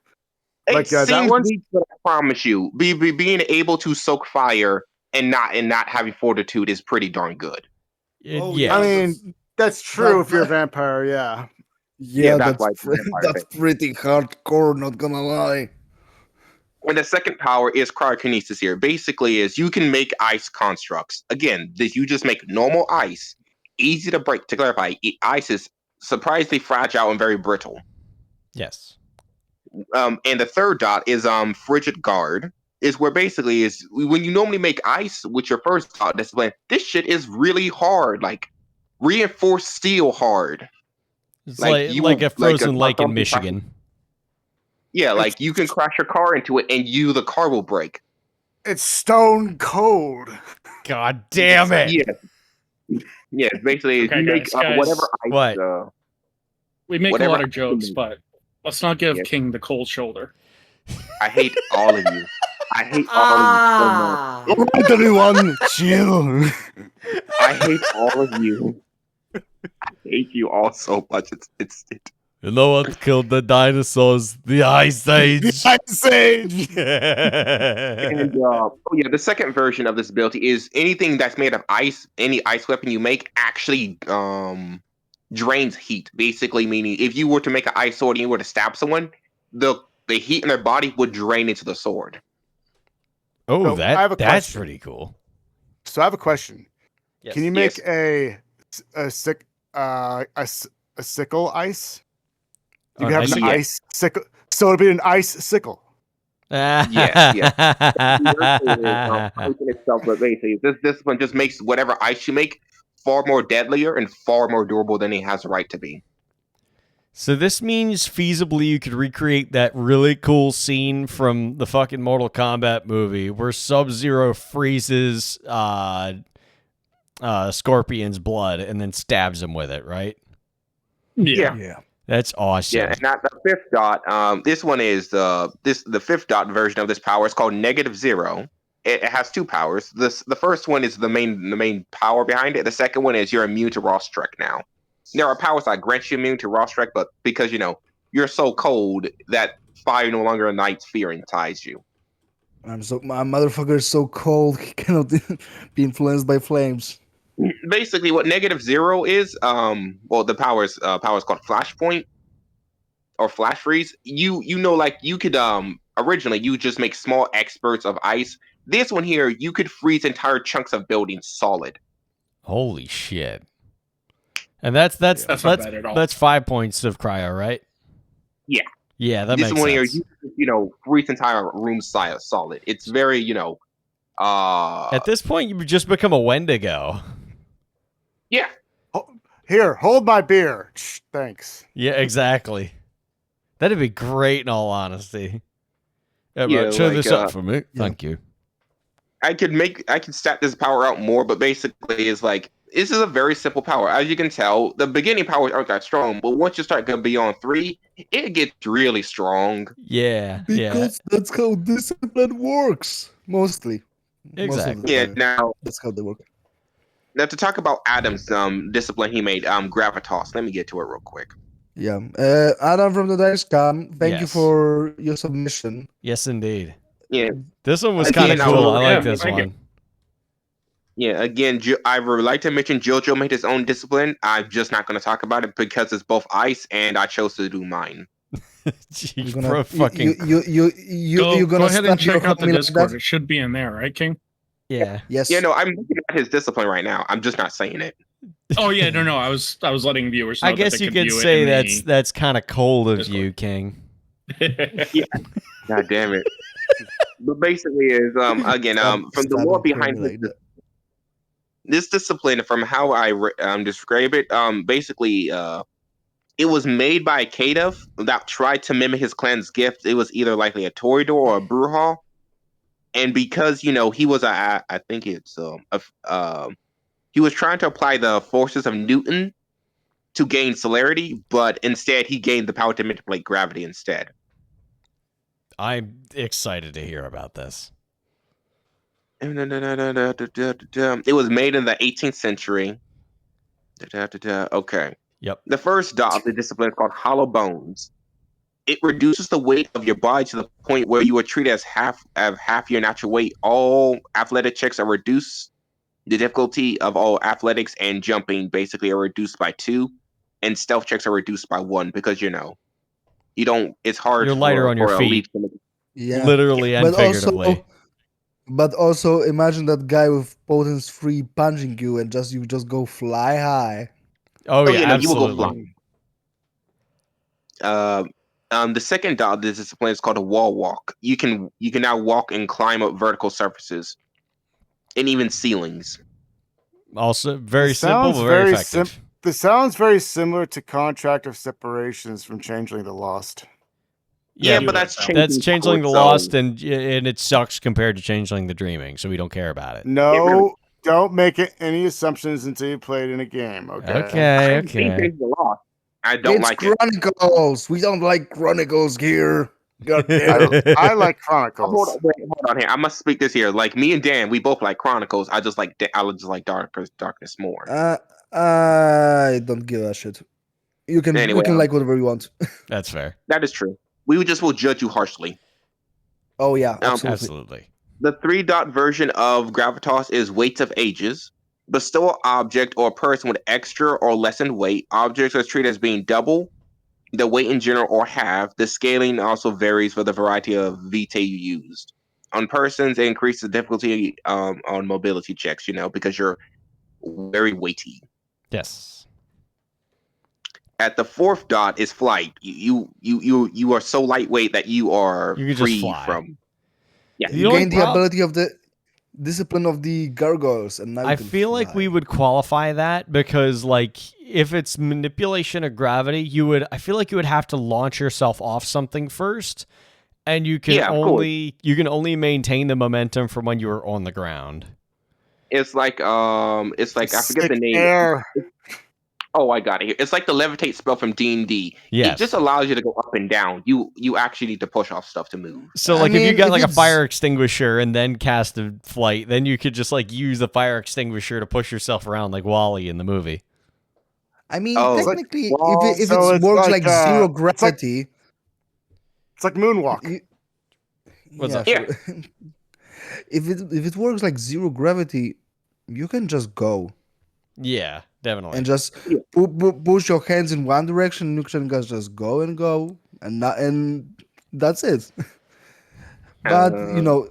that seems one. weak, but I promise you, being able to soak fire and not having fortitude is pretty darn good. Yeah. I mean, that's true if you're a vampire. Yeah. Yeah, that's that's pretty hardcore. Not gonna lie. And the second power is cryokinesis here. Basically, is you can make ice constructs. Again, you just make normal ice, easy to break. To clarify, ice is surprisingly fragile and very brittle. Yes. And the third dot is frigid guard. Is where basically is when you normally make ice with your first dot discipline. This shit is really hard, like reinforced steel hard. It's like a frozen lake in Michigan. Yeah, like you can crash your car into it and the car will break. It's stone cold. God damn it. Yeah, basically Okay, you make guys, whatever ice. What? We make whatever a lot of ice jokes, you make. but let's not give Yeah. King the cold shoulder. I hate all of you. I hate all of you so much. Everyone, chill. I hate all of you. I hate you all so much. It's You know what killed the dinosaurs? The Ice Age. The Ice Age. And the second version of this ability is anything that's made of ice. Any ice weapon you make actually drains heat. Basically, meaning if you were to make an ice sword and you were to stab someone, the heat in their body would drain into the sword. Oh, So, I have a that's question. pretty cool. So I have a question. Yes. Can you make a sickle ice? You can have an ice sickle. So it'd be an ice sickle. Yeah. Itself, but basically, this discipline just makes whatever ice you make far more deadlier and far more durable than it has a right to be. So this means feasibly you could recreate that really cool scene from the fucking Mortal Kombat movie where Sub-Zero freezes Scorpion's blood and then stabs him with it, right? Yeah. That's awesome. Yeah, and the fifth dot. This one is the fifth dot version of this power. It's called -0. It has two powers. The first one is the main power behind it. The second one is you're immune to Ross Trek now. There are powers that grant you immune to raw strike, but because you're so cold that fire no longer ignites fear inside you. My motherfucker is so cold he cannot be influenced by flames. Basically, what -0 is, the power is called Flashpoint or Flash Freeze. Like you could originally you just make small experts of ice. This one here, you could freeze entire chunks of buildings solid. Holy shit! And that's not bad at all. That's 5 points of cryo, right? Yeah. Yeah, that This makes one sense. here, you freeze entire room solid. It's very At this point, you just become a Wendigo. yeah. Here, hold my beer. Thanks. Yeah, exactly. That'd be great in all honesty. Yeah, show like, this up for me. Thank you. I could stat this power out more, but basically it's like this is a very simple power. As you can tell, the beginning powers aren't that strong, but once you start going beyond 3, it gets really strong. Yeah. Because that's how discipline works. Mostly. Exactly. Most of the Yeah, time. now That's how they work. to talk about Adam's discipline he made, Gravitas. Let me get to it real quick. Yeah. Adam from the Dice Cam, thank you Yes. for your submission. Yes, indeed. Yeah. This one was Again, kind of cool. I like yeah, this thank you. one. Yeah, again, I would like to mention JoJo made his own discipline. I'm just not going to talk about it because it's both ice, and I chose to do mine. You're gonna fucking You're gonna go ahead and stab your check out the homie like Discord. that? It should be in there, right, King? yeah. Yes. Yeah, no, I'm looking at his discipline right now. I'm just not saying it. Oh yeah, no. I was letting viewers know I that guess they you could could view it say in that's kind of cold of Discord. you, King. God damn it. But basically is again from the lore behind this discipline, from how I describe it, basically it was made by a Kadef that tried to mimic his clan's gift. It was either likely a Toreador or a Bruja, and because he was I think it's he was trying to apply the forces of Newton to gain celerity, but instead he gained the power to manipulate gravity instead. I'm excited to hear about this. It was made in the 18th century. Okay. Yep. The first dot of the discipline is called Hollow Bones. It reduces the weight of your body to the point where you are treated as half your natural weight. All athletic checks are reduced. The difficulty of all athletics and jumping basically are reduced by 2, and stealth checks are reduced by 1 because you don't. It's hard. You're lighter on your for feet. Yeah. Literally and figuratively. But also imagine that guy with potence 3 punching you and you just go fly high. Oh yeah, you will go absolutely. flying. The second dot of this discipline is called a wall walk. You can now walk and climb up vertical surfaces, and even ceilings. Also very This simple, sounds but very very effective. This sounds very similar to Contract of Separations from Changeling the Lost. Yeah, Yeah, but that's Changeling the so- Lost, and it sucks compared to Changeling the Dreaming, so we don't care about it. No, don't make any assumptions until you play it in a game. Okay. Okay. The Lost. I don't like it. Chronicles. We don't like Chronicles here. God damn it. I like Hold Chronicles. on here. I must speak this here. Like me and Dan, we both like Chronicles. I just like Darkness more. I don't give a shit. You can like whatever you want. That's fair. That is true. We will judge you harshly. Oh yeah, absolutely. Absolutely. The 3-dot version of Gravitas is Weights of Ages. Bestow an object or a person with extra or lessened weight. Objects are treated as being double the weight in general or half. The scaling also varies for the variety of vitae you used. On persons, it increases the difficulty on mobility checks, because you're very weighty. Yes. At the 4th dot is flight. You are so lightweight that you are You can free just fly. from. Yeah. The You only gain the prob- ability of the discipline of the gargoyles, and now you I can feel like fly. we would qualify that because, like, if it's manipulation of gravity, I feel like you would have to launch yourself off something first, and you can only maintain the momentum from when you were on the ground. It's like I forget the name. Air. Oh, I got it here. It's like the levitate spell from D&D. Yes. It just allows you to go up and down. You actually need to push off stuff to move. So, I like, if you mean, got if like a it's- fire extinguisher and then cast a flight, then you could just like use the fire extinguisher to push yourself around like Wally in the movie. I mean, Oh, technically, well, if so it it's works like, like zero it's like- gravity, It's like moonwalk. you, What's yeah, up? sure. If it works like zero gravity, you can just go Yeah, definitely. and just Yeah. push your hands in one direction. And you can just go and go, and not, and that's it. But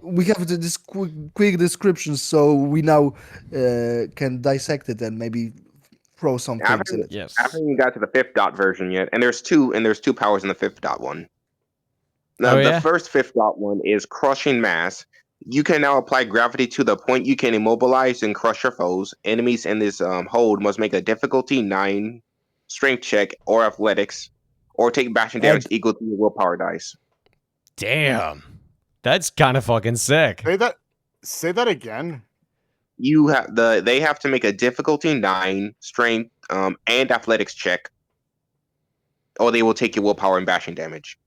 we have this quick description, so we now can dissect it and maybe throw some I things in it. Yes. I haven't even got to the 5th dot version yet, and there's two powers in the 5th dot one. Now, Oh, yeah? the first 5th dot one is crushing mass. You can now apply gravity to the point you can immobilize and crush your foes. Enemies in this hold must make a difficulty 9 strength check or athletics, or take bashing damage And equal to your willpower dice. Damn. That's kind of fucking sick. Say that again. They have to make a difficulty 9 strength and athletics check, or they will take your willpower and bashing damage.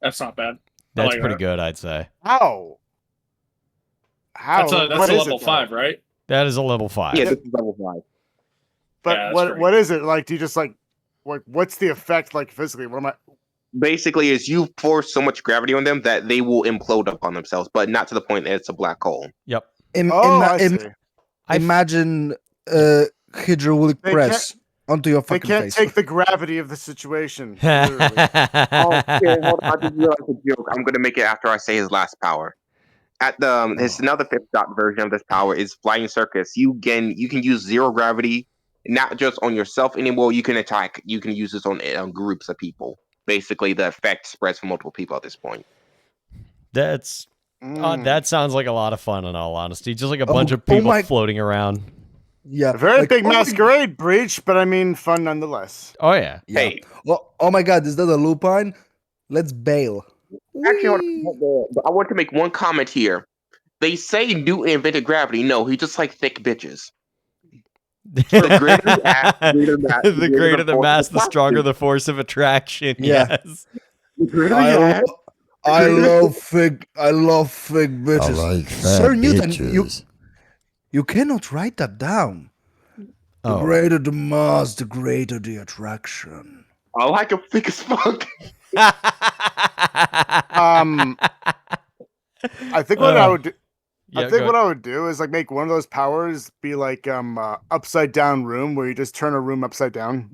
That's not bad. I That's like pretty that. good, I'd say. How? That's a What is level it, though? 5, right? That is a level 5. Yeah, this is level 5. But Yeah, that's what great. what is it like? Do you just like what's the effect like physically? What am I? Basically, is you force so much gravity on them that they will implode upon themselves, but not to the point that it's a black hole. Yep. I see. imagine hydraulic They press onto your They fucking can't face. take the gravity of the situation. literally. Oh, here, hold on, I just realized a joke. I'm gonna make it after I say his last power. At the there's another 5th dot version of this power is flying circus. You can use zero gravity, not just on yourself anymore. You can attack. You can use this on groups of people. Basically, the effect spreads for multiple people at this point. That's Mm. that sounds like a lot of fun in all honesty. Just like a Oh, bunch of oh people my- floating around. Yeah, A very like, big oh my- masquerade breach, but I mean fun nonetheless. Oh yeah. Yeah. Hey, Oh my God, is that a lupine? Let's bail. actually, Whee! I want to make one comment here. They say Newton invented gravity. No, he just like thick bitches. The greater the ass, the greater the force mass, of the stronger attraction. the force of attraction. Yeah. Yes. The greater the I, ass, lo- I love fig bitches. I like Sir fat Newton, bitches. you cannot write that down. The Oh. greater the mass, the greater the attraction. I like him thick as fuck. I think what I would do. Yeah, I think go- what I would do is like make one of those powers be like upside down room where you just turn a room upside down.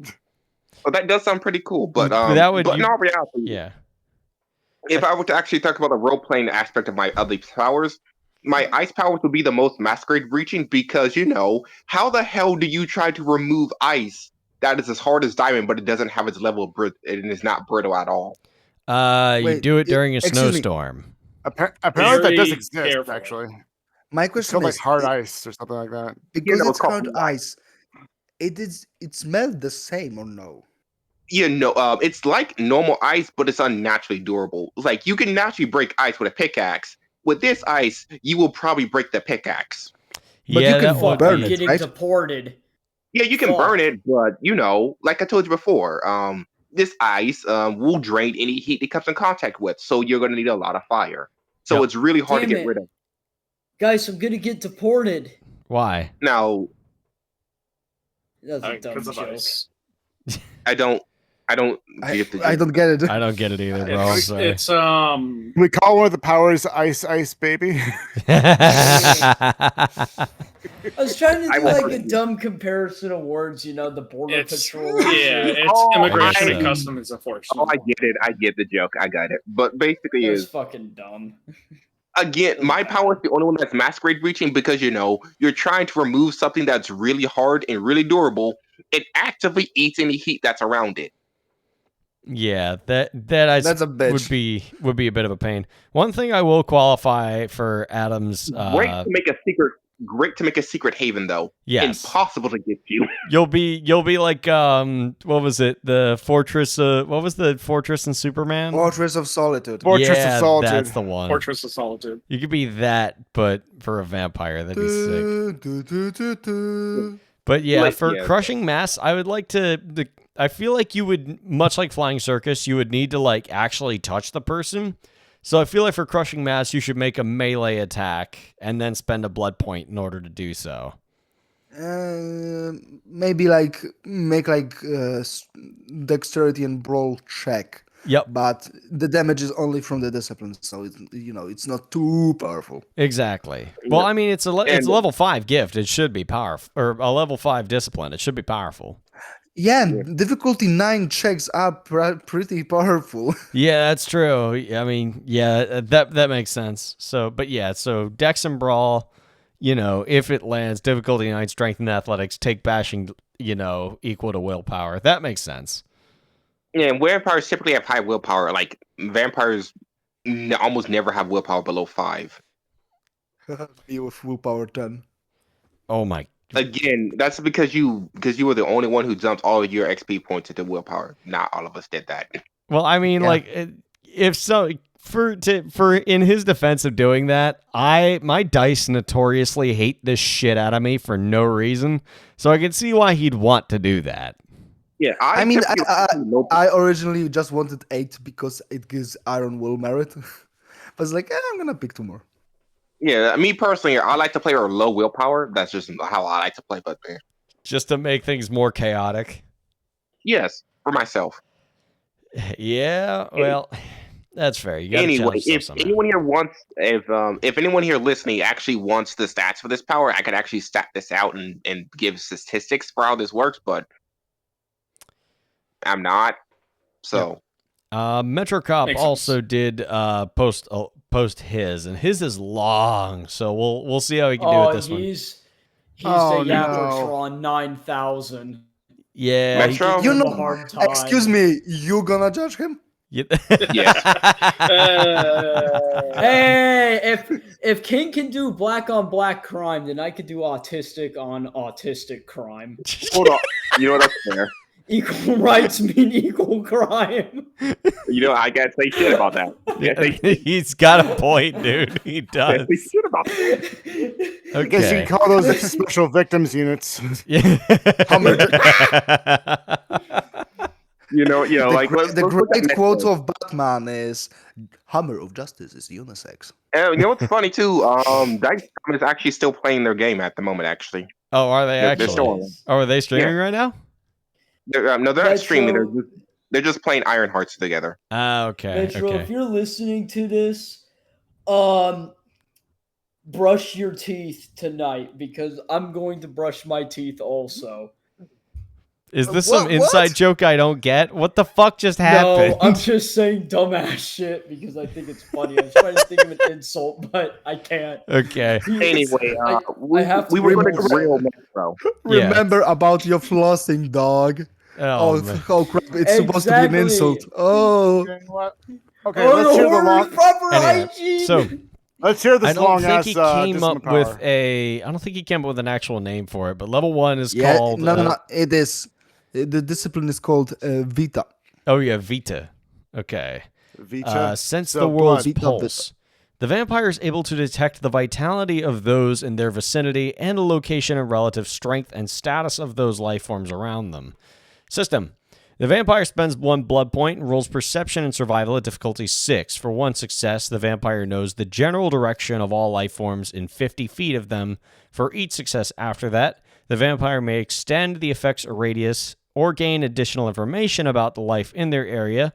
Well, that does sound pretty cool, but that would but you- in all reality, yeah. if I were to actually talk about the role playing aspect of my other powers, my ice powers would be the most masquerade breaching because how the hell do you try to remove ice that is as hard as diamond, but it doesn't have its level of brittle, and is not brittle at all? You Wait, do it during a excuse me. snowstorm. Apparently that does Very exist careful. actually. My It's question called like is, hard ice or something like that. because know, it's called hard blue ice, it smells the same or no? It's like normal ice, but it's unnaturally durable. Like you can naturally break ice with a pickaxe. With this ice, you will probably break the pickaxe. But yeah, you can that would burn be- it, Getting right? deported. Yeah, you can Fuck. burn it, but like I told you before, this ice will drain any heat it comes in contact with. So you're gonna need a lot of fire. So Yep. it's really hard Damn to get it. rid of. Guys, I'm gonna get deported. Why? Now, That's a dumb Because of joke. ice. I don't get the I don't get it. I don't get it either, bro. I'm It's, sorry. it's We call one of the powers ice baby. I was trying to I do will like hurt a you. dumb comparison of words, the border it's patrol. yeah, shit. it's Oh, immigration I- and customs enforcement. I get it. I get the joke. I got it. But basically, It was is fucking dumb. again, my power is the only one that's masquerade breaching because you're trying to remove something that's really hard and really durable. It actively eats any heat that's around it. Yeah, that That's a would bitch. be a bit of a pain. One thing I will qualify for Adam's Great to make a secret. Great to make a secret haven, though. yes, Impossible to get you. you'll be like what was it? The fortress what was the fortress in Superman? Fortress of Solitude. Fortress yeah, of Solitude. that's the one. Fortress of Solitude. You could be that, but for a vampire, that'd be sick. But yeah, Like, for yeah. crushing mass, I would like to. I feel like you would, much like flying circus, you would need to like actually touch the person. So I feel like for crushing mass, you should make a melee attack and then spend a blood point in order to do so. Maybe like make like dexterity and brawl check, Yep. but the damage is only from the discipline, so it's not too powerful. Exactly. Well, I mean, it's a And level 5 gift. It should be powerful, or a level 5 discipline. It should be powerful. Yeah, and difficulty 9 checks are pretty powerful. Yeah, that's true. I mean, yeah, that makes sense. So, but yeah, so Dex and Brawl, if it lands, difficulty 9, strength and athletics, take bashing, equal to willpower. That makes sense. yeah, and vampires typically have high willpower. Like vampires almost never have willpower below 5. Be with willpower 10. Oh my. Again, that's because you were the only one who dumped all of your XP points into willpower. Not all of us did that. Well, I mean, Yeah. like, if so, for in his defense of doing that, my dice notoriously hate this shit out of me for no reason. So I can see why he'd want to do that. Yeah, I mean, typically- I originally just wanted 8 because it gives Iron Will merit. But it's like, I'm gonna pick 2 more. yeah, me personally, I like to play with low willpower. That's just how I like to play. But Just to make things more chaotic. yes, for myself. Yeah, well, that's fair. You gotta Anyway, challenge if yourself somehow. anyone here wants, if anyone here listening actually wants the stats for this power, I could actually stat this out and give statistics for how this works. But I'm not. So Metro Cop Makes also sense. did post his, and his is long, so we'll see how he can do Oh, with this one. he's Oh, the no. Yaprotron 9000. Yeah, Metro? Give You him know, a hard time. excuse me, you gonna judge him? Yeah. Hey, if King can do black on black crime, then I could do autistic on autistic crime. hold on. You know what? That's fair. Equal rights mean equal crime. You know, I gotta say shit about that. He's got a point, dude. He does. Say shit about that. I guess you Okay. can call those special victims units. Yeah. You know, like The let's look at great Metro. quote of Batman is, "Hammer of justice is unisex." You know what's funny too? Dice is actually still playing their game at the moment. Actually, Oh, are they They're actually? showing. Oh, are they streaming right now? no, they're not streaming. Metro- They're just playing Iron Hearts together. Ah, okay. Metro, Okay. if you're listening to this, brush your teeth tonight because I'm going to brush my teeth also. Is this What- some inside what? joke I don't get? What the fuck just happened? No, I'm just saying dumbass shit because I think it's funny. I'm trying to think of an insult, but I can't. Okay. Anyway, I have to we were going remove to grill Metro. Yeah. Remember about your flossing, dog. Oh, Oh, man. oh crap! It's supposed to be an Exactly. insult. Oh, Okay, what? Okay, let's Oh, hear no, the long. proper Anyway, hygiene. so Let's hear I this don't long think ass. he came discipline up power. with I don't think he came up with an actual name for it, but level 1 is yeah. called. No. It is. The discipline is called Vita. Oh yeah, Vita. Okay. Vita. Sense So the world's blood. Vita, pulse. The vampire is able to detect the vitality of those in their vicinity and the location and relative strength and status of those life forms around them. System. The vampire spends 1 blood point and rolls perception and survival at difficulty 6. For 1 success, the vampire knows the general direction of all life forms in 50 feet of them. For each success after that, the vampire may extend the effect's radius or gain additional information about the life in their area.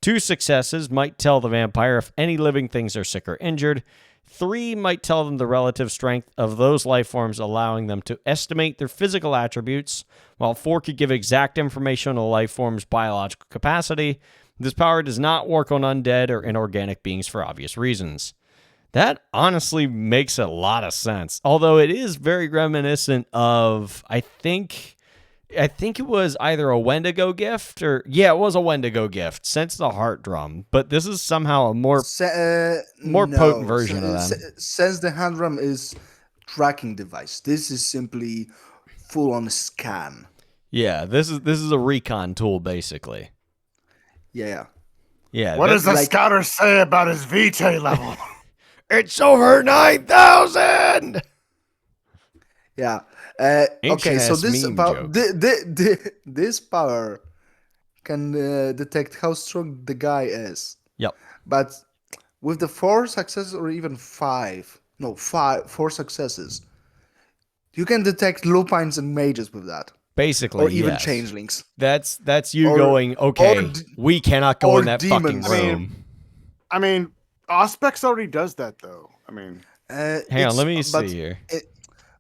2 successes might tell the vampire if any living things are sick or injured. 3 might tell them the relative strength of those life forms, allowing them to estimate their physical attributes, while 4 could give exact information on the life form's biological capacity. This power does not work on undead or inorganic beings for obvious reasons. That honestly makes a lot of sense, although it is very reminiscent of, I think it was either a Wendigo gift or, yeah, it was a Wendigo gift, Sense the Heart Drum, but this is somehow a more potent version of that. Sense the hand drum is tracking device. This is simply full on scan. Yeah, this is a recon tool basically. Yeah. Yeah. What that- does the like- scouter say about his Vitae level? It's over 9,000. Yeah. Ancient Okay, so ass this meme about joke. this power can detect how strong the guy is. Yep. But with the 4 successes or even 4 successes, You can detect lupines and mages with that, Basically, or even yes. changelings, That's you Or- going, okay, or d- we cannot go or in that fucking demons. room. I mean, Auspex already does that though. I mean, Hang on, let me see but here.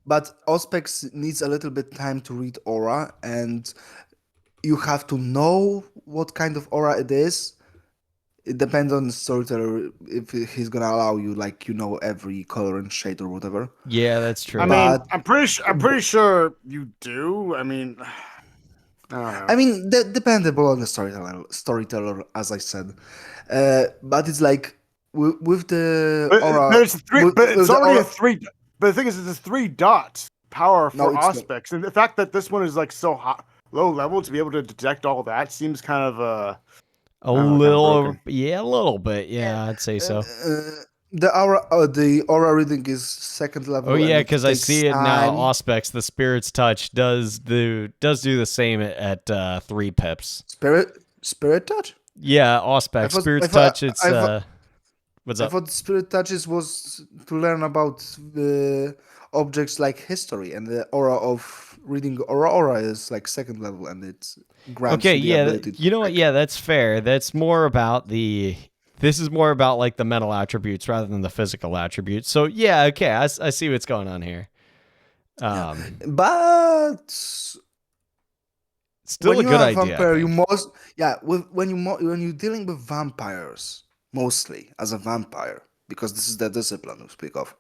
but Auspex needs a little bit time to read aura, and you have to know what kind of aura it is. It depends on the storyteller if he's gonna allow you, like, every color and shade or whatever. Yeah, that's true. I mean, But- I'm pretty sure you do. I mean, I don't know. I mean, dependable on the storyteller, as I said. But it's like with the aura. There's three, with- but with it's the already a aura- 3. But the thing is, it's a 3 dot power No, for it's not. Auspex, and the fact that this one is like so low level to be able to detect all that seems kind of a don't know, kinda little, broken. yeah, a little bit. Yeah, I'd say so. The aura reading is second level. Oh yeah, and because I takes see it now. time. Auspex, the Spirit's Touch does do the same at 3 pips. Spirit touch. Yeah, Auspex, Spirit's I thought- Touch. It's I thought- what's I up? thought spirit touches was to learn about the objects like history, and the aura of reading aura is like second level, and it grants Okay, you the yeah, ability to you know what? detect. Yeah, that's fair. That's more about the. This is more about like the mental attributes rather than the physical attributes. So yeah, okay, I see what's going on here. But Still when a you good are idea. I vampire, you think. when you're dealing with vampires mostly as a vampire, because this is the discipline we speak of.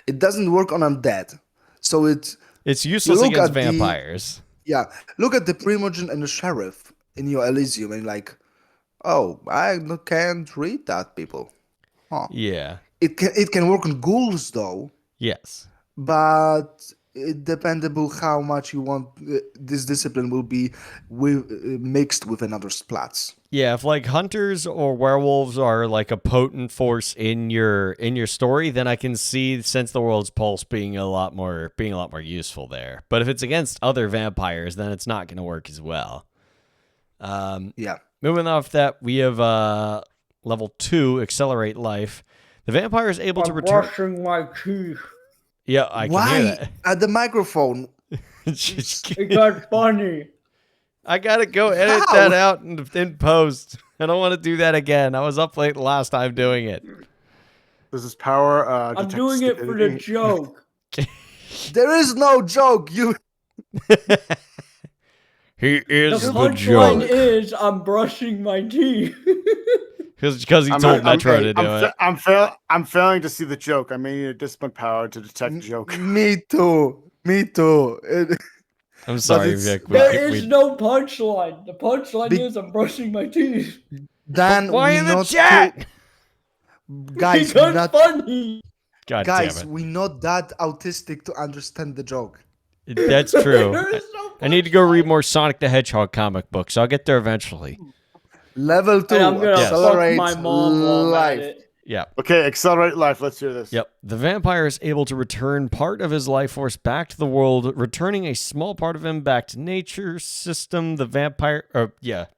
It doesn't work on undead, so It's useless look against at the- vampires. yeah. Look at the Primogen and the Sheriff in your Elysium, and like, oh, can't read that, people. Huh. Yeah. It can work on ghouls though, Yes. but it dependable how much you want this discipline will be mixed with another splats. Yeah, if like hunters or werewolves are like a potent force in your story, then I can see Sense the World's Pulse being a lot more useful there. But if it's against other vampires, then it's not going to work as well. Yeah. Moving off that, we have level 2, Accelerate Life. The vampire is able to return. brushing my teeth. Yeah, I can Why hear at the microphone? that. It got funny. I gotta go edit How? that out in post. I don't want to do that again. I was up late last time doing it. Does this power? I'm detect doing it for the stupidity? joke. There is no joke. You He is The the punchline joke. is I'm brushing my teeth. Because he told Metro to do it. I'm failing to see the joke. I may need a discipline power to detect joke. Me too. Me too. I'm sorry, it's- Vic. There is no punchline. The punchline Be- is I'm brushing my teeth. Dan, Why we in the not chat? guys, we're Because not funny. God guys, damn we're not that autistic to understand the joke. it. That's true. There is no I need to go read more Sonic the Hedgehog comic books. I'll get there eventually. Level 2, And I'm gonna accelerate fuck my mom while I'm life. at it. Yeah. Okay, accelerate life. Let's hear this. Yep. The vampire is able to return part of his life force back to the world, returning a small part of him back to nature system. The vampire,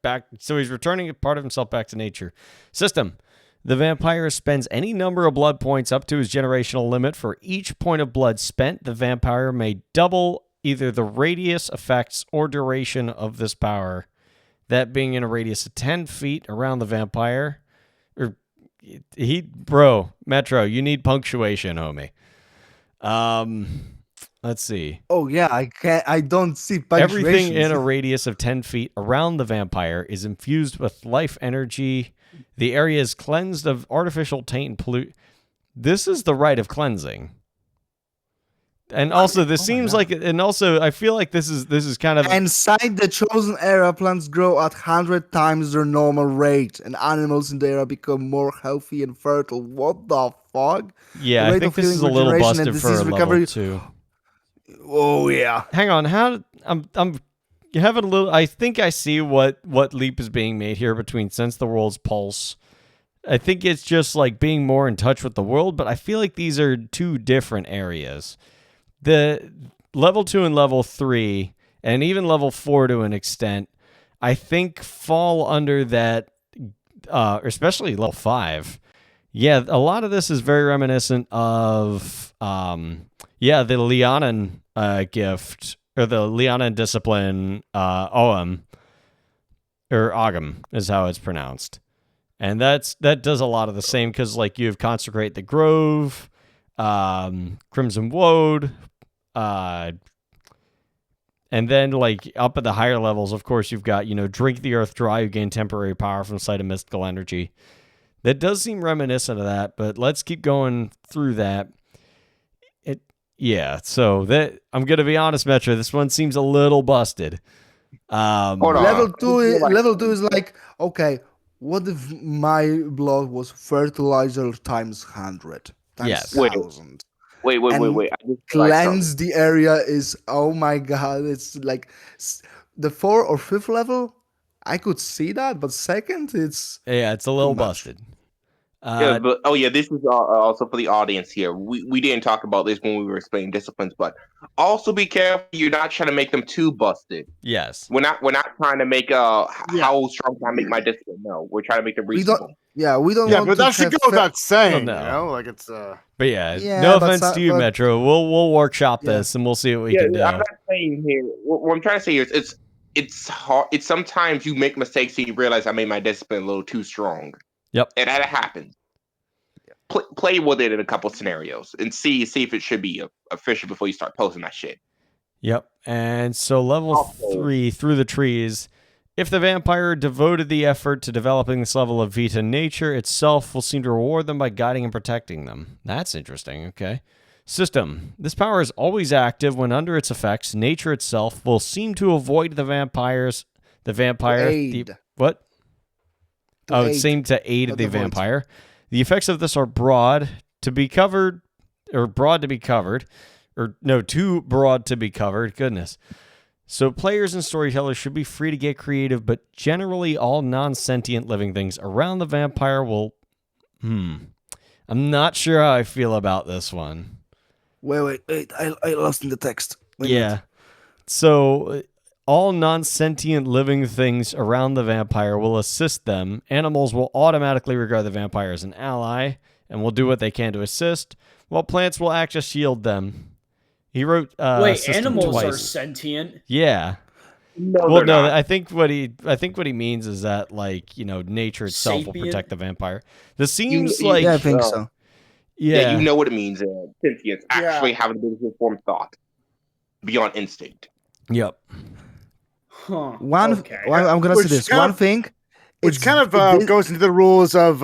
back. So he's returning a part of himself back to nature system. The vampire spends any number of blood points up to his generational limit. For each point of blood spent, the vampire may double either the radius, effects, or duration of this power. That being in a radius of 10 feet around the vampire. Metro, you need punctuation, homie. Let's see. Oh yeah, I don't see Everything in punctuations. a radius of 10 feet around the vampire is infused with life energy. The area is cleansed of artificial taint and pollute. This is the rite of cleansing. And also, this seems like, and also, I feel like this is kind of. Inside the chosen area, plants grow at 100 times their normal rate, and animals in the area become more healthy and fertile. What the fuck? Yeah, the I rate think of this is a healing, little regeneration, and busted for a disease level recovery- 2. Oh yeah. Hang on, I'm having a little. I think I see what leap is being made here between Sense the World's Pulse. I think it's just like being more in touch with the world, but I feel like these are two different areas. The level 2 and level 3, and even level 4 to an extent, I think fall under that, especially level 5. Yeah, a lot of this is very reminiscent of, the Lianan gift, or the Liana Discipline Ogham, or Ogham is how it's pronounced. And that does a lot of the same, because like you have Consecrate the Grove, Crimson Woad, and then like up at the higher levels, of course, you've got, Drink the Earth Dry, you gain temporary power from sight of mystical energy. That does seem reminiscent of that, but let's keep going through that. So that I'm gonna be honest, Metro, this one seems a little busted. Hold on. Level two is like, okay, what if my blood was fertilizer times 100 times Yes. 1,000? Wait. And I just realized Cleanse the area is, oh my god, it's like the 4th or 5th level. I could see that, but second, it's It's a little too much. busted. this is also for the audience here. We didn't talk about this when we were explaining disciplines, but also be careful you're not trying to make them too busted. Yes. We're not trying to make how strong can I make my discipline. No, we're trying to make them We don't- reasonable. we don't Yeah, want but to that should have go without saying, no. you know? Like, it's... But Yeah, no but offense to you, but- Metro. We'll workshop Yeah. this and we'll see what we can do. I'm not saying here. What I'm trying to say here is it's hard. It's sometimes you make mistakes and you realize I made my discipline a little too strong. Yep. And that happens. Play with it in a couple scenarios and see if it should be official before you start posting that shit. Yep. And so level Also- 3, Through the Trees. If the vampire devoted the effort to developing this level of Vita, nature itself will seem to reward them by guiding and protecting them. That's interesting. Okay. System. This power is always active when under its effects. Nature itself will seem to avoid the vampire. aid. What? To It aid, seemed to aid not the avoid. vampire. The effects of this are too broad to be covered. Goodness. So players and storytellers should be free to get creative, but generally all non-sentient living things around the vampire will... I'm not sure how I feel about this one. Wait, I lost in the text. Wait a Yeah. minute. So all non-sentient living things around the vampire will assist them. Animals will automatically regard the vampire as an ally and will do what they can to assist, while plants will act to shield them. He wrote Wait, system animals are twice. sentient. Yeah. No, Well, they're no, not. I think what he means is that, like, nature itself will Sapient? protect the vampire. This seems you- like Yeah, I think so. Yeah, you know what it means. Sentience, actually Yeah. having the ability to form thought beyond instinct. Yep. Huh. One, Okay. I'm gonna say Which this. kind One of- thing, Which it's- kind of it- goes into the rules of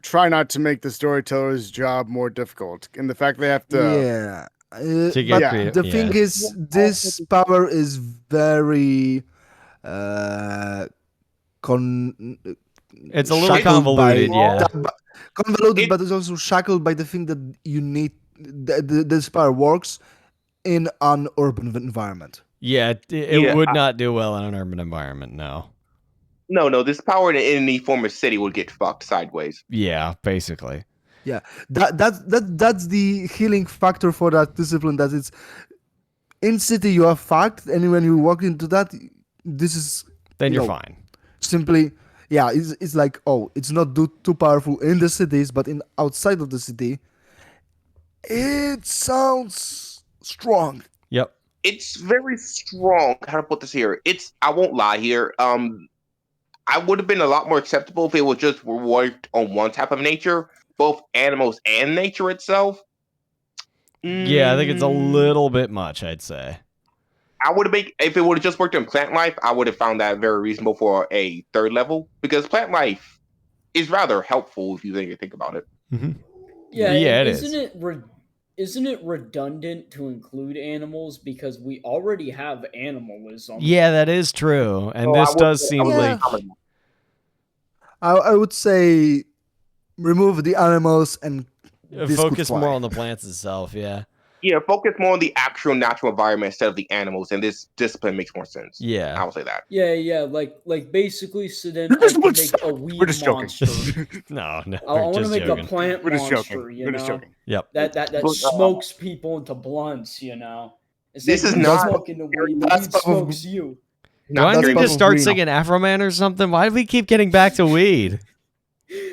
try not to make the storyteller's job more difficult. And the fact they have to... yeah. To get But creative, the yeah. thing is, this power is very It's a little shackled convoluted, by- yeah. convoluted, but it's also shackled by the thing that you need. This power works in an urban environment. Yeah, it Yeah, would not do well in an urban environment, no. No, this power in any former city would get fucked sideways. Yeah, basically. Yeah, that's the healing factor for that discipline. That it's in city you are fucked, and when you walk into that, this is Then you you're know, fine. simply, yeah, it's like, oh, it's not too powerful in the cities, but in outside of the city, it sounds strong. Yep. It's very strong. How to put this here? I won't lie here. I would have been a lot more acceptable if it was just worked on one type of nature, both animals and nature itself. Yeah, I think it's a little bit much, I'd say. I would have made if it would have just worked in plant life. I would have found that very reasonable for a 3rd level because plant life is rather helpful if you think about it. Yeah, Yeah, and it is. Isn't it redundant to include animals because we already have animalism? Yeah, that is true. And So I this would- does seem Yeah. like... I would say remove the animals and this could focus more fly. on the plants itself, yeah. Yeah, focus more on the actual natural environment instead of the animals, and this discipline makes more sense. I Yeah. will say that. Yeah, like basically, so then We're I just- can we're make just- a weed we're just joking. monster. No, I we're want to just make joking. a plant We're just monster. joking. You We're know just joking. Yep. that But, smokes people into blunts. You know, This is you not- smoking the weed. The that's weed puff of- smokes you. Do I Not need very to Puff of start green. singing Afro Man or something? Why do we keep getting back to weed?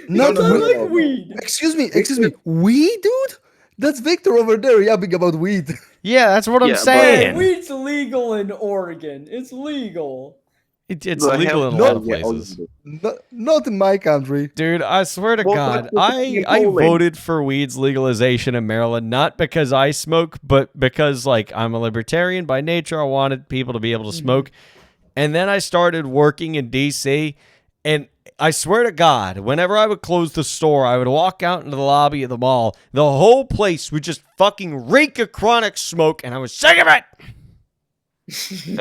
Not Because I weed. like weed. Excuse me, weed, dude. That's Victor over there yapping about weed. Yeah, that's what I'm Yeah, but- saying. Weed's legal in Oregon. It's legal. It's The illegal hell- in a lot of yeah, oh, places. Not in my country. Dude, I swear to Well, God, that's in I Poland. voted for weed's legalization in Maryland, not because I smoke, but because, like, I'm a libertarian by nature. I wanted people to be able to smoke. And then I started working in D.C., and I swear to God, whenever I would close the store, I would walk out into the lobby of the mall. The whole place would just fucking reek of chronic smoke, and I was sick of it.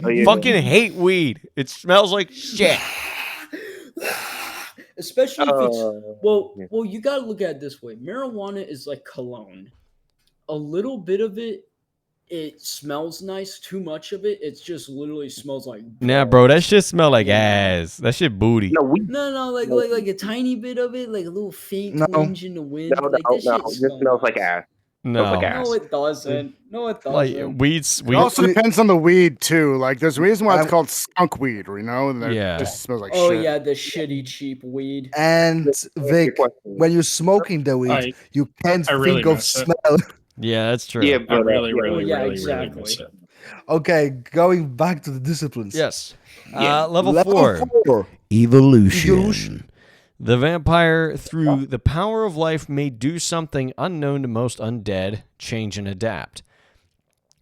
Oh, yeah. Fucking hate weed. It smells like shit. Especially if it's well, yeah. well, you gotta look at it this way. Marijuana is like cologne. A little bit of it, it smells nice. Too much of it, it just literally smells like. Nah, bro, that balls. shit smell like Yeah. ass. That shit booty. No, we No, like a tiny bit of it, like a little faint No. twinge in the wind. no, Like no, this no. shit This smells like nice. ass. No. like ass. No, it doesn't. No, it Like doesn't. weeds, It also we- depends on the weed too. Like there's a reason why it's I'm- called skunk weed, you know? And Yeah. it just smells like Oh shit. yeah, the shitty cheap weed. And Vic, question. when you're smoking the weed, you can't I really think of miss it. smell. Yeah, that's true. Yeah, I but really, yeah. really, yeah, really, exactly. really miss it. Okay, going back to the disciplines. Yes. Yeah. Level Level 4. 4. Evolution. The vampire, through the power of life, may do something unknown to most undead, change and adapt.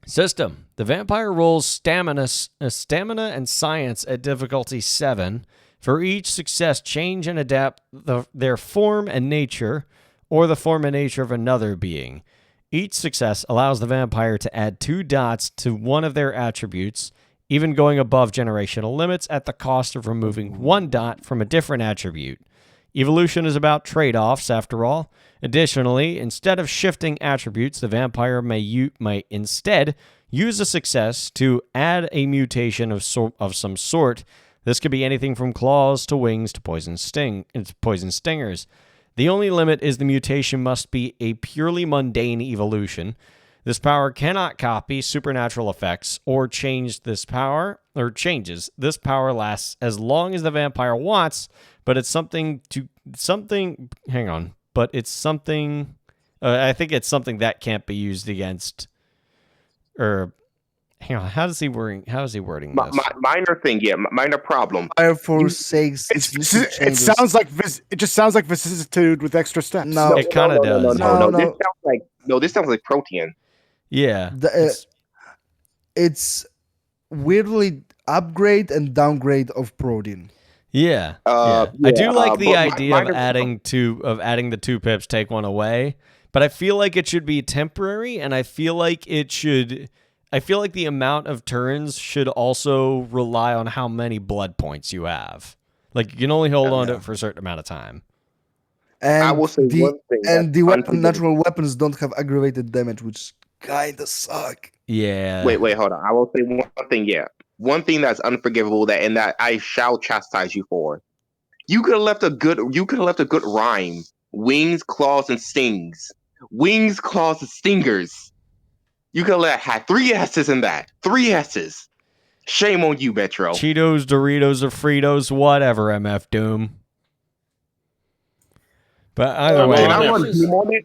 System. The vampire rolls stamina and science at difficulty 7. For each success, change and adapt their form and nature, or the form and nature of another being. Each success allows the vampire to add 2 dots to one of their attributes, even going above generational limits at the cost of removing 1 dot from a different attribute. Evolution is about trade-offs, after all. Additionally, instead of shifting attributes, the vampire may instead use a success to add a mutation of some sort. This could be anything from claws to wings to poison stingers. The only limit is the mutation must be a purely mundane evolution. This power cannot copy supernatural effects or change this power, or changes. This power lasts as long as the vampire wants, but it's something. Hang on. But it's something. I think it's something that can't be used against. Or, hang on. How is he wording this? Minor thing, yeah, minor problem. Fire forsakes its usage It changes. sounds like it just sounds like vicissitude with extra steps. No. It kinda does. No. This sounds like protein. Yeah. It's weirdly upgrade and downgrade of protein. Yeah. Uh, yeah. I do yeah, like the but idea of minor- adding the 2 pips, take 1 away. But I feel like it should be temporary, and I feel like the amount of turns should also rely on how many blood points you have. Like, you can only hold on to it for a certain amount of time. And I will say one thing. and the that's natural weapons don't have aggravated damage, which kinda suck. Yeah. Wait, hold on. I will say one thing. Yeah, one thing that's unforgivable that I shall chastise you for. You could have left a good rhyme. Wings, claws, and stings. Wings, claws, and stingers. You could have had 3 S's in that. 3 S's. Shame on you, Metro. Cheetos, Doritos, or Fritos, whatever, MF Doom. But either way. Can I yeah. run a team on it?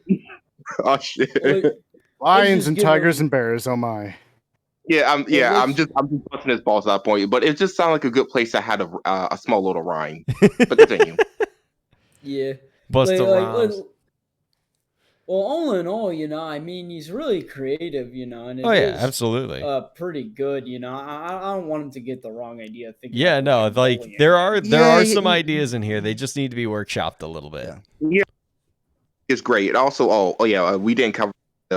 Oh shit. Like, Lions just and give tigers him- and bears, oh my. I'm let's- just busting his balls at that point. But it just sounded like a good place that had a small little rhyme. But continue. yeah. Busta Like, Rhymes. well, all in all, I mean, he's really creative, and it Oh, yeah, is, absolutely. pretty good, I don't want him to get the wrong idea. Thinking Yeah, about no, fucking like bullying. there are Yeah, some yeah. ideas in here. They just need to be workshopped a little bit. Yeah. It's great. It also, we didn't cover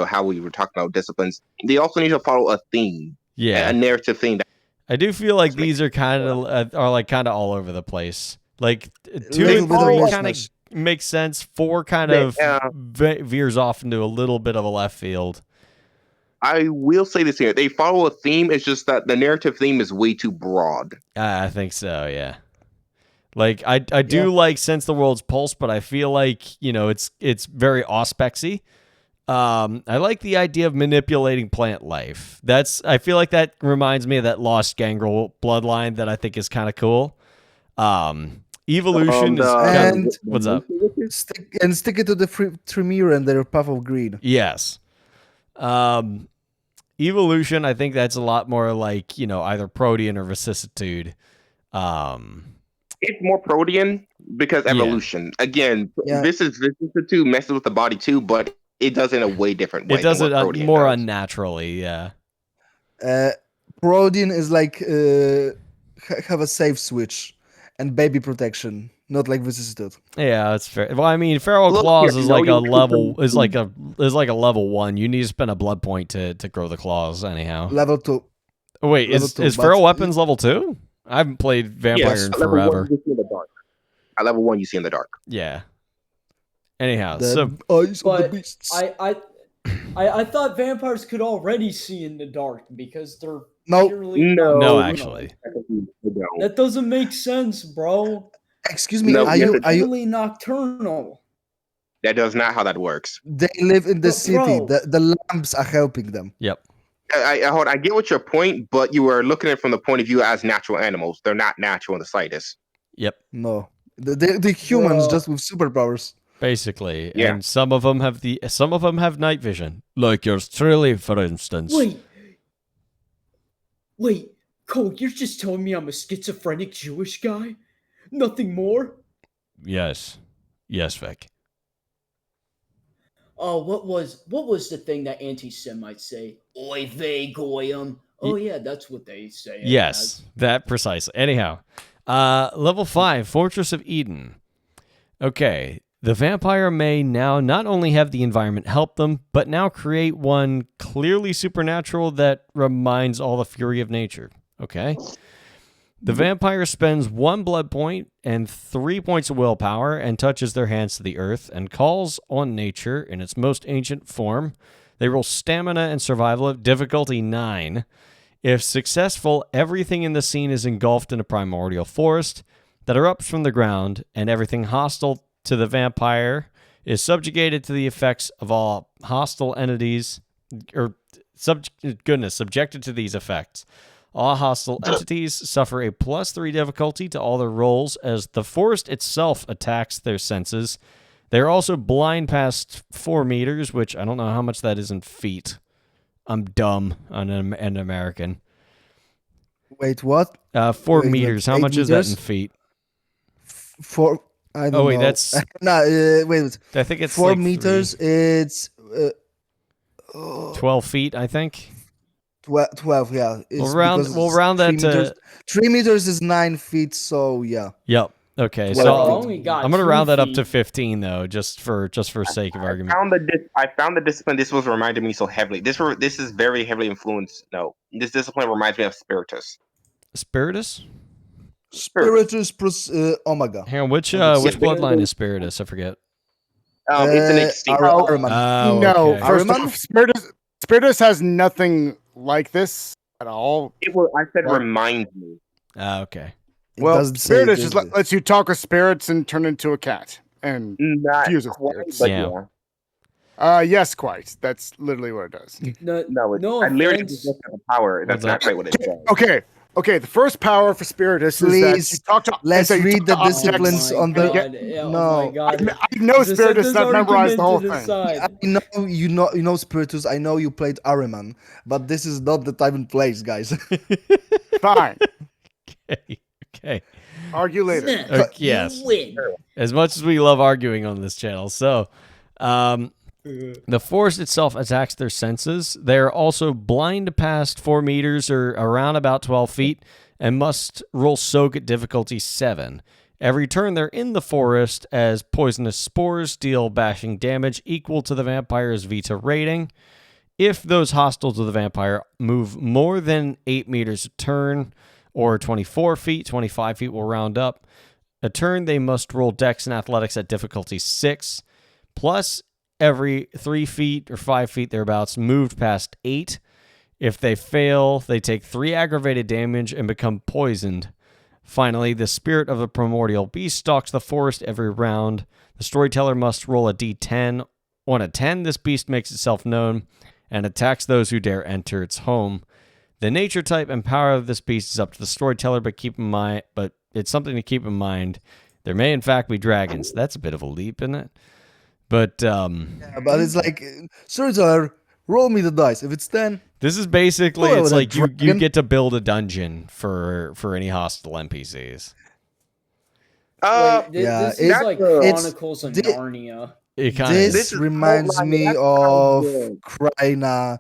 how we were talking about disciplines. They also need to follow a theme, Yeah. a narrative theme. I do feel like these are kind of all over the place. Like 2 Little and bit of 3 mismatch. kind of makes sense. 4 kind Yeah, of veers off into a little bit of a left field. I will say this here: they follow a theme. It's just that the narrative theme is way too broad. I think so. Yeah. Like I do like Sense the World's Pulse, but I feel like it's very auspexy. I like the idea of manipulating plant life. I feel like that reminds me of that Lost Gangrel bloodline that I think is kind of cool. Evolution is And- what's up? Stick it to the Tremere and their Path of Greed. Yes. Evolution, I think that's a lot more like, either protean or vicissitude. It's more protean because Yeah. evolution. Again, Yeah. vicissitude messes with the body too, but it does in a way different way. It does than it what protean more does. unnaturally, yeah. Protein is like have a safe switch and baby protection, not like vicissitude. Yeah, that's fair. Well, I mean, feral Look, claws yeah, is no, like a you- level is like a level 1. You need to spend a blood point to grow the claws anyhow. Level 2. Oh, wait, level is 2, is but- feral weapons level 2? I haven't played Vampire Yes, in at level forever. 1 you see in the dark. At level 1 you see in the dark. Yeah. Anyhow, The so eyes of the But beasts. I thought vampires could already see in the dark because they're No. purely No. no, nocturnal. actually. They don't. That doesn't make sense, bro. Excuse me, No, are yes, you it- are you Purely nocturnal. That does not how that works. they live in the But, city. bro. The lamps are helping them. Yep. I get what your point, but you are looking at it from the point of view as natural animals. They're not natural in the slightest. Yep. No. The humans Bro. just with superpowers. Basically. Yeah. And some of them have night vision. Like yours truly, for instance. Wait, Cole, you're just telling me I'm a schizophrenic Jewish guy? Nothing more? Yes. Yes, Vic. Oh, what was the thing that anti-Semites say? Oy vey goyim. Oh yeah, that's what they say. it Yes, as. that precisely. Anyhow, level 5, Fortress of Eden. Okay, the vampire may now not only have the environment help them, but now create one clearly supernatural that reminds all the fury of nature. Okay? The vampire spends 1 blood point and 3 points of willpower and touches their hands to the earth and calls on nature in its most ancient form. They roll stamina and survival at difficulty 9. If successful, everything in the scene is engulfed in a primordial forest that erupts from the ground, and everything hostile to the vampire is subjugated to the effects of all hostile entities, or subjected to these effects. All hostile entities suffer a +3 difficulty to all their rolls as the forest itself attacks their senses. They're also blind past 4 meters, which I don't know how much that is in feet. I'm dumb. I'm an American. Wait, what? 4 Wait, meters. like How 8 much is that in meters? feet? For I don't Oh, wait, know. that's- no. Wait. I think it's 4 like meters. It's 12 feet, I think. 12. Yeah. It's We'll round- because we'll it's round that 3 meters. to- 3 meters is 9 feet. So yeah. Yep. Okay, Well, so I I'm only got going to 2 round that up feet. to 15 though, just for sake of argument. I found the discipline. This was reminding me so heavily. This is very heavily influenced. No, this discipline reminds me of Spiritus. Spiritus? Spiritus plus Omega. Hang on, which Yeah, bloodline is Spiritus? I forget. It's an extinct. Ahriman. No, okay. first Ahriman? off, Spiritus has nothing like this at all. I said What? reminds me. Okay. It Well, doesn't say Spiritus it, just does it? lets you talk with spirits and turn into a cat. And Not Fuse of quite, spirits. but Yeah. yeah. yes, quite. That's literally what it does. No, I literally offense. just looked at the power. That's What's not that? quite what it says. Okay. The first power for Spiritus is that Please, you talk to. let's is that you read talk the to objects. disciplines on the- Oh No. my god. I know Spiritus. I've memorized the whole thing. I know you know Spiritus. I know you played Ahriman, but this is not the time and place, guys. Fine. Okay. Argue later. Yes. You win. As much as we love arguing on this channel. So, the forest itself attacks their senses. They are also blind past 4 meters or around about 12 feet and must roll soak at difficulty 7. Every turn they're in the forest as poisonous spores deal bashing damage equal to the vampire's Vita rating. If those hostile to the vampire move more than 8 meters a turn, or 24 feet, 25 feet will round up, a turn they must roll Dex and Athletics at difficulty 6, plus every 3 feet or 5 feet thereabouts moved past 8. If they fail, they take 3 aggravated damage and become poisoned. Finally, the spirit of the primordial beast stalks the forest every round. The storyteller must roll a d10. On a 10, this beast makes itself known and attacks those who dare enter its home. The nature type and power of this beast is up to the storyteller, but it's something to keep in mind. There may in fact be dragons. That's a bit of a leap, isn't it? But Yeah, but it's like storyteller. Roll me the dice. If it's 10, This is basically Well, it's the like you dragon- get to build a dungeon for any hostile NPCs. Wait, Yeah, this is that's like it's- Chronicles of thi- Narnia. It kind this of This is reminds Bloodlines, me that's of good. Kraina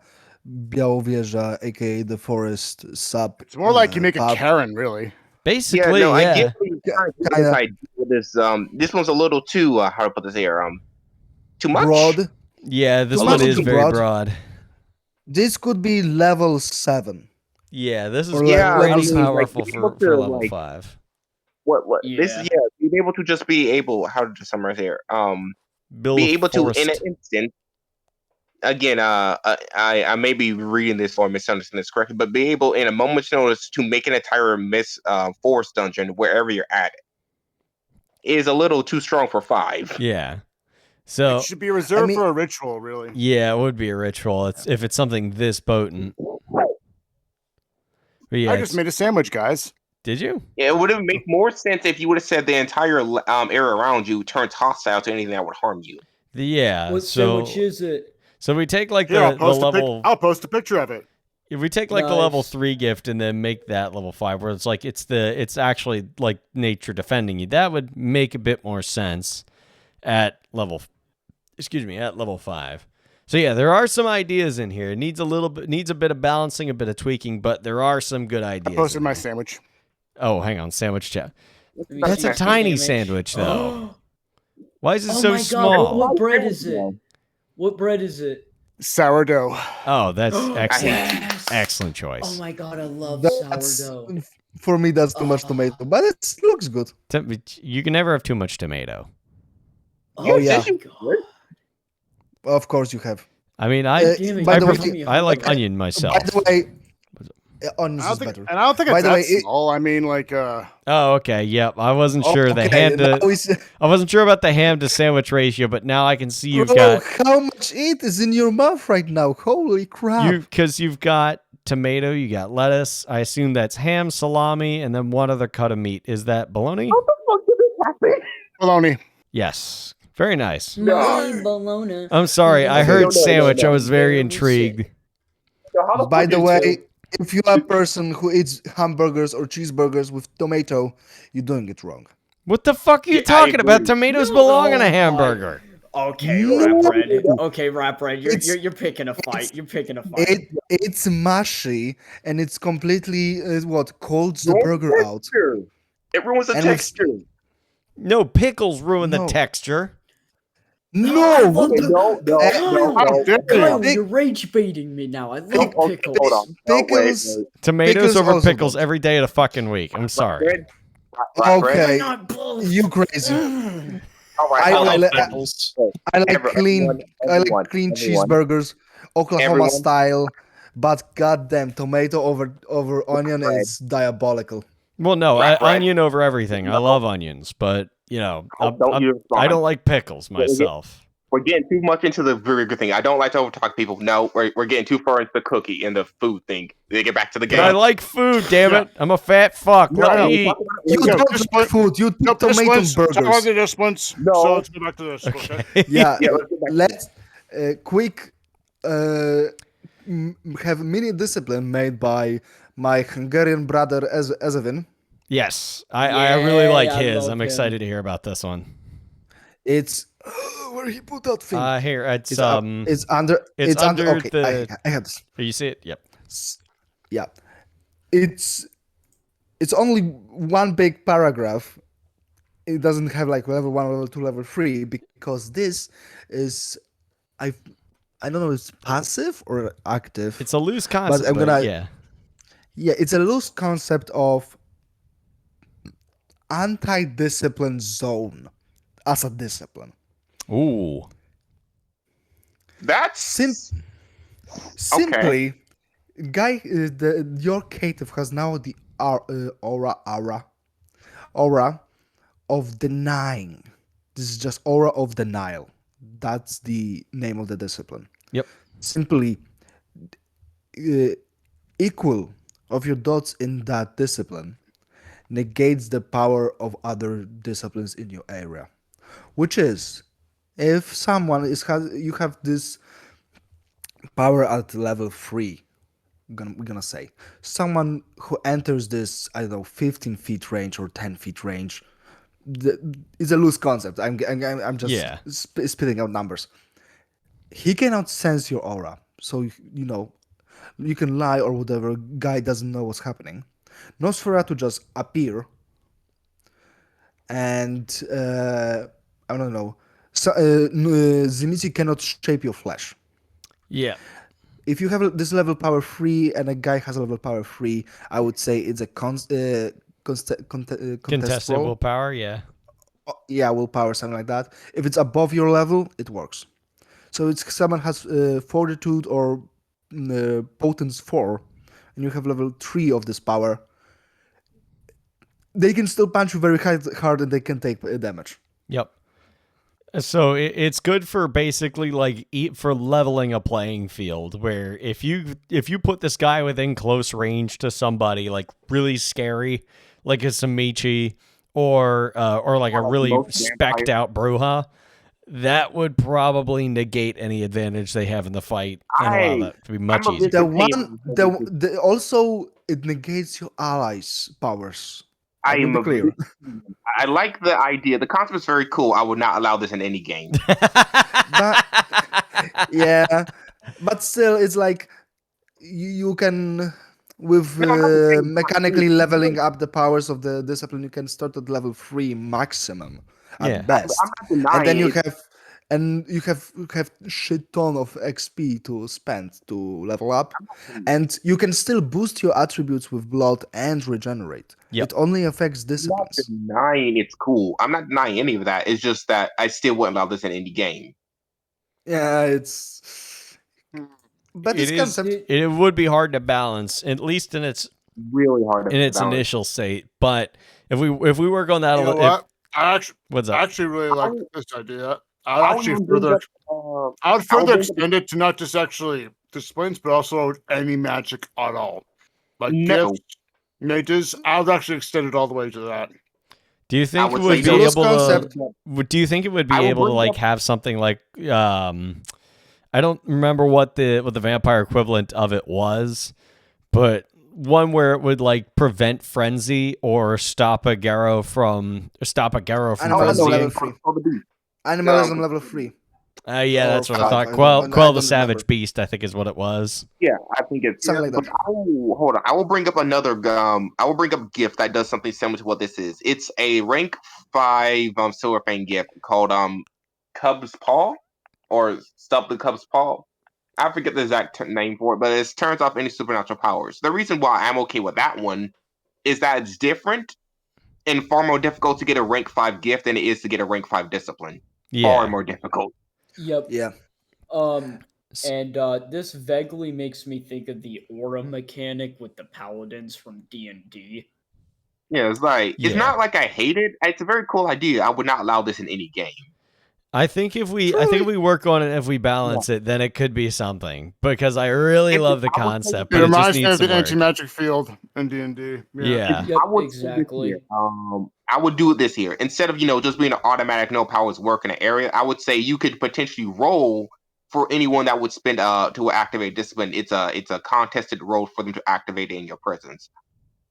Białowieża, aka the Forest Sub. It's more like you make a pub. Karen, really. basically I yeah. get what you're trying to do with this Kinda. idea with this. This one's a little too how to put this here. Too much. Broad. Yeah, this Too one much is too very broad. broad. This could be level 7. Yeah, this is Or Yeah, pretty I mean, powerful like, for, being able for to, level like, 5. What this Yeah. is? Yeah, being able to just be able. How to summarize here? Build Be a able to forest. in an instant. Again, I may be reading this or misunderstanding this correctly, but be able in a moment's notice to make an entire forest dungeon wherever you're at is a little too strong for 5. Yeah. So It should be reserved mean- for a ritual, really. yeah, it would be a ritual. It's if it's something this potent. But yeah, I just made a sandwich, guys. did you? It would have made more sense if you would have said the entire area around you turns hostile to anything that would harm you. Yeah. What so sandwich is it? so we take like Here, the I'll post level. I'll post a picture of it. If we take like the level Nice. 3 gift and then make that level 5, where it's like it's actually like nature defending you, that would make a bit more sense at level 5. So yeah, there are some ideas in here. It needs a bit of balancing, a bit of tweaking, but there are some good I ideas. posted in my here. sandwich. Oh, hang on, sandwich chat. Let me That's see a the tiny image. sandwich though. Why is it Oh so my God! small? What bread is it? What bread is it? Sourdough. Oh, that's excellent. Yes! Excellent choice. Oh my God! I love That's, sourdough. for me, that's too much tomato, but it looks good. You can never have too much tomato. Oh, yeah. my God. Of course you have. I mean, Damn it, by you the made way- me I like hungry. onion myself. By the way, onions I is don't think, better. and I don't think By it's the that way, small. I mean, like, Oh, okay. Yep. I wasn't sure the Okay, ham to. now I wasn't sure about the ham to sandwich ratio, but now I can see you've Bro, got how much it is in your mouth right now? Holy crap! because you've got tomato, you got lettuce. I assume that's ham, salami, and then one other cut of meat. Is that bologna? What the fuck did this happen? bologna. Yes. Very nice. My bologna. I'm sorry. I No, heard no, sandwich. I no. was very Very intrigued. So how By fuck the did- way, if you are a person who eats hamburgers or cheeseburgers with tomato, you're doing it wrong. What the fuck are you Yeah, I talking about? agree. Tomatoes No, belong in oh a my. hamburger. Okay, No. rap bread. Okay, rap bread. You're, It's- you're picking a fight. You're picking a fight. It's mushy and it's completely what colds the Ruins burger out. texture. It ruins the And with- texture. No, pickles ruin the No. texture. No, what Okay, the- no, How dare you? Kyle, Pick- you're rage baiting me now. I love Okay, pickles. hold on. No, wait, Pickles. wait. Tomatoes Pickles over also pickles don't. every day of the fucking week. I'm sorry. Bread? Black bread? Okay, Not both. you crazy. All right, I hold I on. love like- pickles. I like Everyone, clean. I like clean everyone. cheeseburgers, Oklahoma Everyone. style. But goddamn, tomato over onion bread. is diabolical. Well, no, Black bread. onion over everything. I love onions, but you know, Don't use I fries. don't like pickles myself. We're getting too much into the very good thing. I don't like to overtalk people. No, we're getting too far into the cookie and the food thing. They get back to the But I game. like food. Damn it! I'm a fat fuck. No, Let no, me eat. You No, don't just like put- food. You No, eat tomato burgers. This once. No. So let's go back to this. Okay. Yeah, Yeah, let's get back to let's quick have mini discipline made by my Hungarian brother Ezevin. Yes, I really like I his. love I'm him. excited to hear about this one. It's where he put that thing. Here it's it's, it's under. it's under Okay, the- I have this. you see it? Yep. Yeah, it's only one big paragraph. It doesn't have like level 1, level 2, level 3 because this is I don't know if it's passive or active. It's a loose concept. I'm but gonna- yeah. Yeah, it's a loose concept of anti-discipline zone as a discipline. Ooh. That's Simply, your cative has now the aura of denying. This is just aura of denial. That's the name of the discipline. Yep. Simply, equal of your dots in that discipline negates the power of other disciplines in your area, which is if someone you have this power at level 3. We're gonna say someone who enters this, I don't know, 15 feet range or 10 feet range. It's a loose concept. I'm just Yeah. spitting out numbers. He cannot sense your aura, so you know you can lie or whatever. Guy doesn't know what's happening. Nosferatu just appear, and I don't know. So, Zenitsu cannot shape your flesh. Yeah. If you have this level power 3 and a guy has a level power 3, I would say it's a contest Contested roll. willpower, yeah. Yeah, willpower, something like that. If it's above your level, it works. So it's someone has fortitude or potence 4, and you have level 3 of this power. They can still punch you very hard and they can take damage. Yep. So it's good for basically like for leveling a playing field, where if you put this guy within close range to somebody like really scary, like a Samichi or like a really specced out Bruja, that would probably negate any advantage they have in the fight and allow that to be much I'm a easier. bit- Also it negates your allies' powers. Let me be clear. I like the idea. The concept is very cool. I would not allow this in any game. But yeah, but still, it's like you can with No, I'm not saying- mechanically leveling up the powers of the discipline. You can start at level 3 maximum at Yeah. best, I'm not denying and then you it. have shit ton of XP to spend to level up, and you can still boost your attributes with blood and regenerate. Yep. It only affects I'm not disciplines. denying it's cool. I'm not denying any of that. It's just that I still wouldn't allow this in any game. Yeah, it's. But It this is. concept. It would be hard to balance, at least in its Really hard to balance. initial state. But if we work on that You a know little, what? I what's up? actually really like this idea. I I'd would actually even bring further up, I would I would further bring up- extend it to not just actually disciplines, but also any magic at all. Like No. gifts, mages. I would actually extend it all the way to that. Do you think it would would say be no. able Concept. to? Do you think it would be I will able to bring like up- have something like I don't remember what the vampire equivalent of it was, but one where it would like prevent frenzy or stop a Garo from Animalism level frenzying. 3. Animalism level 3. Yeah, that's what I 5, thought. I Quell don't the remember. savage beast, I think is what it was. Yeah, I think it's Something like that. Hold on. I will bring up another. I will bring up a gift that does something similar to what this is. It's a rank 5 Silver Fang gift called Cub's Paw or Stub the Cub's Paw. I forget the exact name for it, but it turns off any supernatural powers. The reason why I'm okay with that one is that it's different and far more difficult to get a rank 5 gift than it is to get a rank 5 discipline. Far Yeah. more difficult. Yep. Yeah. And this vaguely makes me think of the aura mechanic with the paladins from D&D. Yeah, it's like it's Yeah. not like I hate it. It's a very cool idea. I would not allow this in any game. I think if we work on it, if we balance it, then it could be something. Because I really love the concept, It but it just reminds me needs of the some work. anti-magic field in D&D. Yeah. Yep, I would do this exactly. here. I would do it this here instead of just being an automatic no powers work in an area. I would say you could potentially roll for anyone that would spend to activate discipline. It's a contested roll for them to activate in your presence.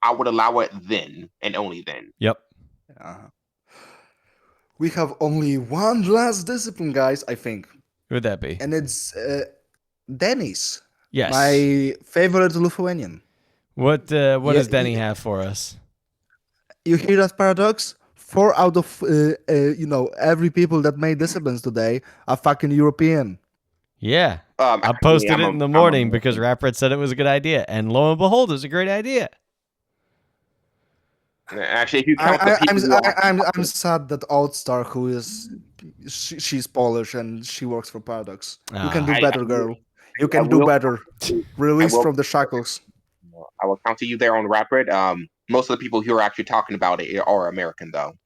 I would allow it then and only then. Yep. We have only one last discipline, guys, I think. Who would that be? And it's Dennis. Yes. My favorite Lithuanian. What does Yeah, Denny have for us? You hear that paradox? 4 out of every people that made disciplines today are fucking European. Yeah. I Actually, posted it I'm in the I'm morning because Rapid said it was a good idea. And lo and behold, it was a great idea. Actually, if you count the people who are- I'm sad that Outstar, who is she's Polish and she works for Paradox. You can do I- better, I- girl. You I can do will- better. Release will- from the shackles. I will count to you there on Rapid. Most of the people who are actually talking about it are American, though.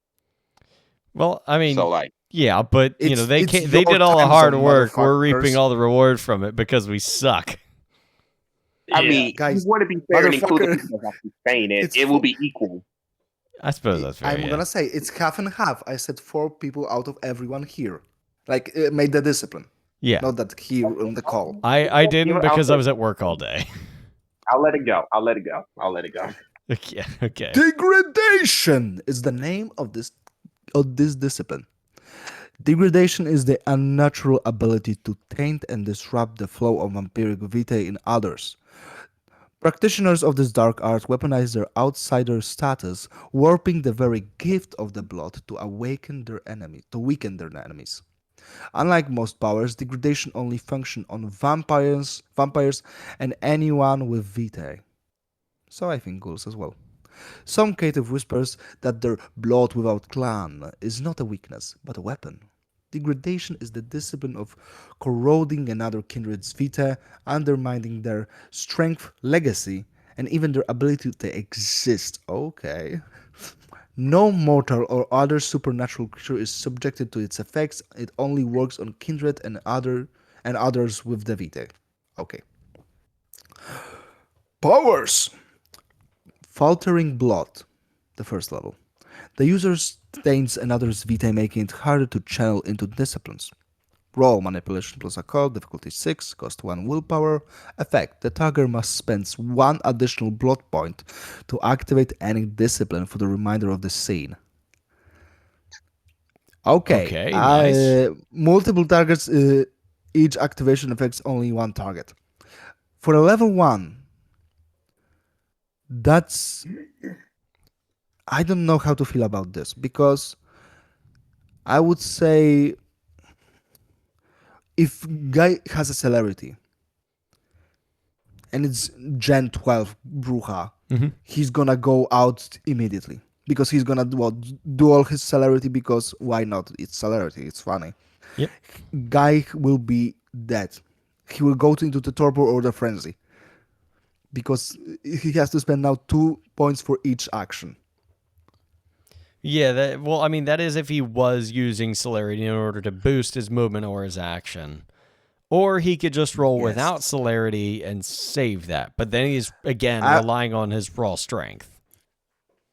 Well, I mean, So like, yeah, but It's- they it's they your did all the time hard zone, work. We're reaping motherfuckers. all the reward from it because we suck. I Yeah. mean, Guys, you want to be fair and include the motherfucker. people that's actually saying it. It's It will full- be equal. I suppose that's fair. I'm Yeah. gonna say it's half and half. I said 4 people out of everyone here, like made the discipline. Yeah. Not that he on the call. I didn't I'll because say I was it. at work all day. I'll let it go. I'll let it go. I'll let it go. Okay. Okay. Degradation is the name of this discipline. Degradation is the unnatural ability to taint and disrupt the flow of vampiric vitae in others. Practitioners of this dark art weaponize their outsider status, warping the very gift of the blood to weaken their enemies. Unlike most powers, degradation only functions on vampires, and anyone with vitae. So I think ghouls as well. Some cative whispers that their blood without clan is not a weakness, but a weapon. Degradation is the discipline of corroding another kindred's vitae, undermining their strength, legacy, and even their ability to exist. Okay. No mortal or other supernatural creature is subjected to its effects. It only works on kindred and others with the vitae. Okay. Powers. Faltering blood. The first level. The user stains another's vitae, making it harder to channel into disciplines. Roll manipulation plus occult, difficulty 6, cost 1 willpower. Effect: the target must spend 1 additional blood point to activate any discipline for the remainder of the scene. Okay, Okay, nice. multiple targets, each activation affects only one target. For a level 1, that's. I don't know how to feel about this because I would say if guy has a celerity and it's Gen 12 Bruja, he's gonna go out immediately because he's gonna do all his celerity because why not? It's celerity, it's funny. Yep. Guy will be dead. He will go into the torpor or the frenzy because he has to spend now 2 points for each action. Yeah, that is if he was using celerity in order to boost his movement or his action. Or he could just roll Yes. without celerity and save that. But then he's, again, I- relying on his raw strength.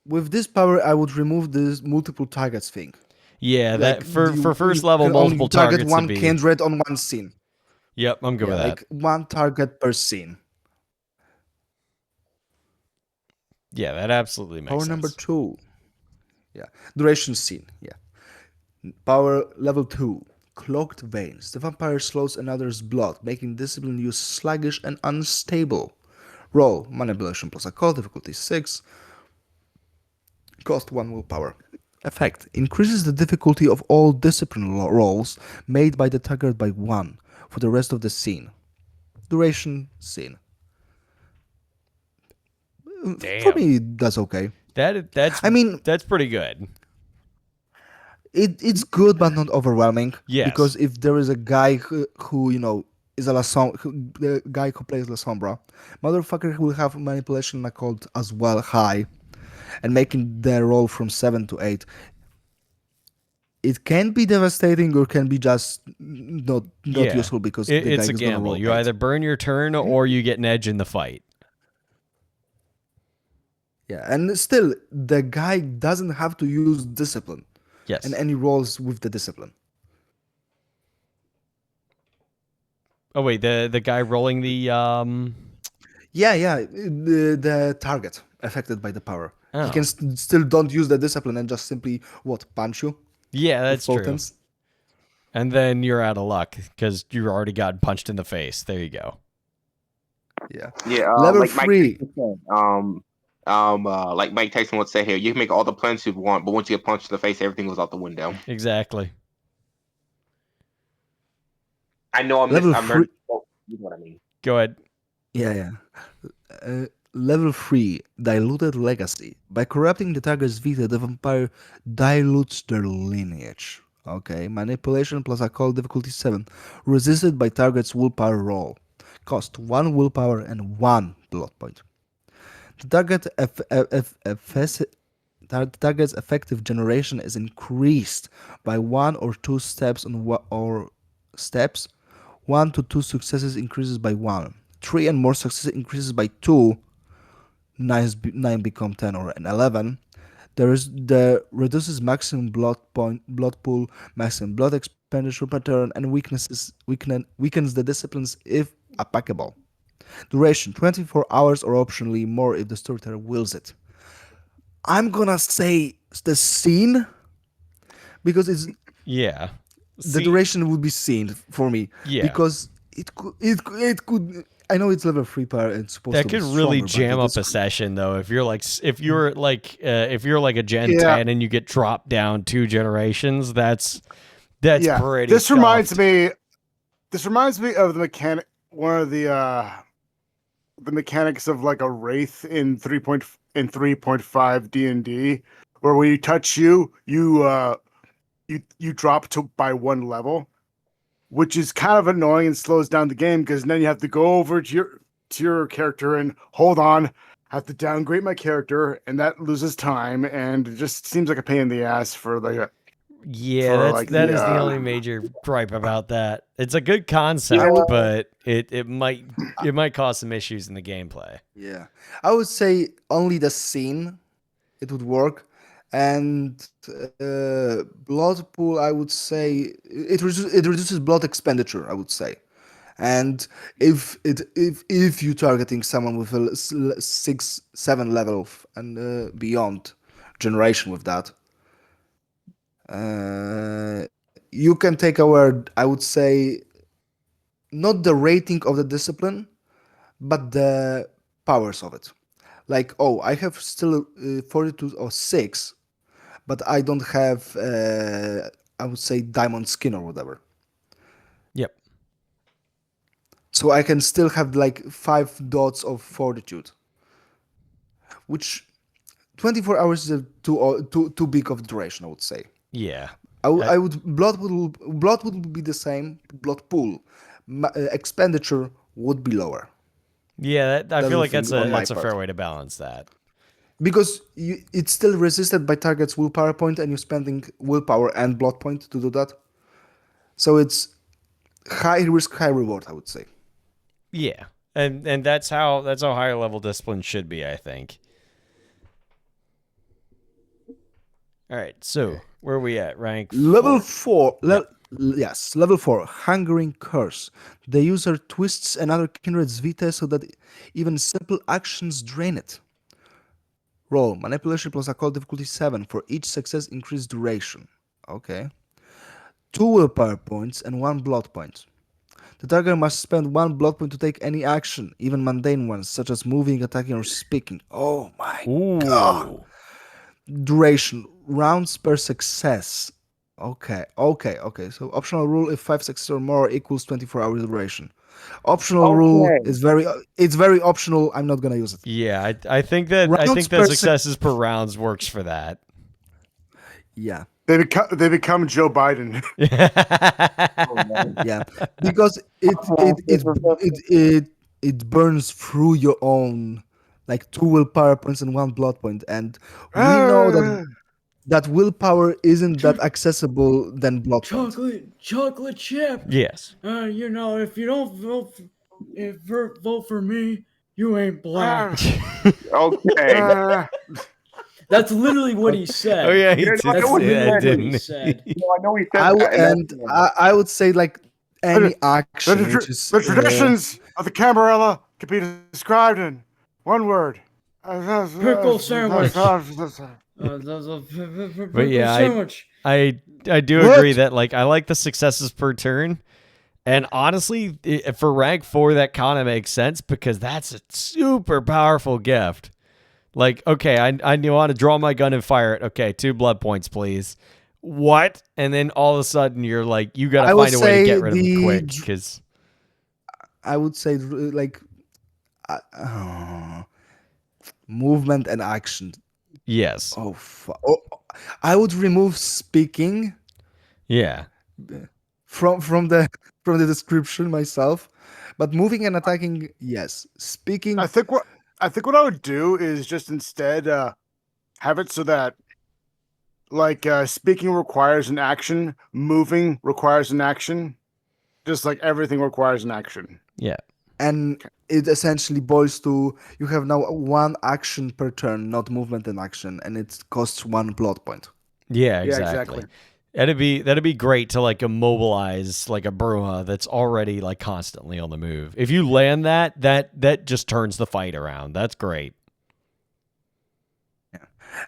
With this power, I would remove this multiple targets thing. Yeah, that for you first level, can only multiple target targets one would be... kindred on one scene. Yep, I'm good Yeah, with like that. one target per scene. Yeah, that absolutely makes Power sense. number 2. Yeah. Duration scene. Yeah. Power level 2. Cloaked veins. The vampire slows another's blood, making discipline use sluggish and unstable. Roll manipulation plus occult, difficulty 6. Cost 1 willpower. Effect: increases the difficulty of all discipline rolls made by the target by 1 for the rest of the scene. Duration scene. For Damn. me, that's okay. That's pretty good. It's good but not overwhelming. Yes. Because if there is a guy who is a the guy who plays La Sombra, motherfucker will have manipulation occult as well high, and making the roll from 7 to 8. It can be devastating or can be just not Yeah. useful because the guy It's a is gonna gamble. roll You 8. either burn your turn or you get an edge in the fight. Yeah, and still the guy doesn't have to use discipline Yes. and any rolls with the discipline. Oh wait, the guy rolling the Yeah, the target affected by the power. Oh. He can still don't use the discipline and just simply punch you. Yeah, with that's true. potence. And then you're out of luck because you already got punched in the face. There you go. Yeah. Yeah, Level like 3. Mike Tyson said, like Mike Tyson would say here, you can make all the plans you want, but once you get punched in the face, everything goes out the window. Exactly. I know I'm Level I'm 3. oh, you know what I mean. Go ahead. Yeah. Level 3, Diluted Legacy. By corrupting the target's vita, the vampire dilutes their lineage. Okay, manipulation plus occult, difficulty 7. Resisted by target's willpower roll. Cost 1 willpower and 1 blood point. The target's effective generation is increased by 1 or 2 steps or steps. 1 to 2 successes increases by 1. 3 and more successes increases by 2. 9 become 10 or an 11. The reduces maximum blood pool, maximum blood expenditure pattern and weakens the disciplines if applicable. Duration 24 hours or optionally more if the storyteller wills it. I'm gonna say the scene because it's Yeah. the duration would be seen for me Yeah. because it could I know it's level 3 power and it's supposed That to could be really stronger, jam but up a session though. If you're like a Gen Yeah. 10 and you get dropped down 2 generations, that's Yeah. pretty. This reminds scuffed. me. This reminds me of the mechanic. One of the mechanics of like a wraith in 3.5 D&D, where when you touch you drop by 1 level, which is kind of annoying and slows down the game because then you have to go over to your character and hold on, have to downgrade my character, and that loses time and it just seems like a pain in the ass for like Yeah, like that the, is the only major gripe about that. It's a good concept, I would- but it might cause some issues in the gameplay. yeah, I would say only the scene it would work, and blood pool. I would say it reduces blood expenditure. I would say, and if you're targeting someone with a 6-7 level and beyond generation with that, you can take away. I would say not the rating of the discipline, but the powers of it. Like, oh, I have still 42 or 6, but I don't have, I would say, diamond skin or whatever. Yep. So I can still have like 5 dots of fortitude, which 24 hours is too big of duration, I would say. Yeah. I would blood would be the same. Blood pool expenditure would be lower. Yeah, I feel like That's on my that's a fair part. way to balance that. Because it's still resisted by target's willpower point, and you're spending willpower and blood point to do that. So it's high risk, high reward, I would say. Yeah. And that's how higher level discipline should be, I think. All right, so where are we at? Rank Level 4. 4. Yes, level 4. Hungering Curse. The user twists another kindred's vita so that even simple actions drain it. Roll. Manipulation plus occult difficulty 7. For each success, increase duration. Okay. 2 willpower points and 1 blood point. The target must spend 1 blood point to take any action, even mundane ones, such as moving, attacking, or speaking. Oh my god. Ooh. Duration. Rounds per success. Okay. So optional rule: if 5 successes or more equals 24-hour duration. Optional rule Okay. is very optional. I'm not gonna use it. Yeah, I think that Rounds per successes per rounds works for that. Yeah, they become Joe Biden. yeah, because it burns through your own like 2 willpower points and 1 blood point, and we know that willpower isn't that accessible than blood points. Chocolate chip. Yes. You know, if you don't vote for me, you ain't black. Okay. That's literally what he said. Oh yeah, he You did know, I know say what he that, said. didn't he? said. No, I know he said that. I would say like any action The which is traditions of the Camarilla can be described in one word. Pickle sandwich. But yeah, sandwich. I do What? agree that like I like the successes per turn, and honestly, for rank 4, that kind of makes sense because that's a super powerful gift. Like, okay, I want to draw my gun and fire it. Okay, 2 blood points, please. What? And then all of a sudden, you're like, you got I to would find a way to say get rid of them the quick because I would say like uh, movement and action. yes, I would remove speaking yeah, from the description myself, but moving and attacking, yes. Speaking, I think what I would do is just instead have it so that like speaking requires an action, moving requires an action, just like everything requires an action. yeah. and it essentially boils to you have now 1 action per turn, not movement and action, and it costs 1 blood point. Yeah, Yeah, exactly. exactly. That'd be great to like immobilize like a Bruma that's already like constantly on the move. If you land that just turns the fight around. That's great.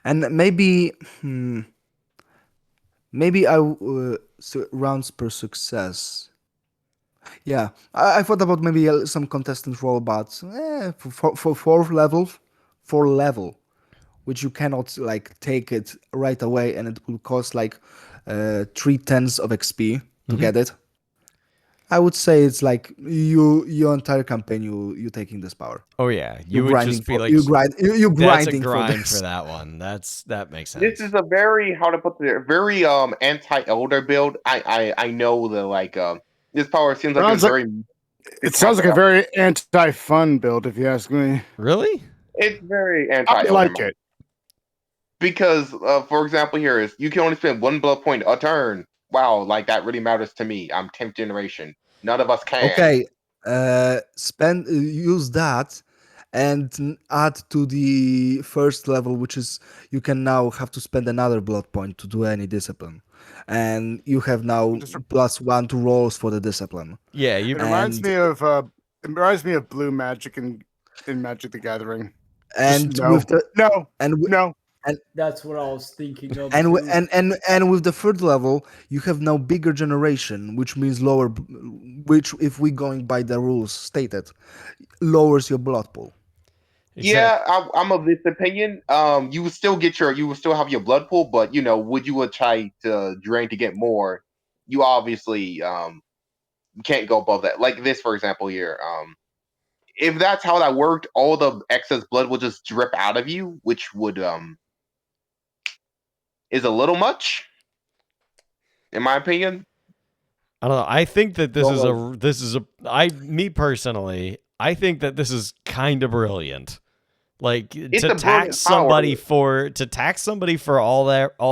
And maybe, maybe rounds per success. Yeah, I thought about maybe some contestant roll, but for four level, which you cannot like take it right away, and it will cost like 3/10 of XP to get it. I would say it's like your entire campaign you taking this power. Oh yeah, You would grinding just be for like you that's a grinding grind this. for that one. That makes sense. This is a very how to put it, very anti-elder build. I know the like this power seems like Sounds it's like very. it sounds like a very anti-fun build, if you ask me. Really? It's very I anti-elder like it. because, for example, here is you can only spend one blood point a turn. Wow, like that really matters to me. I'm 10th generation. None of us can. Okay, use that and add to the first level, which is you can now have to spend another blood point to do any discipline, and you have now Just- +1 to rolls for the discipline. Yeah, It you reminds And me of Blue Magic in Magic the Gathering. and no, with the no, and wi- no. That's what I was thinking of and too. wi- and with the third level, you have now bigger generation, which means lower, which if we going by the rules stated, lowers your blood pool. Yeah, I'm of this opinion. You would still get you would still have your blood pool, but would you would try to drain to get more? You obviously can't go above that. Like this, for example, here. If that's how that worked, all the excess blood will just drip out of you, which would is a little much, in my opinion. I don't know. I think that Well, me personally, I think that this is kind of brilliant. Like It's a brilliant power. to tax somebody for all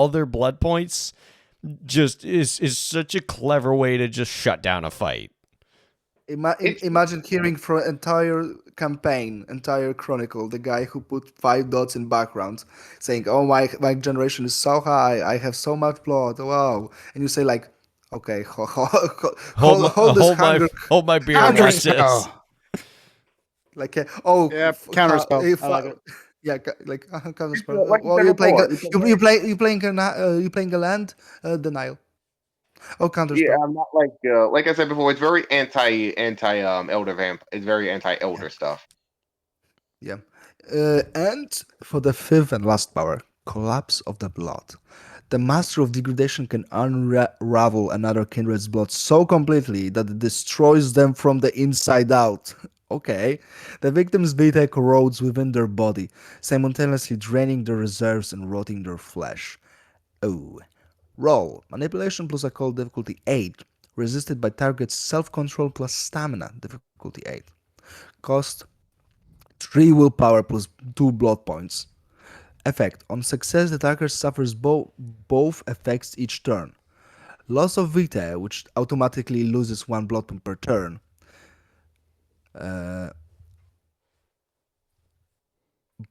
their blood points just is such a clever way to just shut down a fight. Imagine hearing for entire campaign, entire chronicle, the guy who put 5 dots in background, saying, "Oh, my generation is so high. I have so much blood. Wow!" And you say like, "Okay, hold this hunger." Hold my beer and Counter watch this. spell. Like, Yeah, counter spell. I like it. yeah, like counter It's, spell. like you Well, said before. It's a very- you playing a land denial. Oh, counter yeah, spell. I'm not like I said before. It's very anti elder vamp. It's very anti elder stuff. Yeah. And for the fifth and last power, Collapse of the Blood. The Master of Degradation can unravel another kindred's blood so completely that it destroys them from the inside out. Okay. The victim's vitae corrodes within their body, simultaneously draining their reserves and rotting their flesh. Oh. Roll. Manipulation plus occult difficulty 8. Resisted by target's self-control plus stamina difficulty 8. Cost 3 willpower plus 2 blood points. Effect. On success, the attacker suffers both effects each turn. Loss of vitae, which automatically loses 1 blood point per turn.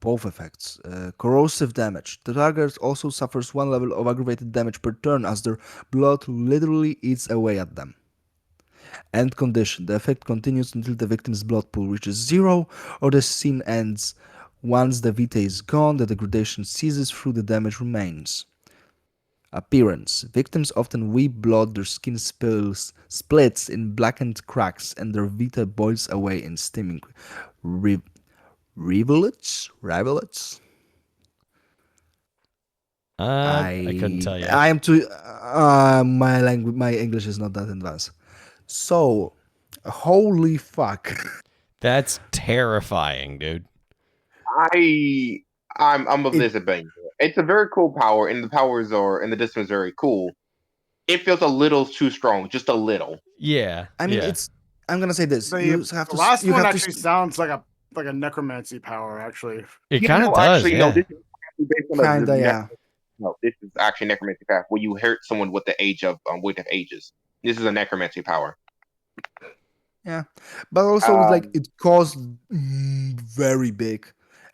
Both effects. Corrosive damage. The target also suffers 1 level of aggravated damage per turn as their blood literally eats away at them. End condition. The effect continues until the victim's blood pool reaches 0 or the scene ends. Once the vitae is gone, the degradation ceases through the damage remains. Appearance. Victims often weep blood, their skin splits in blackened cracks, and their vitae boils away in steaming rivulets? Rivulets? I couldn't tell you. I am too. My English is not that advanced. So, holy fuck. That's terrifying, dude. I'm of this opinion. It's a very cool power, and the powers are and the distance is very cool. It feels a little too strong, just a little. Yeah. I mean, yeah. it's. I'm gonna say this. You have The to. last you one have actually to. sounds like a necromancy power, actually. It kind of does. Actually, Yeah. no. This is actually based on Kinda, yeah. No, this is actually necromancy power where you hurt someone with the age of weight of ages. This is a necromancy power. Yeah, but also like it caused very big,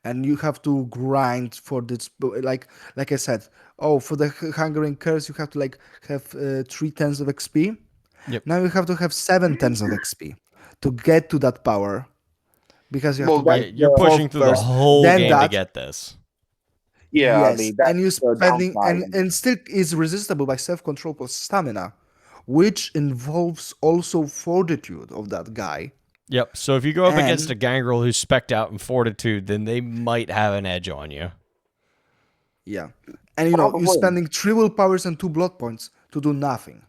and you have to grind for this. Like I said, for the Hungering Curse, you have to have 3 tenths of XP. Yep. Now you have to have 7 tenths of XP to get to that power, because you have Well, to buy that's You're pushing through the first, whole then game to that. get this. yeah. I Yes, mean, that's and you the spending downside. and still is resistible by self-control plus stamina, which involves also fortitude of that guy. Yep. So if you go up against a And gangrel who's specced out in fortitude, then they might have an edge on you. yeah, and you're Probably. spending 3 willpowers and 2 blood points to do nothing.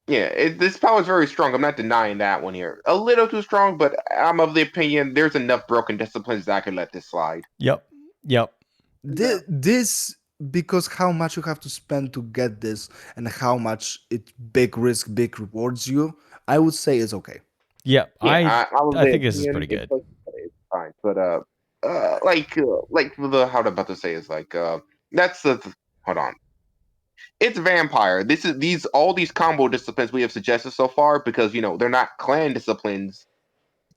Yeah, this power is very strong. I'm not denying that one here. A little too strong, but I'm of the opinion there's enough broken disciplines that I could let this slide. Yep. Yep. This because how much you have to spend to get this, and how much it big risk, big rewards you. I would say it's okay. Yep. Yeah, I think this is pretty good. It's fine, but like the how I'm about to say is that's the hold on. It's vampire. These all these combo disciplines we have suggested so far because they're not clan disciplines,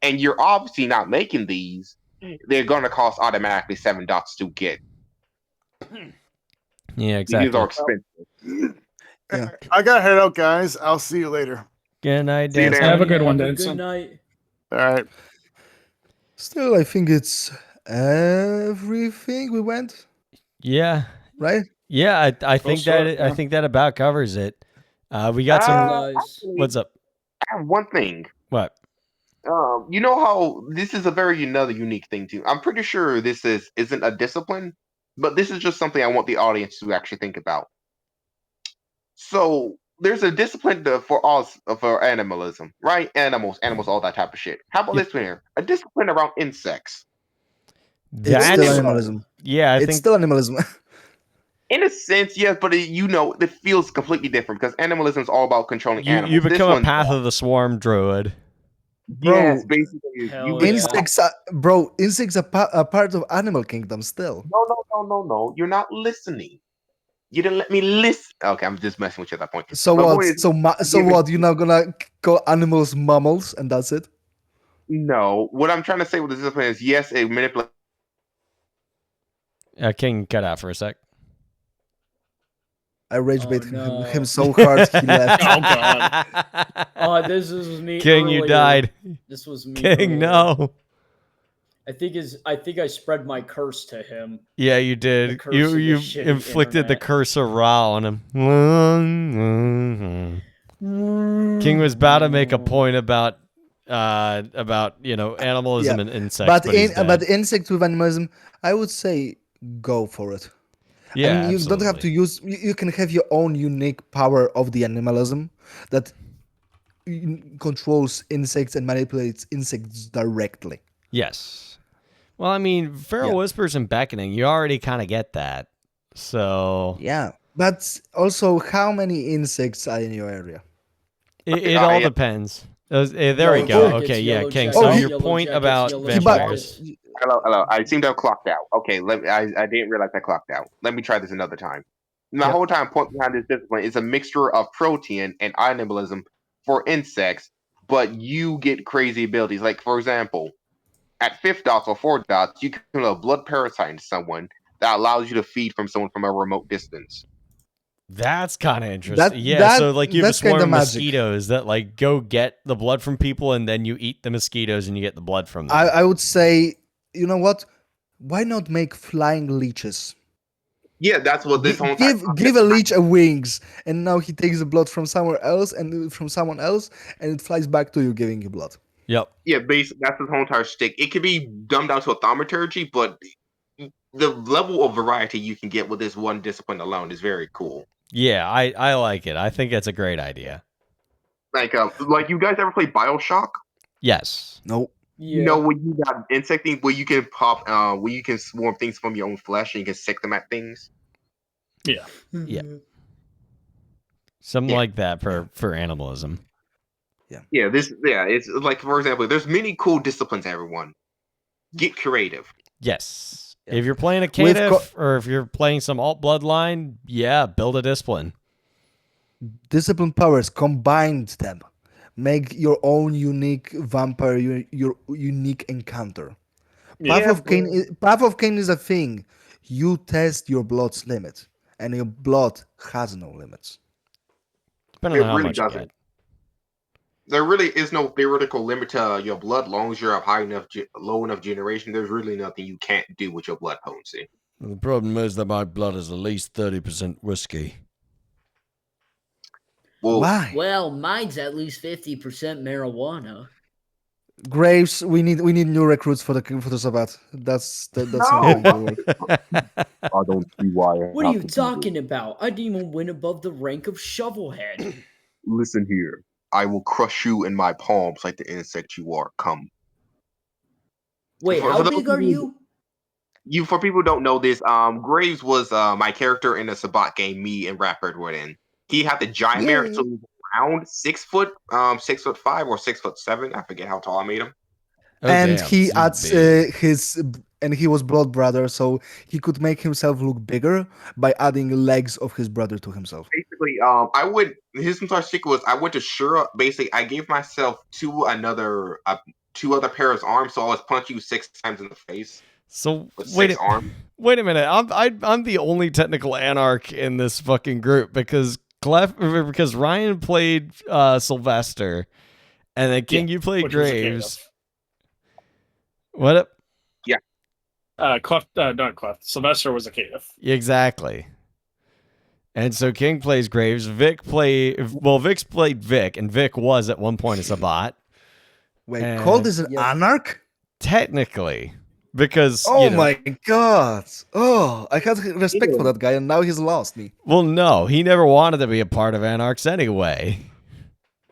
and you're obviously not making these. They're gonna cost automatically 7 dots to get. Yeah, These are exactly. expensive. Yeah. I gotta head out, guys. I'll see you later. Good night, See you, Dan. Dan. Have a good one, Have a Danson. good night. All right. Still, I think it's everything we went Yeah. right. Yeah, I think so, that yeah. I think that about covers it. We got some. Guys. Actually, What's up? I have one thing. What? You know how this is another unique thing too. I'm pretty sure this isn't a discipline, but this is just something I want the audience to actually think about. So there's a discipline for animalism, right? Animals, all that type of shit. How about this one here? A discipline around insects. It's still That's animalism. yeah. I It's think still animalism. In a sense, yes, but it feels completely different because animalism is all about controlling animals. you This become a one's path of the swarm druid. Bro, yes, basically. Hell You yeah. insects, insects are part of animal kingdom still. No. You're not listening. You didn't let me listen. Okay, I'm just messing with you at that point. So My what? point is, So giving- what? You're not gonna call animals mammals, and that's it? No, what I'm trying to say with this discipline is yes, it manipulates. King cut out for a sec. I rage Oh, bait no. him so hard he left. Oh, God. Oh, this was me. King, you earlier. died. This was me. King, earlier. no. I think I spread my curse to him. Yeah, you The did. curse You of the you shitty inflicted the internet. curse of Ra on him. King was about to make a point about animalism Yeah, and insects, but he's dead. but insect with animalism, I would say go for it. Yeah, I mean, you don't have to absolutely. use. You can have your own unique power of the animalism that controls insects and manipulates insects directly. Yes. Well, I mean, Feral Yeah. Whispers and Beckoning, you already kind of get that. So Yeah, but also, how many insects are in your area? it all depends. There we Yellow go. jackets, Okay, yeah, yellow King. jackets, So he- your yellow point jackets, about yellow vampires. jackets. Hello. I seem to have clocked out. Okay, I didn't realize I clocked out. Let me try this another time. The Yep. whole time point behind this discipline is a mixture of protein and animalism for insects, but you get crazy abilities. Like for example, at 5 dots or 4 dots, you can put a blood parasite into someone that allows you to feed from someone from a remote distance. That's kind of interesting. That- Yeah, that- so like you have a that's kinda swarm of magic. mosquitoes that like go get the blood from people, and then you eat the mosquitoes and you get the blood from them. I would say, you know what? Why not make flying leeches? Yeah, that's what this whole time. Give a leech a wings, and now he takes the blood from somewhere else and from someone else, and it flies back to you, giving you blood. Yep. Yeah, that's his whole entire stick. It could be dumbed down to a thaumaturgy, but the level of variety you can get with this one discipline alone is very cool. Yeah, I like it. I think that's a great idea. Like you guys ever play BioShock? Yes. No. Yeah. You know when you got insecting where you can where you can swarm things from your own flesh and you can sick them at things. Yeah. Mm-hmm. Something Yeah. like that for animalism. Yeah, it's like for example, there's many cool disciplines. Everyone, get creative. Yes. Yeah. If you're playing a With caitiff or if you're playing some alt bloodline, yeah, build a discipline. Discipline powers, combined them. Make your own unique vampire, your unique encounter. Path of Cain is a thing. You test your blood's limit, and your blood has no limits. Depending on It how really much you doesn't. get. There really is no theoretical limit to your blood. Long as you're of high enough, low enough generation, there's really nothing you can't do with your blood potency. The problem is that my blood is at least 30% whiskey. Well, Why? Well, mine's at least 50% marijuana. Graves, we need new recruits for the Sabbath. That's No. not going to work. I don't see why. What are you talking about? I didn't even win above the rank of shovelhead. Listen here. I will crush you in my palms like the insect you are. Come. Wait, For how those big are people- you? For people who don't know this, Graves was my character in the Sabat game me and Rapper were in. He had the giant mare, so he was around 6 foot, 6'5" or 6'7". I forget how tall I made him. Oh, And damn, he he's adds big. and he was blood brother, so he could make himself look bigger by adding legs of his brother to himself. Basically, his entire secret was I went to Shura. Basically, I gave myself two other pairs of arms, so I was punch you 6 times in the face So with wait 6 arms. wait a minute. I'm the only technical anarch in this fucking group because Ryan played Sylvester, and then King, you played which was a Graves. What up? Not Cleft. Sylvester was a caitiff. Exactly. And so King plays Graves. Vic's played Vic, and Vic was at one point a Sabat. Wait, And- called is an Yes. anarch? Technically. Because Oh you know, my god! Oh, I had respect for that guy, and now he's lost me. well, no, he never wanted to be a part of Anarchs anyway.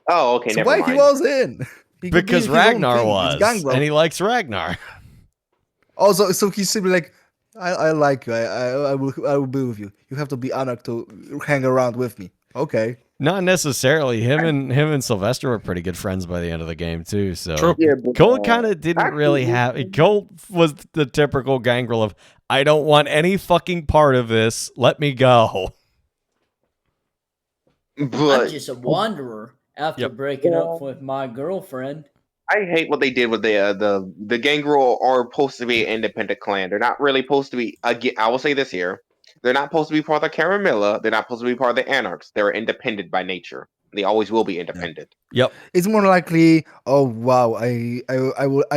Oh, okay, So never why mind. he was in? He could be Because his own Ragnar thing, his was, gangrel. and he likes Ragnar. Also, so he's simply like, I like you. I will be with you. You have to be anarch to hang around with me. Okay. Not necessarily. Him and Sylvester were pretty good friends by the end of the game too. So True. Yeah, but, Colt kind of didn't actually, really have. Colt was the typical gangrel of, I don't want any fucking part of this. Let me go. I'm but just a wanderer after Yep. breaking up with my girlfriend. I hate what they did with the Gangrel are supposed to be an independent clan. They're not really supposed to be. Again, I will say this here: they're not supposed to be part of the Caramilla. They're not supposed to be part of the Anarchs. They're independent by nature. They always will be independent. Yep. It's more likely, oh wow, I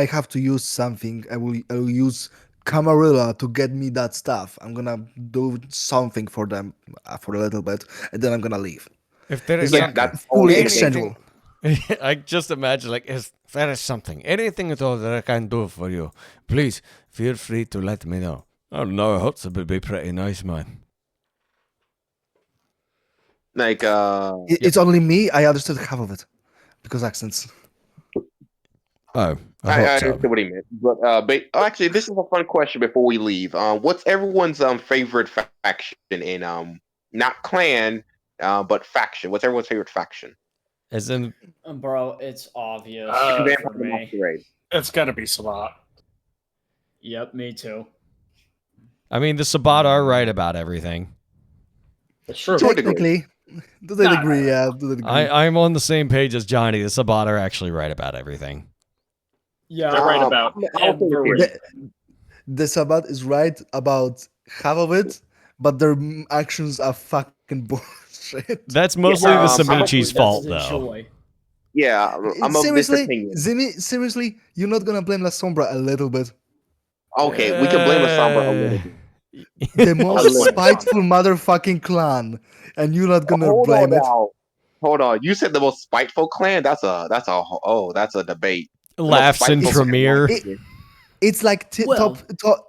have to use something. I will use Camarilla to get me that stuff. I'm gonna do something for them for a little bit, and then I'm gonna leave. If there It's is like that's fully only exchangeable. I just imagine if there is something, anything at all that I can do for you, please feel free to let me know. Oh no, Hutz would be pretty nice, man. Like It's only me. I understood half of it because accents. Oh, I I hope understand so. what he meant, but actually, this is a fun question before we leave. What's everyone's favorite faction in not clan, but faction? What's everyone's favorite faction? As in, Bro, it's obvious Vampire for the me. Masquerade. It's got to be Sabat. Yep, me too. I mean, the Sabat are right about everything. It's true. To a degree. Technically, to the Nah, degree, yeah, to the degree. I'm on the same page as Johnny. The Sabat are actually right about everything. Yeah, They're right about I'll say this here. everything. The Sabbath is right about half of it, but their actions are fucking bullshit. That's mostly Yeah, the I'm Samichi's That's fault, the though. joy. Yeah, I'm of this opinion. Seriously, you're not gonna blame La Sombra a little bit. Okay, we can blame the Sombra a little bit. The most little bit. spiteful motherfucking clan, and you're not gonna Hold blame on it. now. Hold on. You said the most spiteful clan? That's a debate. The most Laughs in spiteful Tremere. clan. It's like Well-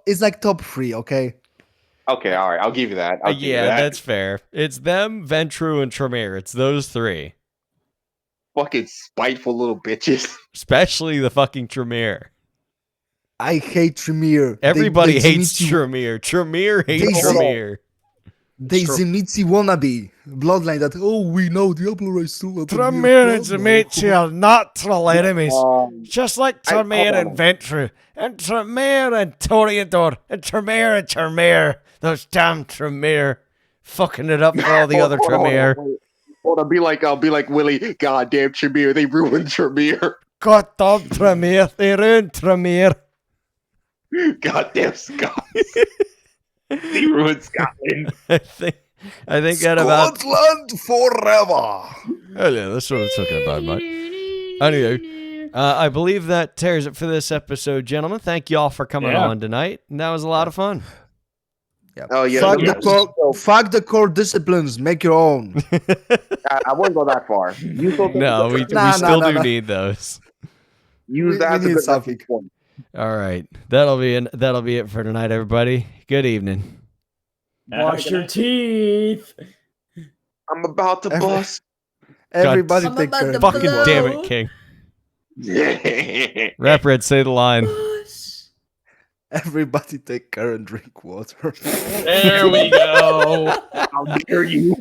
It's like top 3, okay? Okay, all right. I'll give you that. I'll give you Yeah, that. that's fair. It's them, Ventru, and Tremere. It's those three. Fucking spiteful little bitches. Especially the fucking Tremere. I hate Tremere. Everybody hates Zemnici- Tremere. Tremere hates They- Tremere. They It's true. Zemnici wannabe bloodline that. Oh, we know Diablo Ray still. Tremere and Zemnici are natural enemies. Um, Just like I- hold Tremere on. and Ventru. And Tremere and Toreador. And Tremere. Those damn Tremere. Fucking it up for all the other Tremere. Hold on, I'll be like Willie. Goddamn Tremere, they ruined Tremere. God damn Tremere. They ruined Tremere. Goddamn Scots. He ruined Scotland. I think that about. Scotland forever. Oh yeah, that's what I'm talking about, mate. Anyway, I believe that tears it for this episode, gentlemen. Thank you all for coming Yeah. on tonight. And that was a lot of fun. Yeah. Oh, yeah, Fuck the core disciplines. Make your own. I wouldn't go that far. No, we still do need those. Use We that as a need good something. reference point. All right, that'll be it for tonight, everybody. Good evening. Wash your teeth. I'm about to bust. Everybody I'm take about care. to Fucking blow. damn it, King. Yeah. Rap Red, say the line. Everybody take care and drink water. There we go. How dare you?